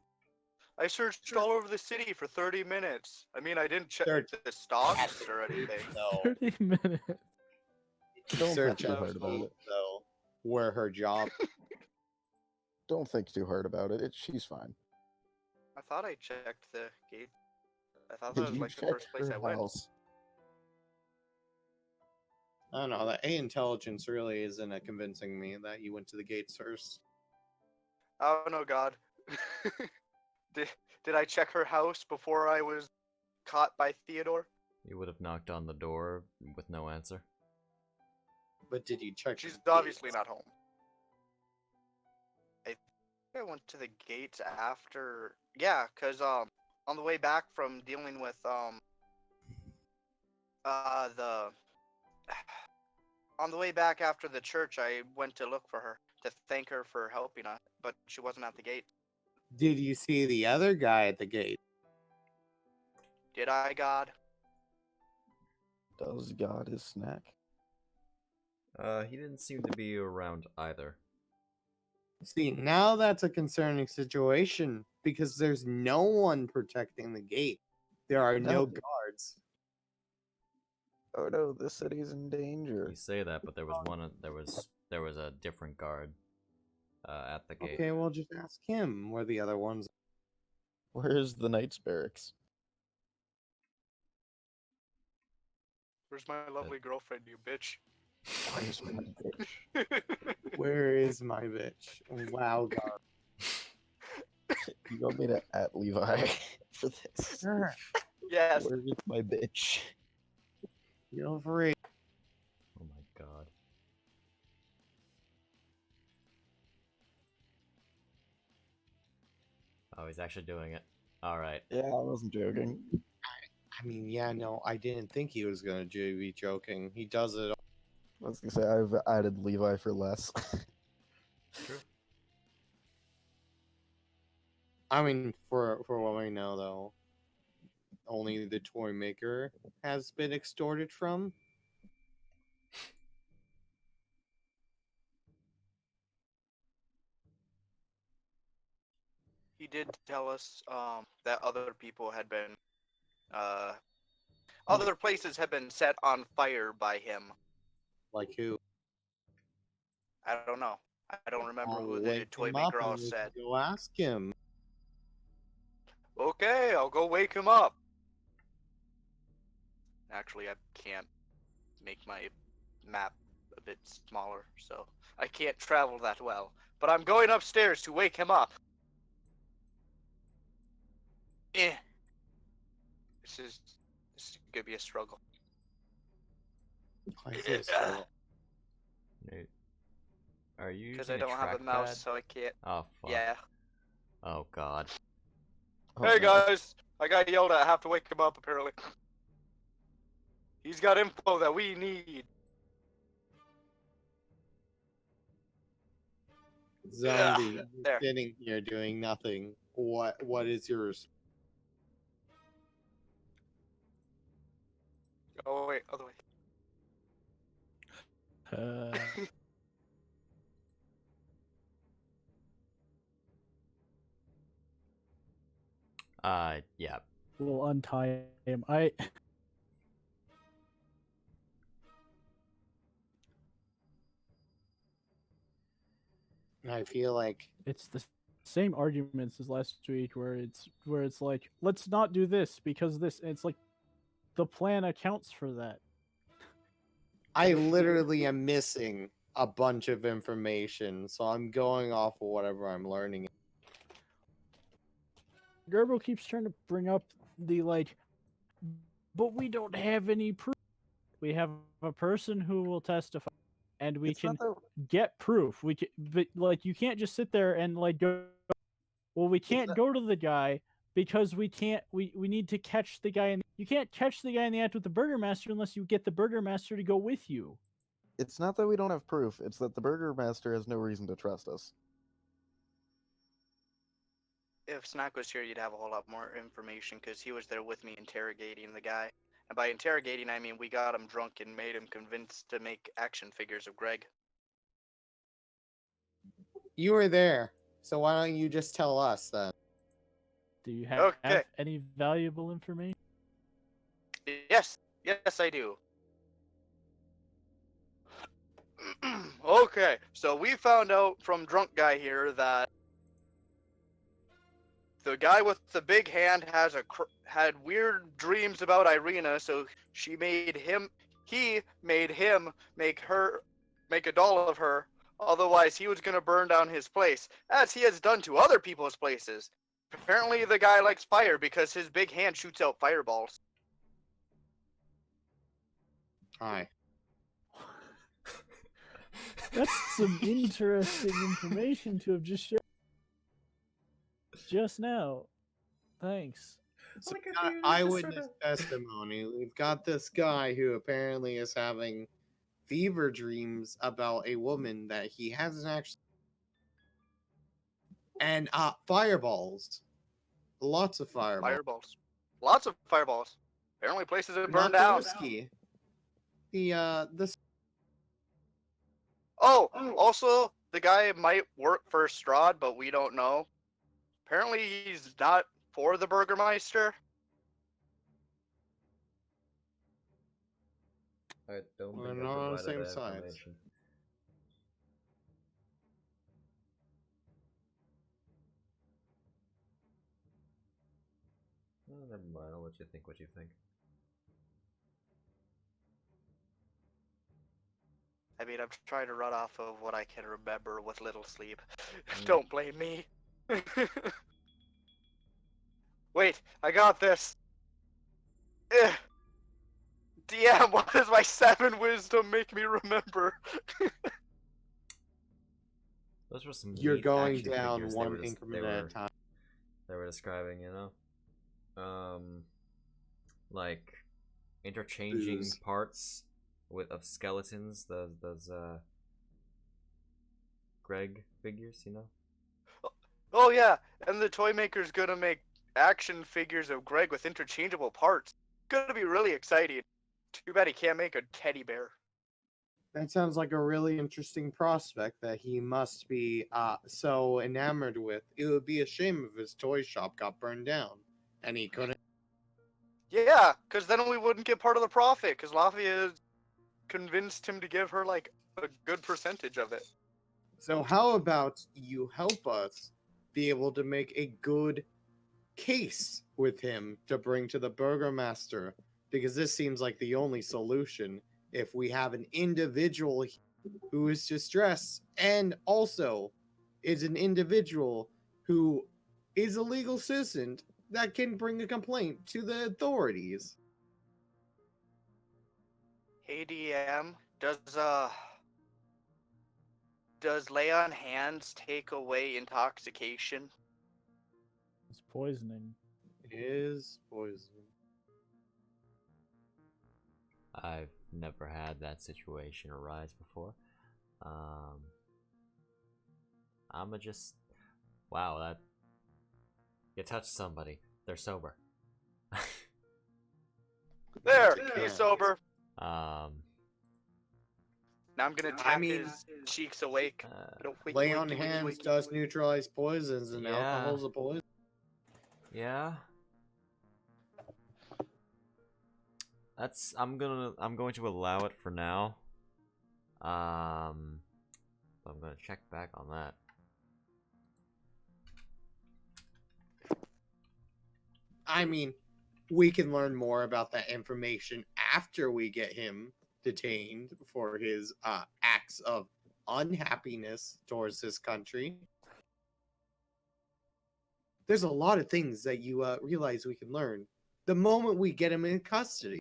I searched all over the city for 30 minutes. I mean, I didn't check Search. the stocks or anything. So 30 minutes. Don't search think too up hard about it. though where her job. Don't think too hard about it. She's fine. I thought I checked the gate. I thought Did that was you like the check first place her I went. house? I don't know. That A intelligence really isn't convincing me that you went to the gates first. Oh no, God. Did I check her house before I was caught by Theodore? You would have knocked on the door with no answer. But did you check? She's the obviously gates? not home. I think I went to the gates after. Yeah, cause on the way back from dealing with the on the way back after the church, I went to look for her to thank her for helping us, but she wasn't at the gate. Did you see the other guy at the gate? Did I, God? Does God his snack? He didn't seem to be around either. See, now that's a concerning situation because there's no one protecting the gate. There are no No. guards. Oh no, the city's in danger. You say that, but there was one. There was a different guard at the gate. Okay, well, just ask him where the other ones. Where's the Knights Barracks? Where's my lovely girlfriend, you bitch? Where's my bitch? Where is my bitch? Wow, God. You want me to at Levi for this? Sure. Yes. Where is my bitch? Feel free. Oh my God. Oh, he's actually doing it. All right. Yeah, I wasn't joking. I mean, yeah, no, I didn't think he was gonna be joking. He does it. I was gonna say I've added Levi for less. True. I mean, for what we know, though, only the toy maker has been extorted from. He did tell us that other people had been other places had been set on fire by him. Like who? I don't know. I don't remember I'll who the wake toy him up maker all and we can said. Go ask him. Okay, I'll go wake him up. Actually, I can't make my map a bit smaller, so I can't travel that well. But I'm going upstairs to wake him up. This is could be a struggle. I see a struggle. Nate, are you Because using I don't have a mouse, trackpad? so I can't. Oh fuck. Yeah. Oh god. Oh, Hey no. guys, I got yelled at. I have to wake him up apparently. He's got info that we need. Zombie, Ugh, you're there. sitting here doing nothing. What is yours? Oh wait, other way. Yeah. We'll untie him. I feel like It's the same arguments as last week, where it's like, let's not do this because this. And it's like, the plan accounts for that. I literally am missing a bunch of information, so I'm going off of whatever I'm learning. Gerbo keeps trying to bring up the like, but we don't have any proof. We have a person who will testify, and we It's can not that- get proof. We can, but like, you can't just sit there and like go. Well, we can't not- go to the guy because we can't. We need to catch the guy. You can't catch the guy in the act with the Burgermaster unless you get the Burgermaster to go with you. It's not that we don't have proof, it's that the Burgermaster has no reason to trust us. If Snack was here, you'd have a whole lot more information because he was there with me interrogating the guy. And by interrogating, I mean we got him drunk and made him convinced to make action figures of Greg. You were there, so why don't you just tell us then? Do you have Okay. any valuable information? Yes, yes, I do. Okay, so we found out from drunk guy here that the guy with the big hand had weird dreams about Irina, so he made him make a doll of her. Otherwise, he was gonna burn down his place, as he has done to other people's places. Apparently, the guy likes fire because his big hand shoots out fireballs. Hi. That's some interesting information to have just shared just now. Thanks. So eyewitness testimony. We've got this guy who apparently is having fever dreams about a woman that he hasn't actually. And fireballs. Lots of fireballs. Fireballs. Lots of fireballs. Apparently, places have burned Not the down. whiskey. The Oh, also, the guy might work for Strahd, but we don't know. Apparently, he's not for the Burgermeister. I don't We're think I not on the provided same that sides. information. Oh, never mind. I'll let you think what you think. I mean, I'm trying to run off of what I can remember with little sleep. Mm. Don't blame me. Wait, I got this. Ugh. DM, what does my 7 wisdom make me remember? Those were some You're neat going action down figures one increment at a time. they were describing, you know? Like interchanging Booze. parts of skeletons, those Greg figures, you know? Oh yeah, and the toy maker's gonna make action figures of Greg with interchangeable parts. Gonna be really exciting. Too bad he can't make a teddy bear. That sounds like a really interesting prospect that he must be so enamored with. It would be a shame if his toy shop got burned down and he couldn't. Yeah, because then we wouldn't get part of the profit, because Lafayette convinced him to give her, like, a good percentage of it. So how about you help us be able to make a good case with him to bring to the Burgermaster? Because this seems like the only solution if we have an individual who is distressed and also is an individual who is a legal citizen that can bring a complaint to the authorities. ADM, does lay on hands take away intoxication? It's poisoning. Is poison. I've never had that situation arise before. I'ma just, wow, that you touch somebody, they're sober. There, Yeah. he's sober. Um, Now I'm gonna tap his cheeks awake. Lay on hands does neutralize poisons, and Yeah. alcohol's a poison. yeah. I'm going to allow it for now. I'm gonna check back on that. I mean, we can learn more about that information after we get him detained for his acts of unhappiness towards this country. There's a lot of things that you realize we can learn the moment we get him in custody.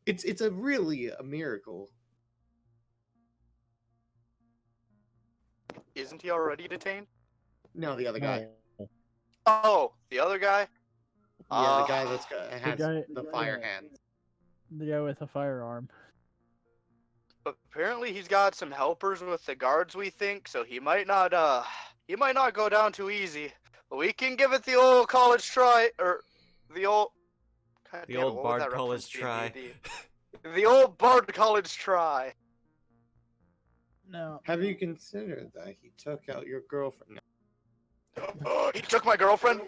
It's a really a miracle. Isn't he already detained? No, the other guy. No. Oh, the other guy? Yeah, the guy that's has guy- the fire hands. The guy with a firearm. Apparently he's got some helpers with the guards, we think, so he might not go down too easy. But we can give it the old college try, or the old God The damn it, old what would Bard that College reference be in try. D&D? The old Bard College try. No. Have you considered that he took out your girlfriend? He took my girlfriend?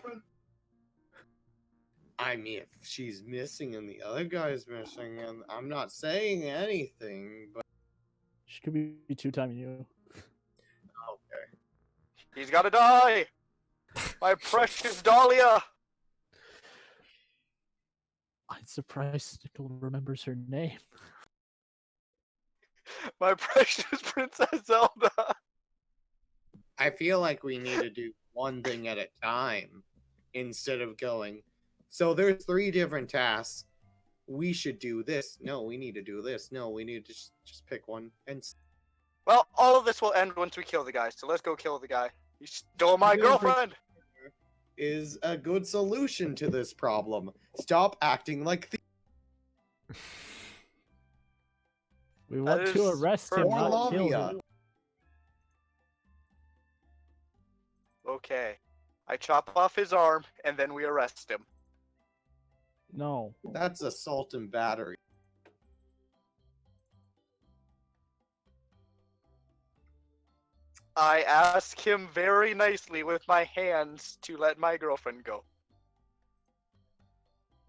I mean, if she's missing and the other guy's missing, and I'm not saying anything, but She could be two-timing you. okay. He's gotta die! My precious Dahlia! I'm surprised Nicole remembers her name. My precious Princess Zelda! I feel like we need to do one thing at a time instead of going. So there's 3 different tasks. We should do this. No, we need to do this. No, we need to just pick one. And Well, all of this will end once we kill the guy, so let's go kill the guy. He stole my Yeah, girlfriend! is a good solution to this problem. Stop acting like the We want to is arrest him, for not kill Lavia. him. Okay. I chop off his arm, and then we arrest him. No. That's assault and battery. I ask him very nicely with my hands to let my girlfriend go.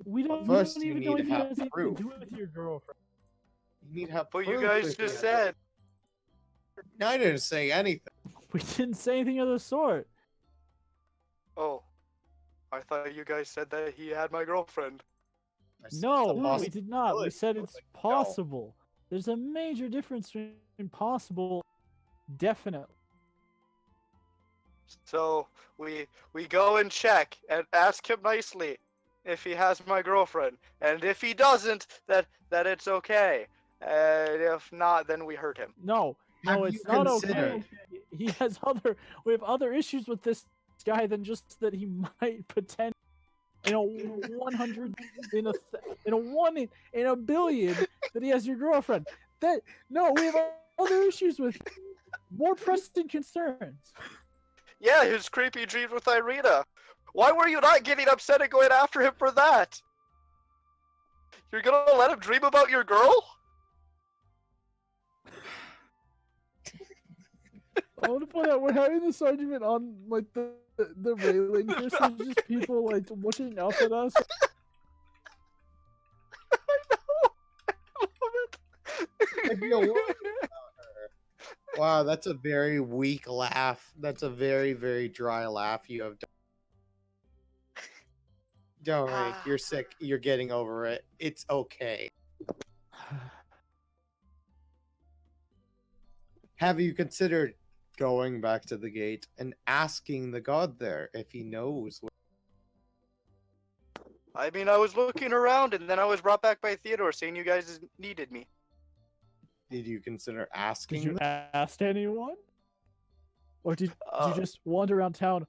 We don't, First, we you don't even need know to if he have has anything proof. to do with your girlfriend. You need to have But you proof guys if just you- said. Oh, I didn't say anything. We didn't say anything of the sort. Oh. I thought you guys said that he had my girlfriend. I said No, it's a we did not. We possibility, said but it's like, no. possible. There's a major difference between possible, definite. So we go and check and ask him nicely if he has my girlfriend, and if he doesn't, that it's okay. And if not, then we hurt him. No, Have no, you it's not considered- okay. He has other. We have other issues with this guy than just that he might pretend. In a 100, in a 1 in a billion that he has your girlfriend. That no, we have other issues with more pressing concerns. Yeah, his creepy dreams with Irina. Why were you not getting upset and going after him for that? You're gonna let him dream about your girl? I want to point out we're having this argument on like the railing. There's just people like looking up at us. I know. I love it. I feel worried about her. Wow, that's a very weak laugh. That's a very, very dry laugh you have done. Don't worry, you're sick. You're getting over it. It's okay. Have you considered going back to the gate and asking the god there if he knows? I mean, I was looking around, and then I was brought back by Theodore saying you guys needed me. Did you consider Did asking? you ask anyone? Or did you Uh, just wander around town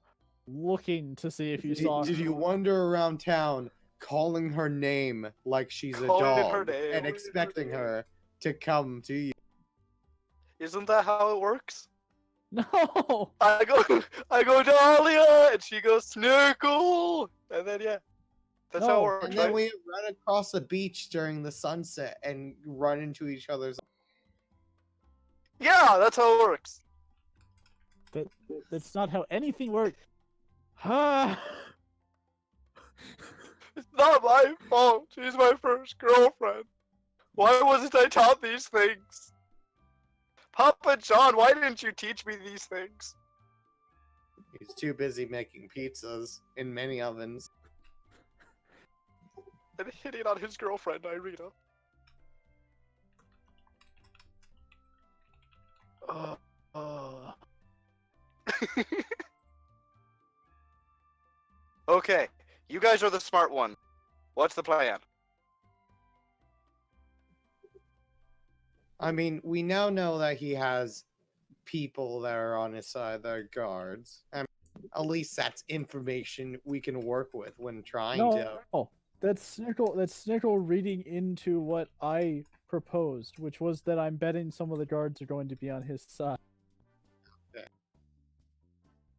looking to see if you saw Did you wander around town calling her name like she's a Calling her dog and name. expecting her to come to you? Isn't that how it works? No! I go Dahlia, and she goes Snorkel, and then yeah, that's how it No. works, And then right? we run across the beach during the sunset and run into each other's. Yeah, that's how it works. That's not how anything works. Ha! It's not my fault. She's my first girlfriend. Why wasn't I taught these things? Papa John, why didn't you teach me these things? He's too busy making pizzas in many ovens. And hitting on his girlfriend, Irina. Okay, you guys are the smart one. What's the plan? I mean, we now know that he has people that are on his side that are guards. I mean, at least that's information we can work with when trying to. No, that's Snickle reading into what I proposed, which was that I'm betting some of the guards are going to be on his side. Okay.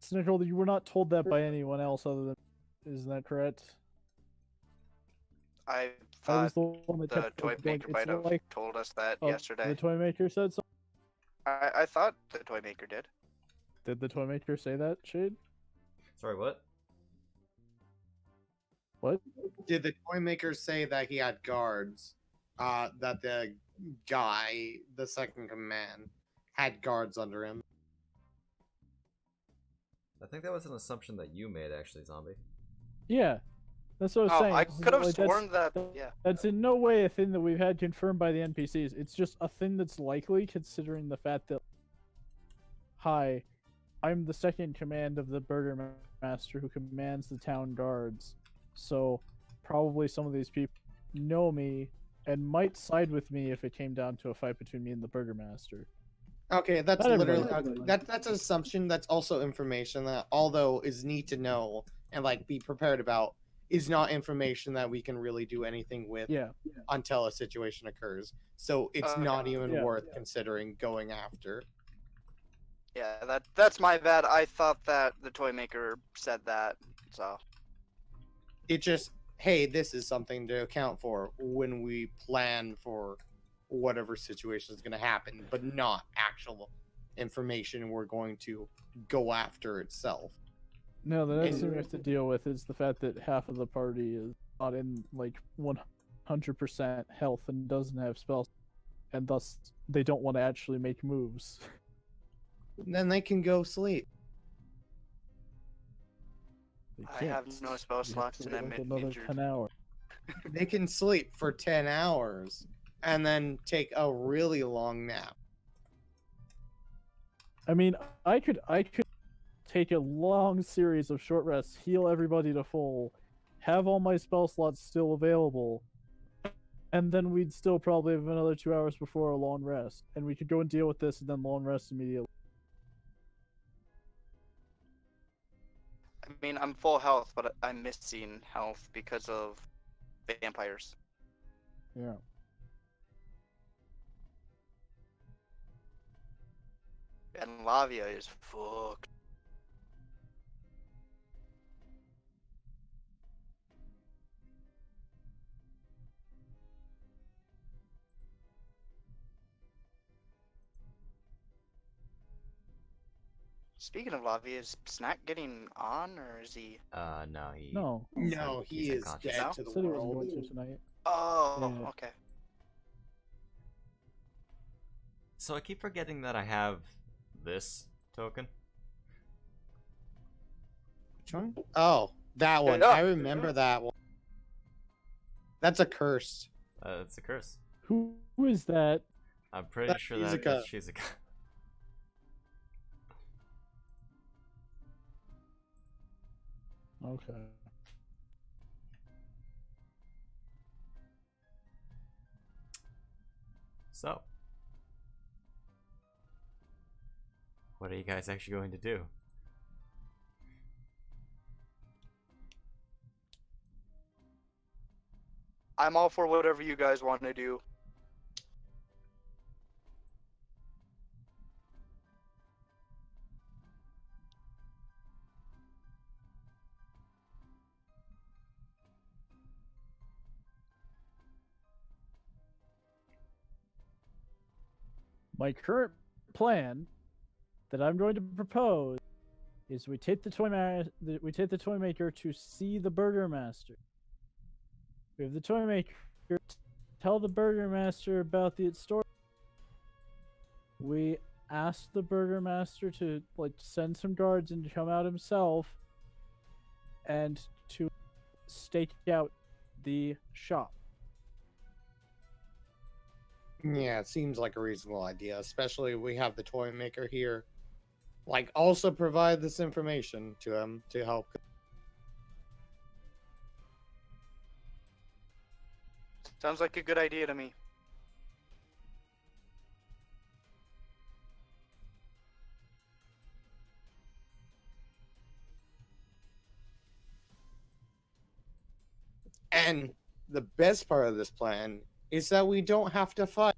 Snickle, you were not told that by anyone else other than, isn't that correct? I I was thought the one that the kept toy going, maker might have told us that oh, yesterday. The toy maker said so. I thought the toy maker did. Did the toy maker say that, Shade? Sorry, what? What? Did the toy maker say that he had guards? That the guy, the second command, had guards under him. I think that was an assumption that you made, actually, Zombie. Yeah, that's what I was Oh, saying. I This is could have like, sworn that. Yeah. That's in no way a thing that we've had confirmed by the NPCs. It's just a thing that's likely, considering the fact that, hi, I'm the second command of the Burger Master who commands the town guards. So probably some of these people know me and might side with me if it came down to a fight between me and the Burger Master. Okay, that's Not literally everybody. that's an assumption. That's also information that, although is neat to know and like be prepared about, is not information that we can really do anything with Yeah. until a situation occurs. So it's not even Yeah. worth considering going after. Yeah, that's my bad. I thought that the toy maker said that. So It just, hey, this is something to account for when we plan for whatever situation is going to happen, but not actual information we're going to go after itself. No, the next And- thing we have to deal with is the fact that half of the party is not in like 100% health and doesn't have spells, and thus they don't want to actually make moves. Then they can go sleep. They I have can't. no spell You have slots to and I'm wait another injured. 10 hours. They can sleep for 10 hours and then take a really long nap. I mean, I could take a long series of short rests, heal everybody to full, have all my spell slots still available, and then we'd still probably have another 2 hours before a long rest, and we could go and deal with this and then long rest immediately. I mean, I'm full health, but I'm missing health because of vampires. Yeah. And Lavia is fucked. Speaking of Lavia, is Snack getting on, or is he? No, he... No. No, he he's is unconscious. dead now? to the Said he wasn't world. going to tonight. Oh, Yeah. okay. So I keep forgetting that I have this token. Which one? Oh, that one. Yeah. I remember that one. That's a curse. It's a curse. Who is that? I'm pretty That sure she's a that cunt. she's a cunt. Okay. So, what are you guys actually going to do? I'm all for whatever you guys want to do. My current plan that I'm going to propose is we take the toy maker to see the Burger Master. We have the toy maker tell the Burger Master about the story. We ask the Burger Master to send some guards and to come out himself and to stake out the shop. Yeah, it seems like a reasonable idea, especially if we have the toy maker here. Like, also provide this information to him to help. Sounds like a good idea to me. And the best part of this plan is that we don't have to fight.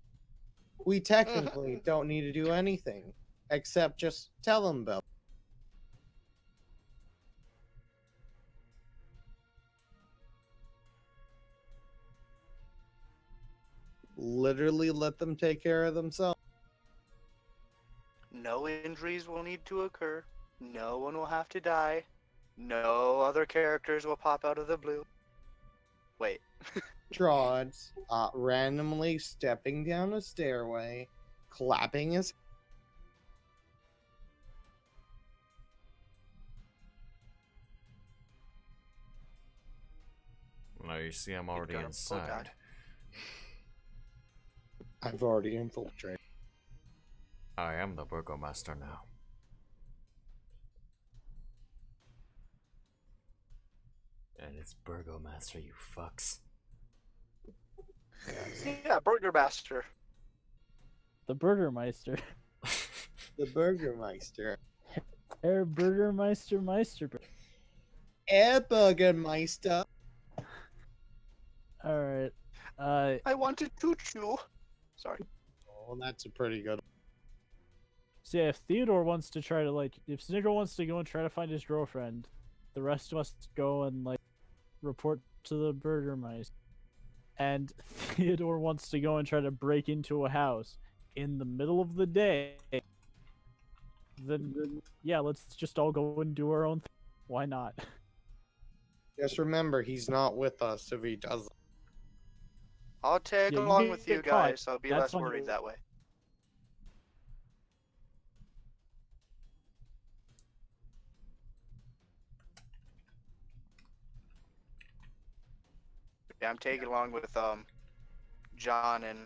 We technically don't need to do anything except just tell them about it. Literally let them take care of themselves. No injuries will need to occur. No one will have to die. No other characters will pop out of the blue. Wait. Strahd randomly stepping down a stairway, clapping his. Now you see I'm already got a full inside. guide. I've already infiltrated. I am the Burgomaster now. And it's Burgomaster, you fucks. Yeah, Burger Master. The Burgermeister. The Burgermeister. Herr Burgermeister Meister. Burgermeister. Alright. I want to toot you. Sorry. Oh, that's a pretty good. So yeah, if Theodore wants to try to if Snicker wants to go and try to find his girlfriend, the rest of us go and report to the Burgermeister. And Theodore wants to go and try to break into a house in the middle of the day, then yeah, let's just all go and do our own thing. Why not? Just remember, he's not with us if he does. I'll tag Yeah, you along get with you caught. guys. I'll be That's less on worried you. that way. Yeah, I'm tagging along with John and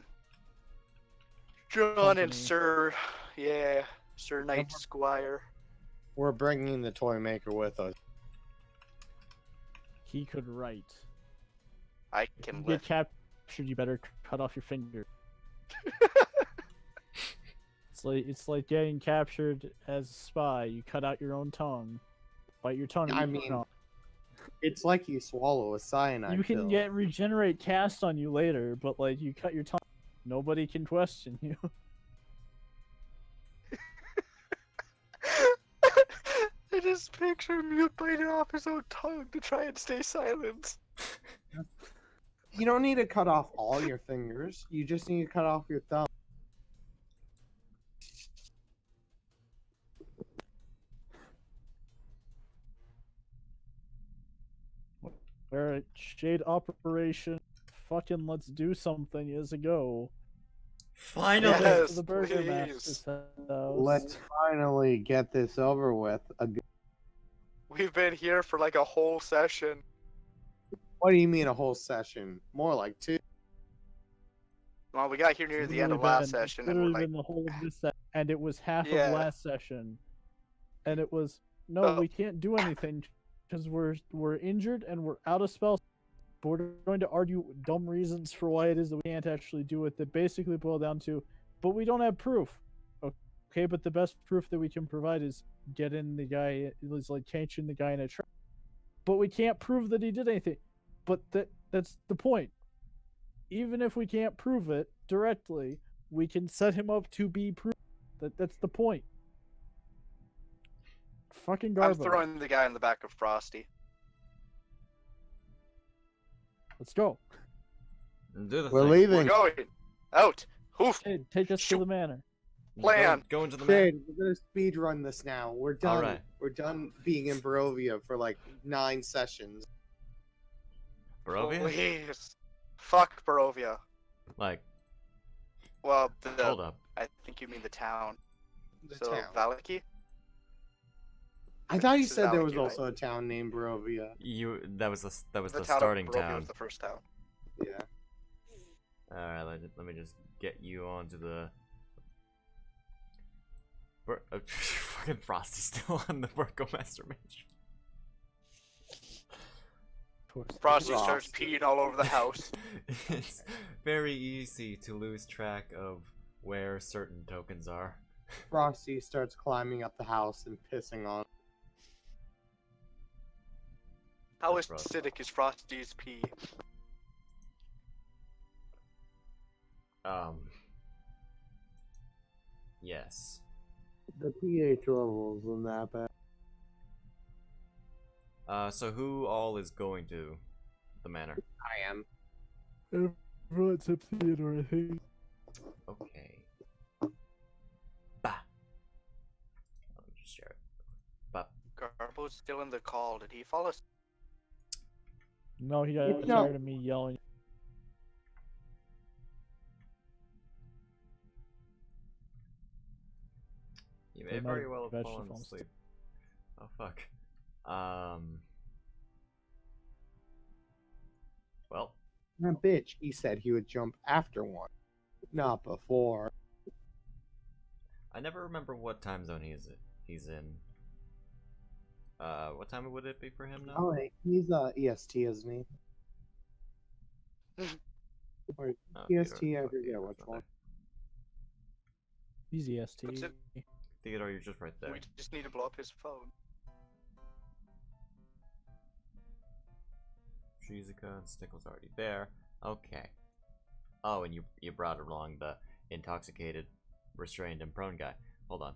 Company. Sir, yeah, Sir Knight Squire. We're bringing the toy maker with us. He could write. I If can you lift. get captured, you better cut off your finger. It's like getting captured as a spy. You cut out your own tongue, bite your tongue. I mean, it's like you swallow a cyanide you can pill. get regenerate cast on you later, but you cut your tongue, nobody can question you. I just picture Mute biting off his own tongue to try and stay silent. You don't need to cut off all your fingers. You just need to cut off your thumb. Alright, Shade Operation. Fucking let's do something is a go. Finally! Yes, To the Burger please. Master's house. Let's finally get this over with. We've been here for like a whole session. What do you mean a whole session? More like 2. Well, we got here near the end of last session, and we're literally like, been the whole of this and it was half Yeah. of last session, and it was no, Oh. we can't do anything because we're injured and we're out of spells. but we're going to argue dumb reasons for why it is that we can't actually do it that basically boil down to, but we don't have proof. Okay, but the best proof that we can provide is getting the guy, is like catching the guy in a trap. But we can't prove that he did anything. But that's the point. Even if we can't prove it directly, we can set him up to be proved. That's the point. Fucking I'm Garbo. throwing the guy in the back of Frosty. Let's go. Do the We're thing. We're leaving. going out. Hoof. Hey, take us to Shoot. the manor. Plan. Go into the man. Shade, we're gonna speed run this now. We're done. Alright. We're done being in Barovia for like 9 sessions. Barovia? Please. Fuck Barovia. Like, Well, hold up. I think you mean the town. The So town. Valaki? I thought you This is said there was Valaki, right? also a town named Barovia. That was the The town of starting Barovia town. was the first town. Yeah. Alright, let me just get you onto the. Fucking Frosty's still on the Burgomaster Mage. Frosty Frost. starts peeing all over the house. It's very easy to lose track of where certain tokens are. Frosty starts climbing up the house and pissing on. How That's rough. acidic is Frosty's pee? Yes. The pH levels in that bad. So who all is going to the manor? I am. Everyone except Theodore, I think. Okay. Bah. Let me just share it. Bah. Garbo's still in the call. Did he fall asleep? No, he got No. tired of me yelling. You They may might very have well have eventually fallen fallen asleep. Oh fuck. Well, That bitch, he said he would jump after one. Not before. I never remember what time zone he's in. What time would it be for him now? Oh, wait, he's EST, isn't he? Or Oh, EST, Theodore. I Oh, forget Theodore's which not one. He's EST. What's it? there. Theodore, you're just right there. We just need to blow up his phone. Shizuka and Stickle's already there. Okay. Oh, and you brought along the intoxicated, restrained, and prone guy. Hold on.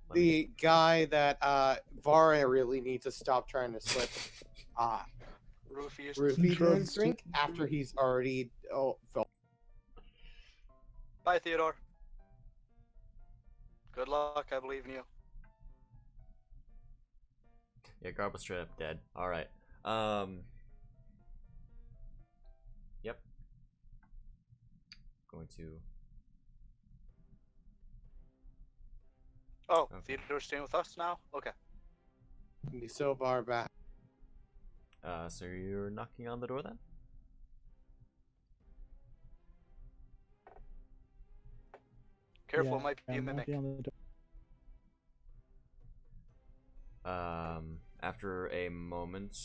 Let me The guy that Vara really needs to stop trying to slip Rufus. roofie to his Drugs. drink after he's already felt. Bye, Theodore. Good luck. I believe in you. Yeah, Garbo's straight up dead. Alright. Yep. Going to. Oh, Okay. Theodore's staying with us now? Okay. He's so far back. So you're knocking on the door then? Careful, Yeah, might be a I'm mimic. knocking on the door. After a moment,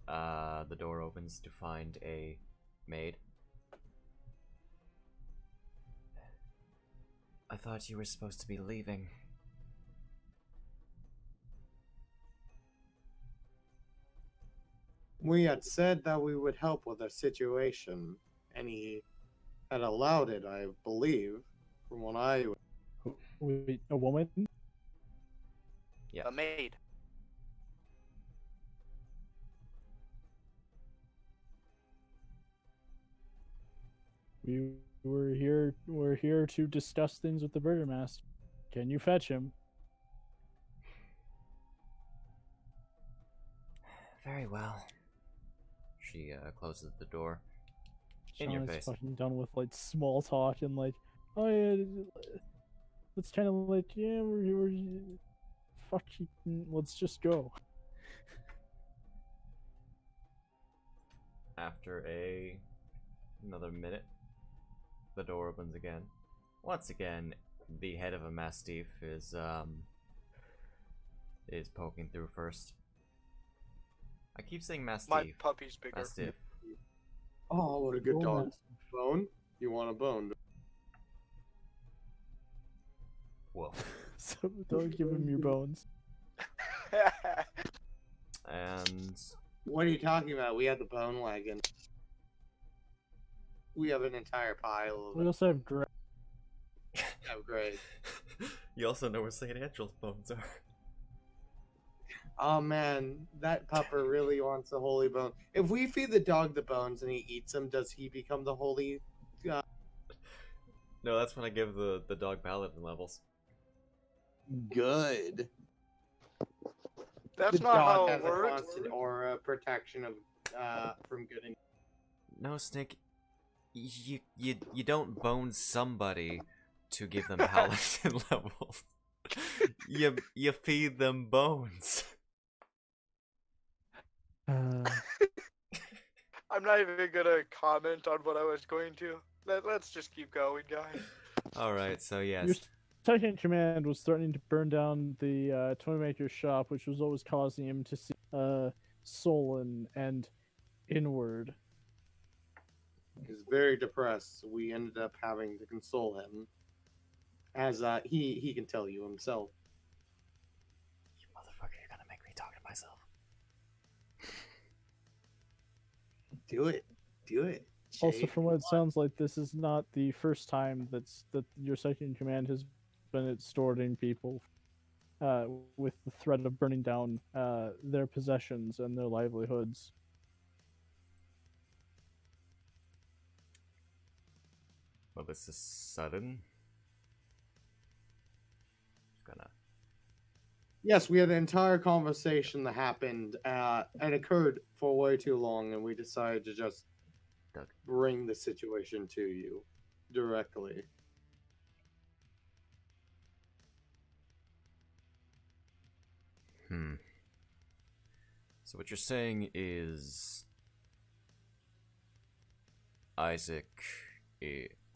the door opens to find a maid. I thought you were supposed to be leaving. We had said that we would help with a situation, and he had allowed it, I believe, from what I. Wait, a woman? Yeah. A maid. We're here to discuss things with the Burgermaster. Can you fetch him? Very well. She closes the door. In your Sean is face. fucking done with like small talk and like, oh yeah, let's kind of like, yeah, we're fuck, let's just go. After another minute, the door opens again. Once again, the head of a mastiff is poking through first. I keep saying Mastiff. My puppy's bigger. Mastiff. Oh, what a good Bone dog. mastiff. Bone? You want a bone? Whoa. So don't give him your bones. And What are you talking about? We have the bone wagon. We have an entire pile We of also have Greg. great. you also know where St. Angel's bones are. Oh man, that pupper really wants a holy bone. If we feed the dog the bones and he eats them, does he become the holy? No, that's when I give the dog paladin levels. Good. That's The not how dog it has a works. constant aura protection of from good and No, Snake. You don't bone somebody to give them paladin levels. You feed them bones. Uh, I'm not even gonna comment on what I was going to. Let's just keep going, guys. Alright, so your yes. second command was threatening to burn down the toy maker's shop, which was always causing him to see sullen and inward. He's very depressed. We ended up having to console him, as he can tell you himself. You motherfucker, you're gonna make me talk to myself. Do it. Also, Jade. from what it sounds like, this is not the first time that your second in command has been extorting people with the threat of burning down their possessions and their livelihoods. Well, this is sudden. Just gonna. Yes, we had an entire conversation that happened and occurred for way too long, and we decided to just Doug. bring the situation to you directly. So what you're saying is Isaac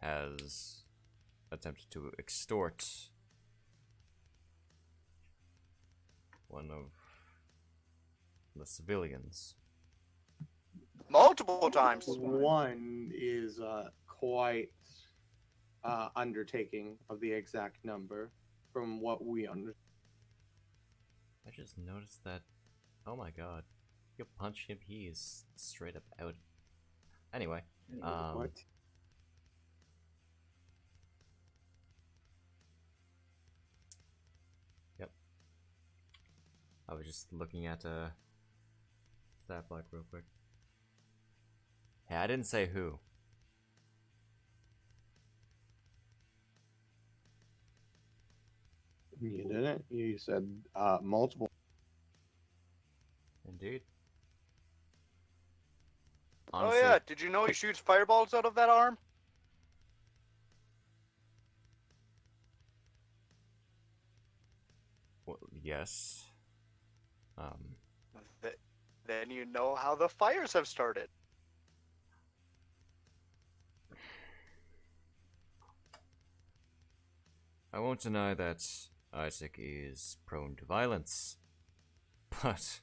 has attempted to extort one of the civilians. Multiple times. One is quite undertaking of the exact number from what we understand. I just noticed that. Oh my god. You punch him, he is straight up out. Anyway, What? Yep. I was just looking at stat block real quick. Hey, I didn't say who. You didn't? You said multiple. Indeed. Oh yeah, did you know he shoots fireballs out of that arm? Well, yes. Then you know how the fires have started. I won't deny that Isaac is prone to violence, but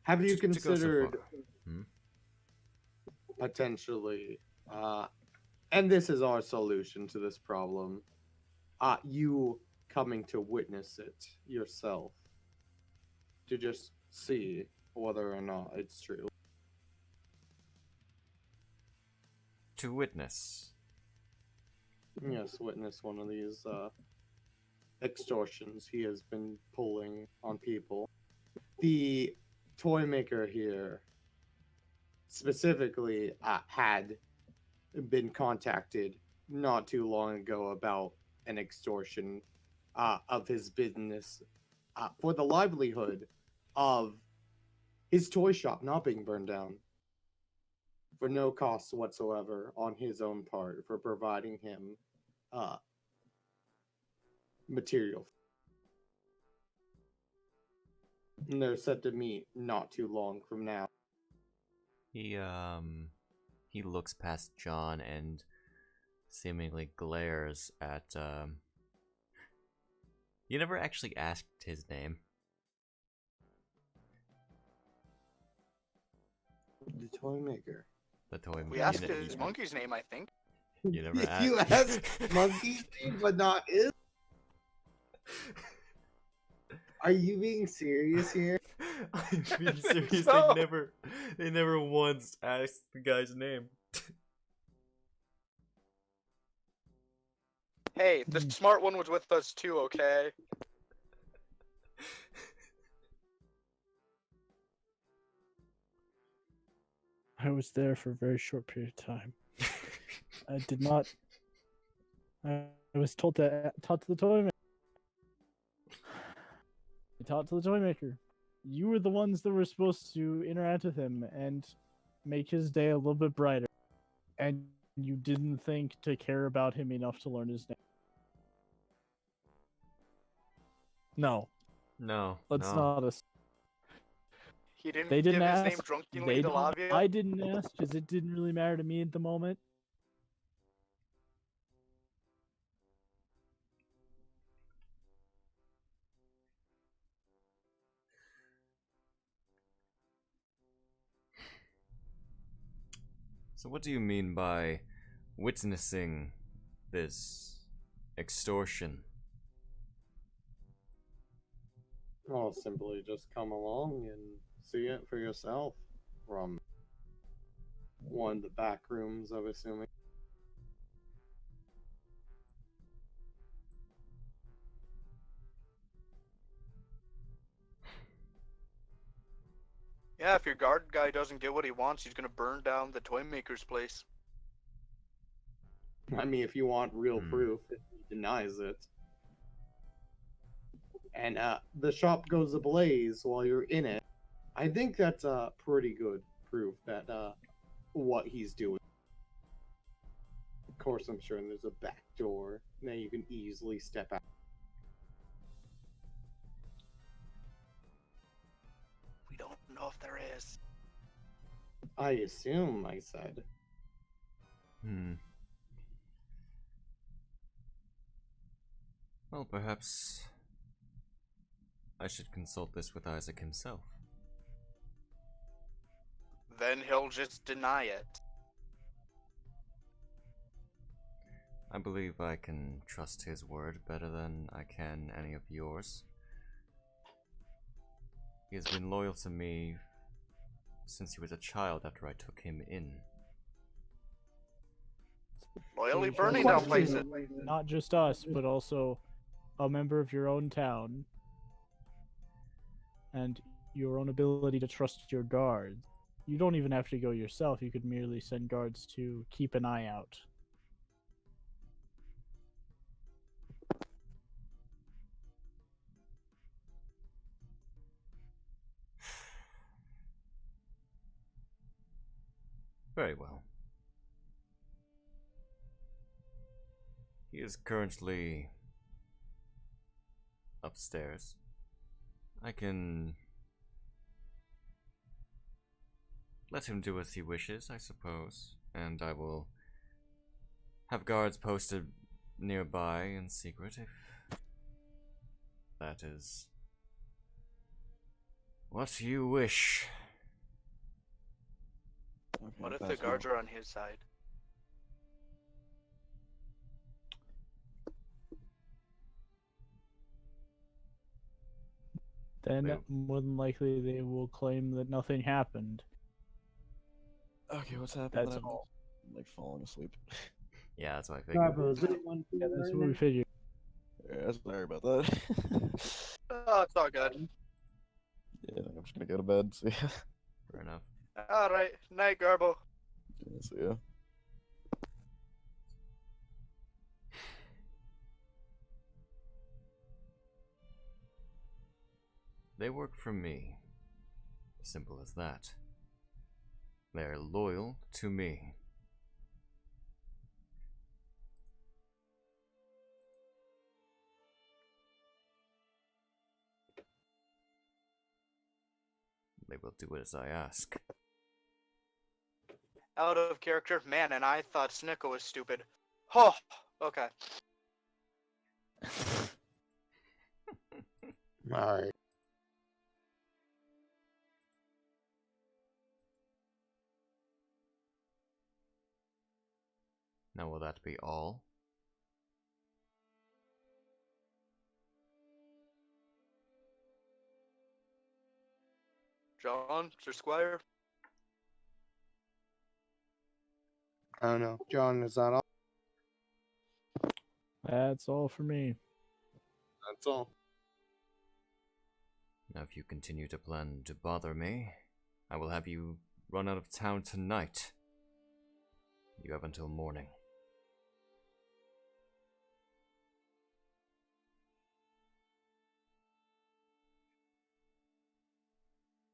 Have you to go so considered far. potentially, and this is our solution to this problem, you coming to witness it yourself to just see whether or not it's true? To witness. Yes, witness one of these extortions he has been pulling on people. The toy maker here specifically had been contacted not too long ago about an extortion of his business for the livelihood of his toy shop not being burned down for no cost whatsoever on his own part for providing him material. And they're set to meet not too long from now. He looks past John and seemingly glares at, You never actually asked his name. toy maker. The toy. We asked his monkey's name, I think. You never asked. You asked monkey's name, but not his. Are you being serious here? I'm being serious. So- They never once asked the guy's name. Hey, the smart one was with us too, okay? I was there for a very short period of time. I did not. I was taught to the toy maker. I taught to the toy maker. You were the ones that were supposed to interact with him and make his day a little bit brighter, and you didn't think to care about him enough to learn his name. No, No. let's no. not. He didn't They didn't give ask. his name drunkenly They to didn't, Lavia. I didn't ask because it didn't really matter to me at the moment. So what do you mean by witnessing this extortion? Well, simply just come along and see it for yourself from one of the back rooms, I'm assuming. Yeah, if your guard guy doesn't get what he wants, he's gonna burn down the toy maker's place. I mean, if you want real Hmm. proof, if he denies it. And the shop goes ablaze while you're in it. I think that's pretty good proof that what he's doing. Of course, I'm sure there's a back door that you can easily step out. We don't know if there is. I assume, I said. Well, perhaps I should consult this with Isaac himself. Then he'll just deny it. I believe I can trust his word better than I can any of yours. He has been loyal to me since he was a child after I took him in. Loyally You burning trust down him, places. Not just us, but also a member of your own town. And your own ability to trust your guards. You don't even have to go yourself, you could merely send guards to keep an eye out. Very well. He is currently upstairs. I can let him do as he wishes, I suppose, and I will have guards posted nearby in secret if that is what you wish. Okay, What if the that's guards cool. are on his side? Then They- more than likely they will claim that nothing happened. Okay, what's happening? That's I'm all. like falling asleep. Yeah, that's what I figured. Bravo, is anyone Yeah, that's right what we now? figured. Yeah, sorry about that. Oh, it's all good. Yeah, I think I'm just gonna go to bed. See ya. Fair enough. Alright, night, Garbo. Yeah, see ya. They work for me. Simple as that. They're loyal to me. They will do as I ask. Out of character. Man, and I thought Snicko was stupid. Oh, okay. Alright. that be all? John, Sir Squire. I don't know. John, is that all? That's all for me. That's all. Now, if you continue to plan to bother me, I will have you run out of town tonight. You have until morning.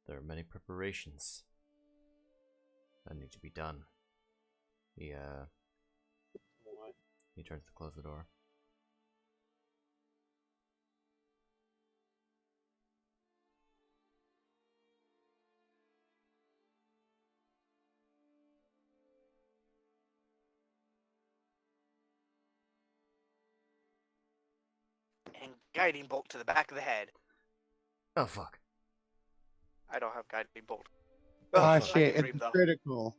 There are many preparations that need to be done. He turns to close the door. And guiding bolt to the back of the head. Oh fuck. I don't have guiding bolt. Ah, I shit. can dream, It's though. critical.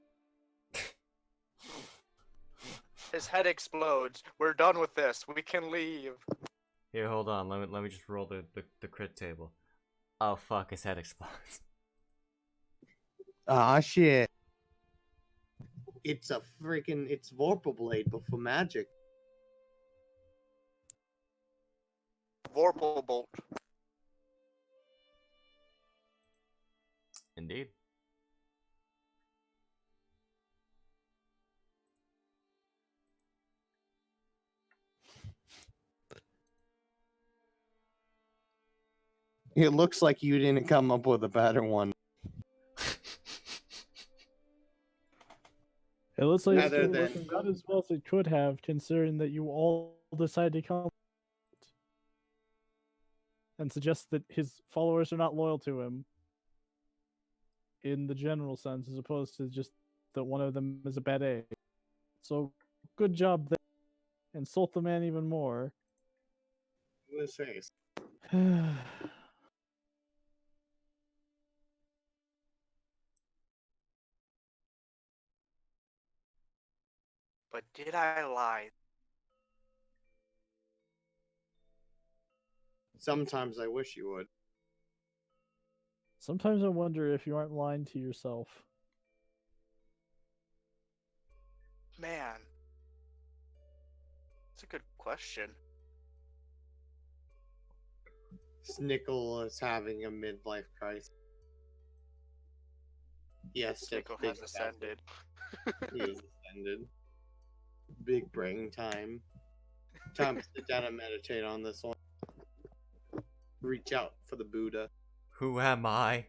His head explodes. We're done with this. We can leave. Here, hold on. Let me just roll the crit table. Oh fuck, his head explodes. Ah, shit. It's a freaking. It's Vorpal Blade, but for magic. Vorpal bolt. Indeed. It looks like you didn't come up with a better one. It looks like it's Rather still than- working about as well as it could have, considering that you all decided to come and suggest that his followers are not loyal to him in the general sense, as opposed to just that one of them is a bad egg. So, good job there. Insult the man even more. In his face. But did I lie? Sometimes I wish you would. Sometimes I wonder if you aren't lying to yourself. Man. That's a good question. Snickle is having a midlife crisis. Yes, Snickle has ascended. He has ascended. Big brain time. Time to sit down and meditate on this one. Reach out for the Buddha. Who am I?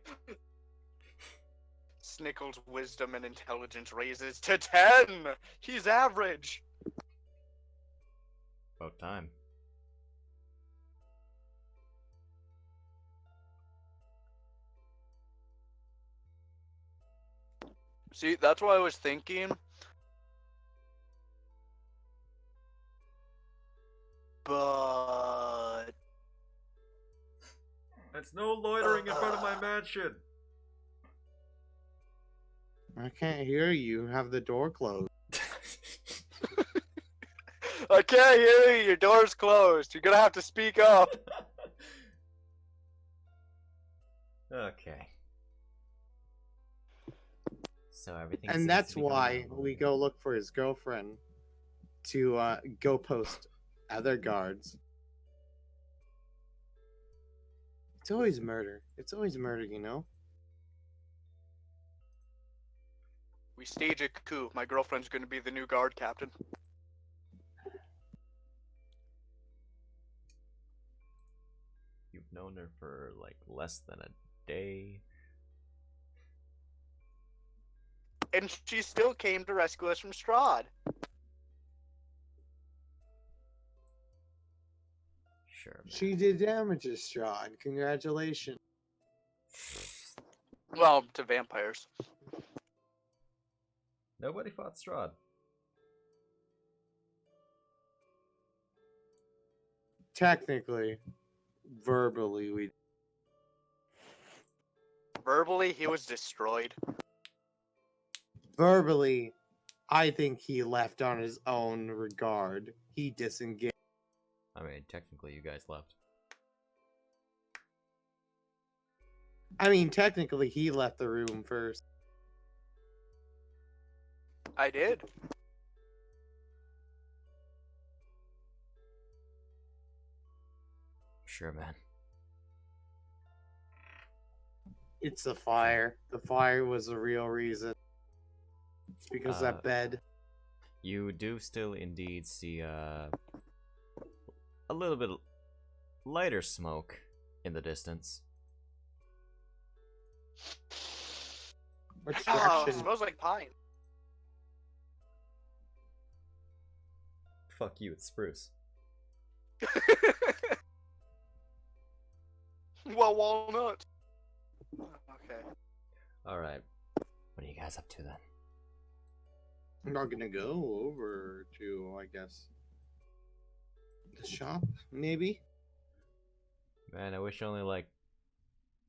Snickle's wisdom and intelligence raises to 10! He's average! About time. See, that's what I was thinking. But... That's no loitering in front of my mansion. I can't hear you. Have the door closed. I can't hear you. Your door's closed. You're gonna have to speak up. Okay. So everything. And that's why we go look for his girlfriend to go post other guards. It's always murder. It's always murder, you know? We stage a coup. My girlfriend's gonna be the new guard captain. You've known her for like less than a day. And she still came to rescue us from Strahd. Sure. Man. She did damage to Strahd. Congratulations. Well, to vampires. Nobody fought Strahd. Technically, verbally, we. Verbally, he was destroyed. Verbally, I think he left on his own regard. He disengaged. I mean, technically, you guys left. I mean, technically, he left the room first. I did. Sure, man. It's the fire. The fire was the real reason. It's because of that bed. You do still indeed see a little bit lighter smoke in the distance. Oh, Extraction. it smells like pine. Fuck you, it's spruce. Well, walnut. Okay. Alright. What are you guys up to then? I'm not gonna go over to, I guess, the shop, maybe? Man, I wish only like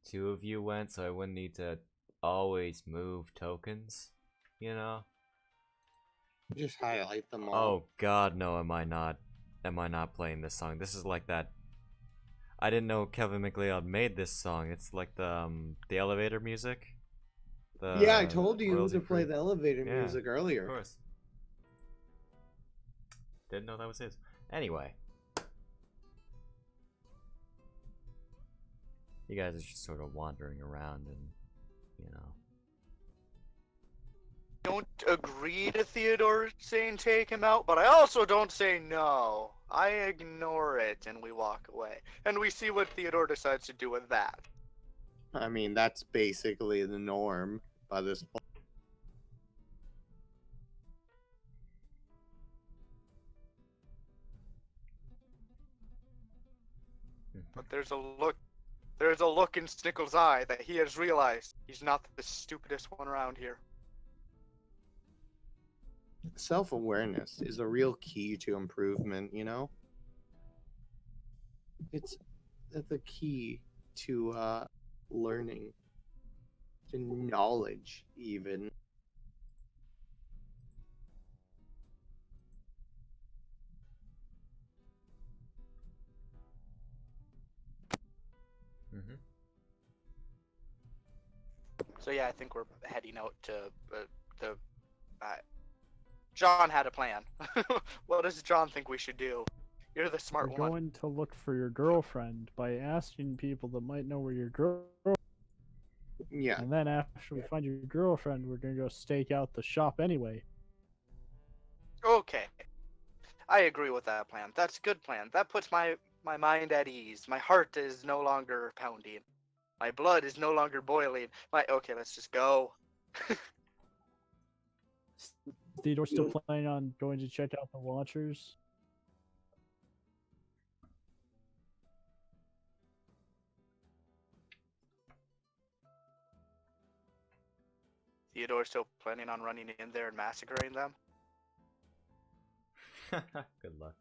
2 of you went so I wouldn't need to always move tokens, you know? Just highlight them all. Oh god, no, am I not playing this song? This is like that. I didn't know Kevin MacLeod made this song. It's like the elevator music. Yeah, I told you royalty to play free. the elevator Yeah, music earlier. Of course. Didn't know that was his. Anyway. You guys are just sort of wandering around and, you know. Don't agree to Theodore saying take him out, but I also don't say no. I ignore it and we walk away. And we see what Theodore decides to do with that. I mean, that's basically the norm by this point. But there's a look in Snickle's eye that he has realized he's not the stupidest one around here. Self-awareness is a real key to improvement, you know? It's the key to learning, to knowledge, even. Mm-hmm. So yeah, I think we're heading out to the. John had a plan. What does John think we should do? You're the smart We're one. going to look for your girlfriend by asking people that might know where your girl. Yeah. And then after we find your girlfriend, we're gonna go stake out the shop anyway. Okay. I agree with that plan. That's a good plan. That puts my mind at ease. My heart is no longer pounding. My blood is no longer boiling. Okay, let's just go. Theodore still planning on going to check out the Watchers. Theodore's still planning on running in there and massacring them? Good luck.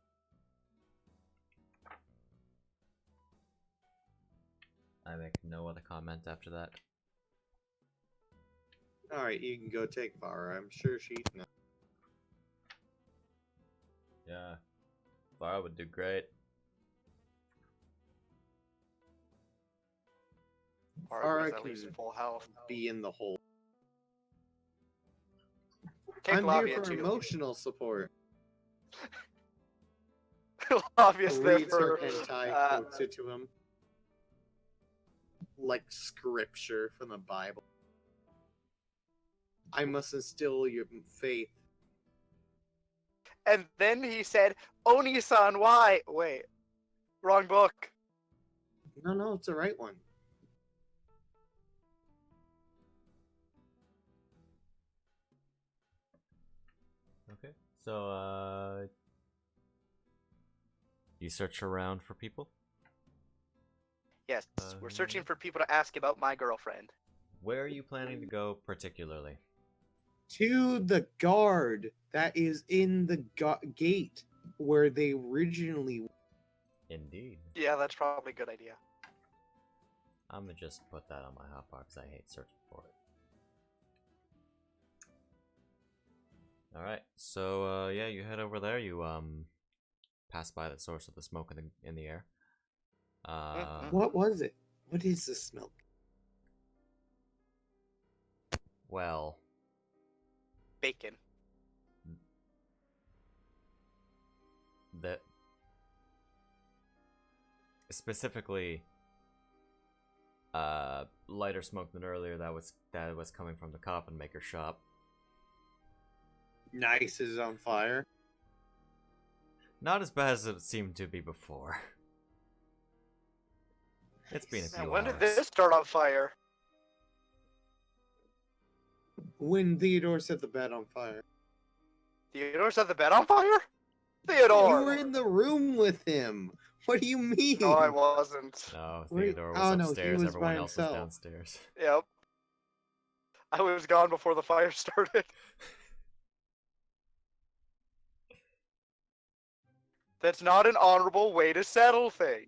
I make no other comment after that. Alright, you can go take Vara. I'm sure she knows. Yeah. Lara would do great. Vara Or at least can full health. be in the hole. Take I'm Lavia here for too. emotional support. Lavia's there Reads her for hentai, quotes it to him. Like scripture from the Bible. I must instill your faith. And then he said, Oni-san, why? Wait. Wrong book. No, it's the right one. Okay. So, you search around for people? Yes, we're searching for people to ask about my girlfriend. Where are you planning to go particularly? To the guard that is in the gate where they originally. Indeed. Yeah, that's probably a good idea. I'm gonna just put that on my hotbar because I hate searching for it. Alright, so, yeah, you head over there, you, pass by the source of the smoke in the air. What was it? What is the smoke? Well, Bacon. that... Specifically, lighter smoke than earlier that was coming from the coffin maker shop. Nice is on fire. Not as bad as it seemed to be before. It's been a few And when did hours. this start on fire? When Theodore set the bed on fire. Theodore set the bed on fire? You Theodore! were in the room with him. What do you mean? No, I wasn't. No, Wait, Theodore was oh, no, he upstairs, was everyone by else was himself. downstairs. Yep. I was gone before the fire started. That's not an honorable way to settle things.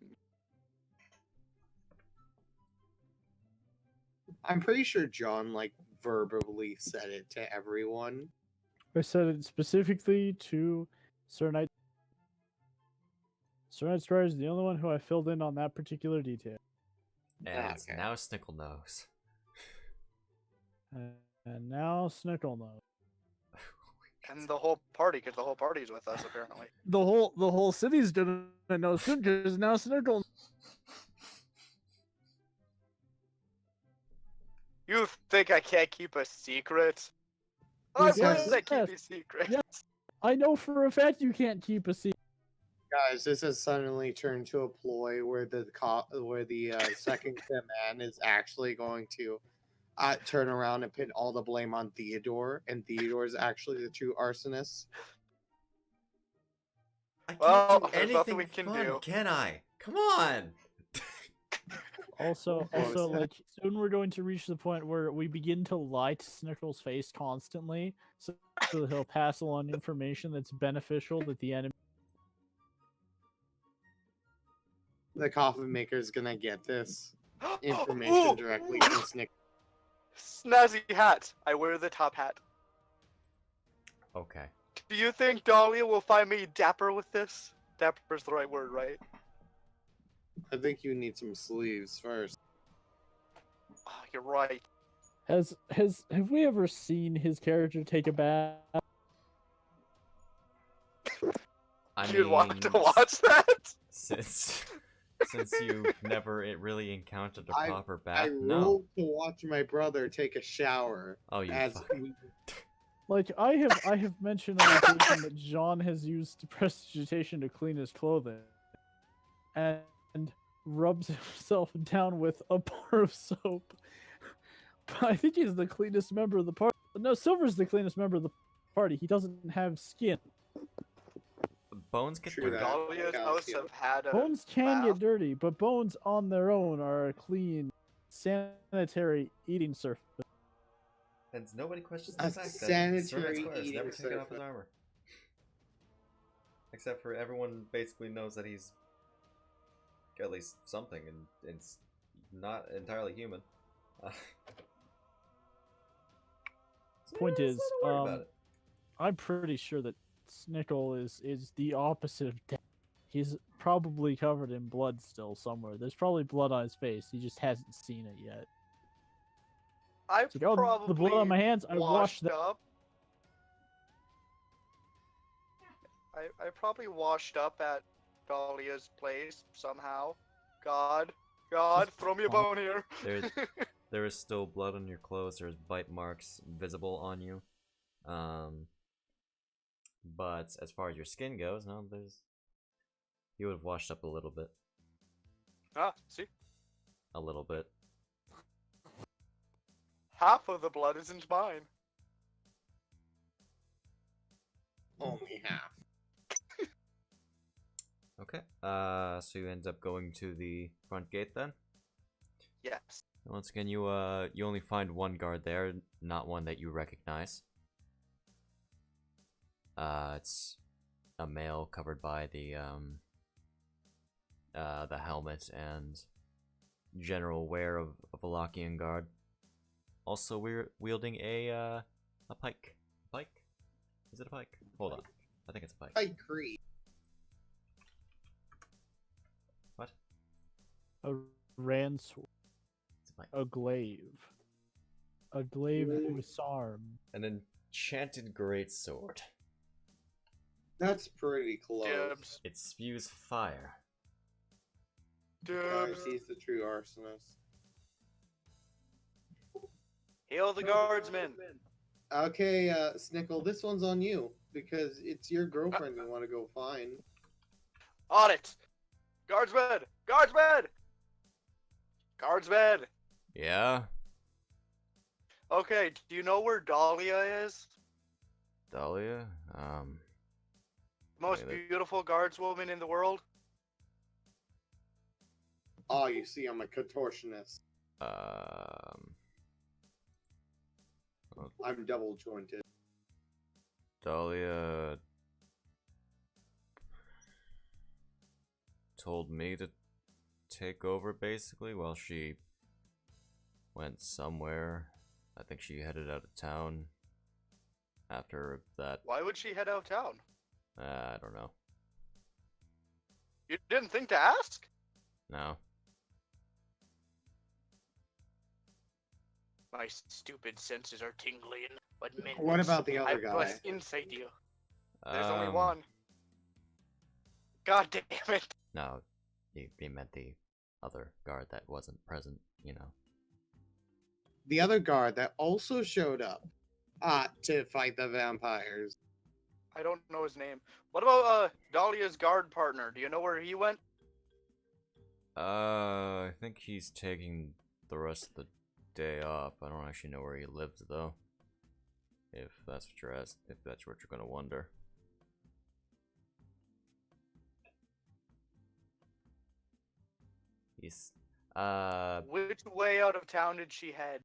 I'm pretty sure John like verbally said it to everyone. I said it specifically to Sir Knight. Sir Knight Strider is the only one who I filled in on that particular detail. And it's Okay. now Snickle knows. And now Snickle knows. And the whole party, because the whole party's with us, apparently. The whole city's gonna know soon because now Snickle. You think I can't keep a secret? I Yes, wouldn't keep yes. a secret. Yeah. I know for a fact you can't keep a secret. Guys, this has suddenly turned to a ploy where the second command is actually going to turn around and pin all the blame on Theodore, and Theodore is actually the true arsonist. I can't Well, do there's nothing anything we can fun, do. can I? Come on! Also, What was that? like soon we're going to reach the point where we begin to lie to Snickle's face constantly, so that he'll pass along information that's beneficial that the enemy. The coffin maker is gonna get this information Ooh, directly ooh. from Snick. Snazzy hat. I wear the top hat. Okay. Do you think Dahlia will find me dapper with this? Dapper's the right word, right? I think you need some sleeves first. Oh, you're right. Have we ever seen his character take a bath? I You'd want mean, to watch that? since you've never really encountered a proper I bath, no. rolled to watch my brother take a shower Oh, you as fuck. Like I have mentioned on occasion that John has used prestidigitation to clean his clothing, and rubs himself down with a bar of soap. But I think he's the cleanest member of the party. No, Silver's the cleanest member of the party. He doesn't have skin. Bones get True dirty. that. Dahlia's house Calcium. have had a Bones can bath. get dirty, but bones on their own are a clean, sanitary eating surface. And nobody questions A the fact that Sir sanitary Square has never eating taken off his surface. armor. Except for everyone basically knows that he's at least something, and it's not entirely human. So Point yeah, is, let's not worry about it. I'm pretty sure that Snickle is the opposite of dead. He's probably covered in blood still somewhere. There's probably blood on his face. He just hasn't seen it yet. I It's like, oh, probably the blood on my hands. I washed that. up. I probably washed up at Dahlia's place somehow. God, Just throw me a bone here. There is still blood on your clothes. There's bite marks visible on you. But as far as your skin goes, no, you would have washed up a little bit. Ah, see, A little bit. half of the blood isn't mine. Only half. Okay. So you end up going to the front gate then? Yes. Once again, you only find one guard there, not one that you recognize. It's a male covered by the helmet and general wear of a Valachian guard. Also, we're wielding a pike. Pike? Is it a pike? Hold on. I think it's a pike. I agree. What? A ransword. It's a pike. A glaive. A glaive disarm. An enchanted greatsword. That's pretty close. Dibs. It spews fire. Guys, Dibs. he's the true arsonist. Hail the guardsmen. Okay, Snickle, this one's on you because it's your girlfriend you want to go find. On it. Guardsmen. Guardsmen. Guardsmen. Yeah? Okay, do you know where Dahlia is? Dahlia? Most Wait, beautiful guardswoman in the world? Oh, you see, I'm a contortionist. I'm double jointed. Dahlia told me to take over basically while she went somewhere. I think she headed out of town after that. Why would she head out of town? I don't know. You didn't think to ask? No. My stupid senses are tingling. But What about the I other guy? must inside you. There's only Um, one. God damn it. No, he meant the other guard that wasn't present, you know. The other guard that also showed up to fight the vampires. I don't know his name. What about Dahlia's guard partner? Do you know where he went? I think he's taking the rest of the day off. I don't actually know where he lives though. If that's what you're asking, if that's what you're gonna wonder. He's Which way out of town did she head?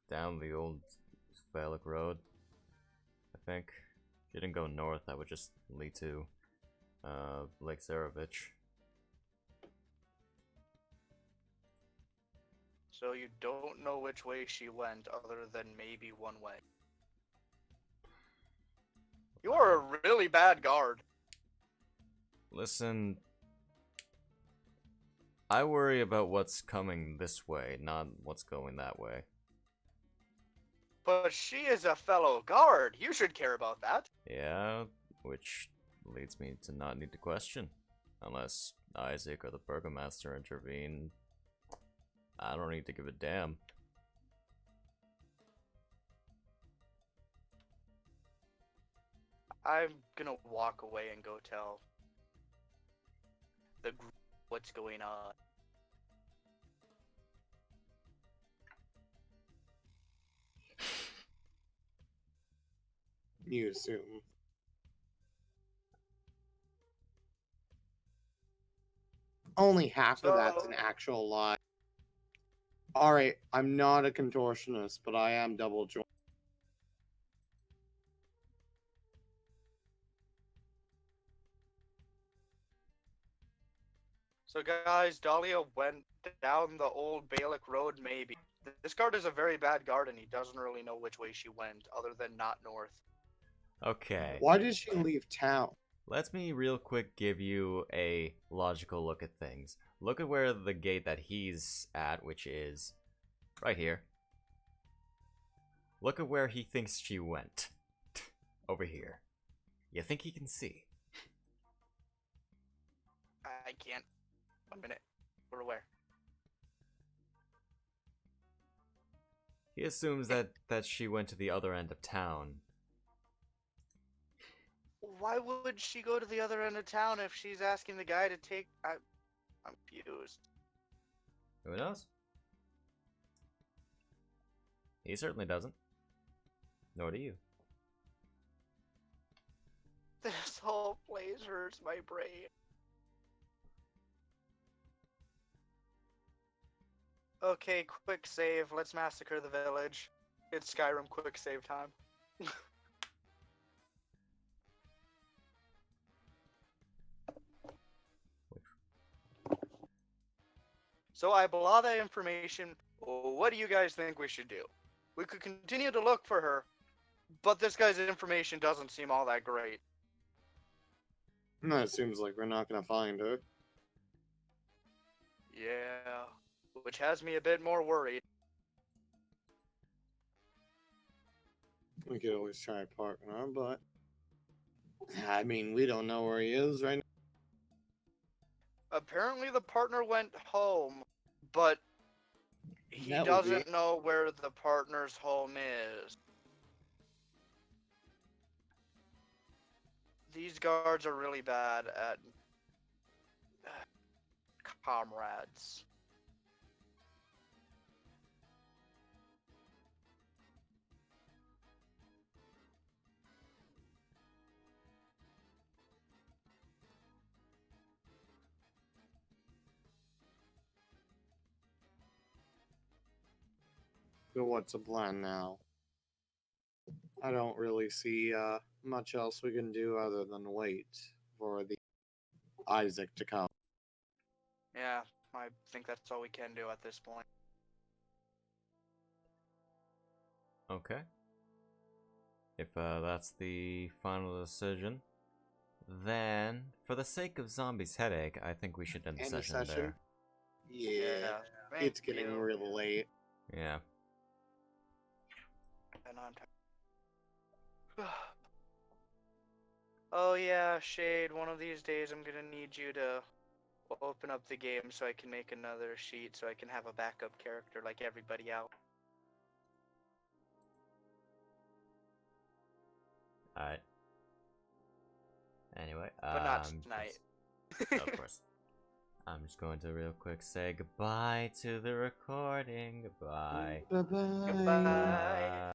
down the old Spalic Road, I think. If you didn't go north, that would just lead to Lake Zarovich. So you don't know which way she went other than maybe one way. You are a really bad guard. Listen, I worry about what's coming this way, not what's going that way. But she is a fellow guard. You should care about that. Yeah, which leads me to not need to question. Unless Isaac or the Burgomaster intervene, I don't need to give a damn. I'm gonna walk away and go tell the group what's going on. You assume. Only half of that's an actual lie. Alright, I'm not a contortionist, but I am double jointed. So guys, Dahlia went down the old Balic Road maybe. This guard is a very bad guard and he doesn't really know which way she went other than not north. Okay, Why did she leave town? let me real quick give you a logical look at things. Look at where the gate that he's at, which is right here. Look at where he thinks she went. Over here. You think he can see? I can't. 1 minute. We're where? He assumes that she went to the other end of town. Why would she go to the other end of town if she's asking the guy to take... I'm confused. Who knows? He certainly doesn't. Nor do you. This whole place hurts my brain. Okay, quick save. Let's massacre the village. It's Skyrim quick save time. So I blah that information. What do you guys think we should do? We could continue to look for her, but this guy's information doesn't seem all that great. No, it seems like we're not gonna find her. Yeah, which has me a bit more worried. We could always try a partner, but I mean, we don't know where he is right now. Apparently the partner went home, but he That would doesn't be- know where the partner's home is. These guards are really bad at comrades. So what's the plan now? I don't really see much else we can do other than wait for the Isaac to come. Yeah, I think that's all we can do at this point. Okay. If that's the final decision, then for the sake of Zombie's headache, I think we should end the End the session session? there. Yeah, thank it's getting you. real late. Yeah. And I'm Oh yeah, Shade, one of these days I'm gonna need you to open up the game so I can make another sheet so I can have a backup character like everybody else. Alright. Anyway, But not tonight. of course. I'm just going to real quick say goodbye to the recording. Goodbye. Bye bye. Goodbye.